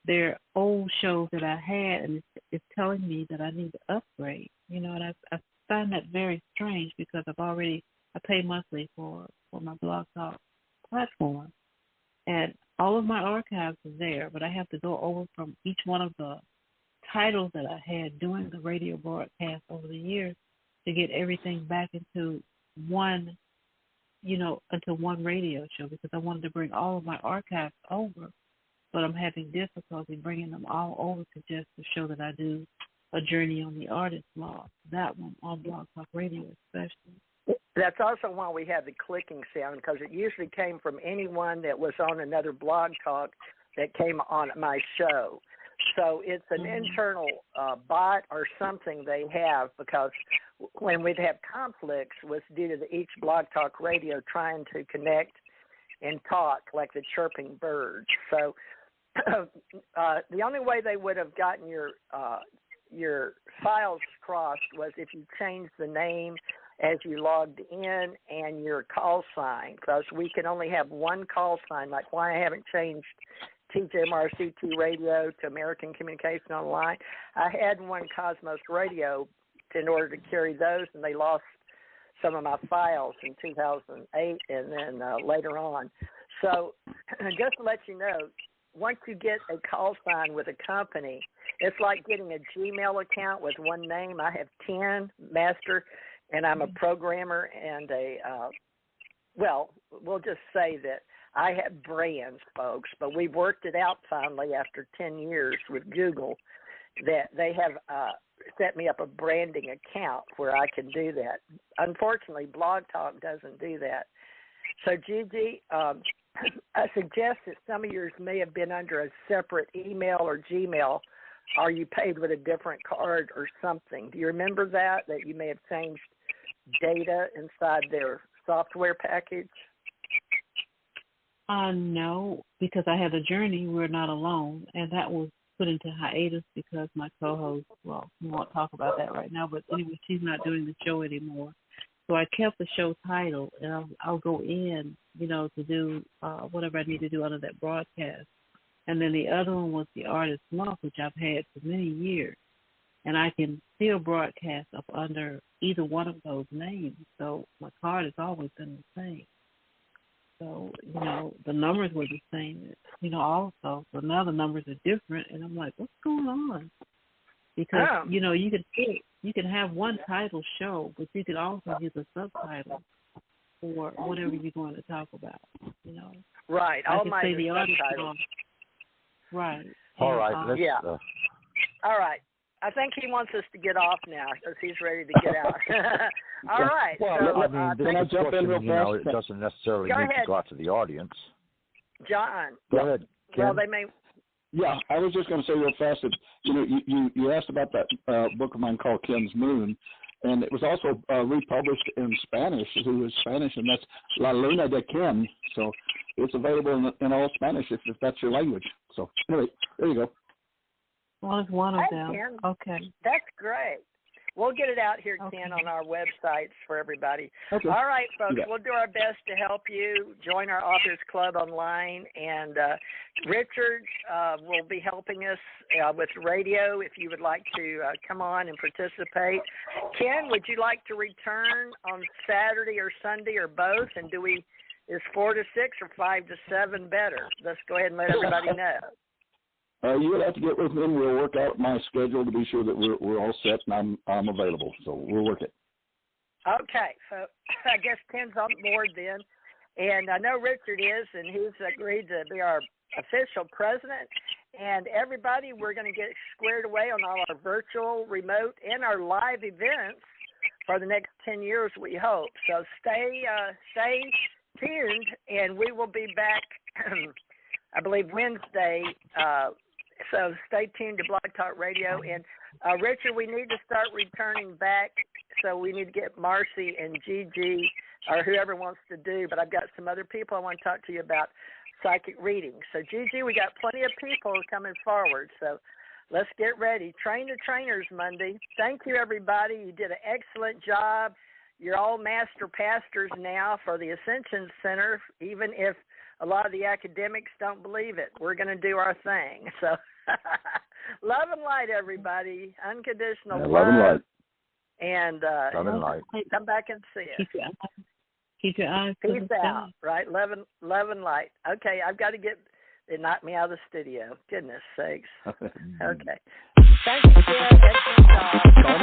Speaker 6: They're old shows that I had, and it's telling me that I need to upgrade. You know, and I find that very strange because I pay monthly for my Blog Talk platform, and all of my archives are there, but I have to go over from each one of the titles that I had doing the radio broadcast over the years to get everything back into one radio show, because I wanted to bring all of my archives over, but I'm having difficulty bringing them all over to just the show that I do, A Journey on the Artist Blog, that one on Blog Talk Radio especially.
Speaker 3: That's also why we have the clicking sound, because it usually came from anyone that was on another Blog Talk that came on my show. So it's an internal bot or something they have, because when we'd have conflicts was due to each Blog Talk Radio trying to connect and talk like the chirping birds. So the only way they would have gotten your files crossed was if you changed the name as you logged in and your call sign, because we can only have one call sign, like why I haven't changed TJMRCT Radio to American Communication Online. I had one Cosmos Radio in order to carry those, and they lost some of my files in 2008 and then later on. So just to let you know, once you get a call sign with a company, it's like getting a Gmail account with one name. I have 10 master, and I'm a programmer and we'll just say that I have brands, folks, but we've worked it out finally after 10 years with Google that they have set me up a branding account where I can do that. Unfortunately, Blog Talk doesn't do that. So, Gigi, I suggest that some of yours may have been under a separate email or Gmail, or you paid with a different card or something. Do you remember that you may have changed data inside their software package?
Speaker 6: No, because I had a journey. We're not alone, and that was put into hiatus because my co-host, well, we won't talk about that right now, but anyway, she's not doing the show anymore. So I kept the show title, and I'll go in, to do whatever I need to do under that broadcast. And then the other one was the Artist Month, which I've had for many years. And I can still broadcast up under either one of those names. So my card has always been the same. So, the numbers were the same, also. So now the numbers are different, and I'm like, what's going on? Because, you can have one title show, but you can also use a subtitle for whatever you're going to talk about,
Speaker 3: Right.
Speaker 6: I can say the subtitles. Right.
Speaker 4: All right.
Speaker 3: All right. I think he wants us to get off now because he's ready to get out. All right.
Speaker 4: Well,
Speaker 3: so,
Speaker 4: can I jump in real fast? It doesn't necessarily need to go out to the audience.
Speaker 3: John.
Speaker 4: Go ahead, Ken.
Speaker 3: Well, they may.
Speaker 5: Yeah, I was just going to say real fast that you asked about that book of mine called Ken's Moon, and it was also republished in Spanish. Who is Spanish, and that's La Luna de Ken. So it's available in all Spanish if that's your language. So anyway, there you go.
Speaker 6: Well, it's one of them.
Speaker 3: Ken.
Speaker 6: Okay.
Speaker 3: That's great. We'll get it out here,
Speaker 6: Okay.
Speaker 3: Ken, on our websites for everybody.
Speaker 5: Okay.
Speaker 3: All right, folks,
Speaker 5: Yeah.
Speaker 3: we'll do our best to help you. Join our Authors Club online. And Richard will be helping us with radio if you would like to come on and participate. Ken, would you like to return on Saturday or Sunday or both? And is 4 to 6 or 5 to 7 better? Let's go ahead and let everybody know.
Speaker 5: You would have to get with me, and we'll work out my schedule to be sure that we're all set and I'm available. So we'll work it.
Speaker 3: Okay, so I guess Ken's on board then, and I know Richard is, and he's agreed to be our official president. And everybody, we're going to get squared away on all our virtual, remote, and our live events for the next 10 years, we hope. So stay tuned, and we will be back, I believe, Wednesday. So stay tuned to Blog Talk Radio. And, Richard, we need to start returning back, so we need to get Marcy and Gigi or whoever wants to do. But I've got some other people I want to talk to you about psychic readings. So, Gigi, we got plenty of people coming forward. So let's get ready. Train the Trainers Monday. Thank you, everybody. You did an excellent job. You're all master pastors now for the Ascension Center, even if a lot of the academics don't believe it. We're going to do our thing. So love and light, everybody. Unconditional love.
Speaker 5: Love and light.
Speaker 3: And
Speaker 4: light.
Speaker 3: Come back and see us.
Speaker 6: Keep your eyes to
Speaker 3: Peace
Speaker 6: the sky.
Speaker 3: out, right? Love and light. Okay, I've got to they knocked me out of the studio. Goodness sakes. Okay. Thank you, Ken. Excellent job.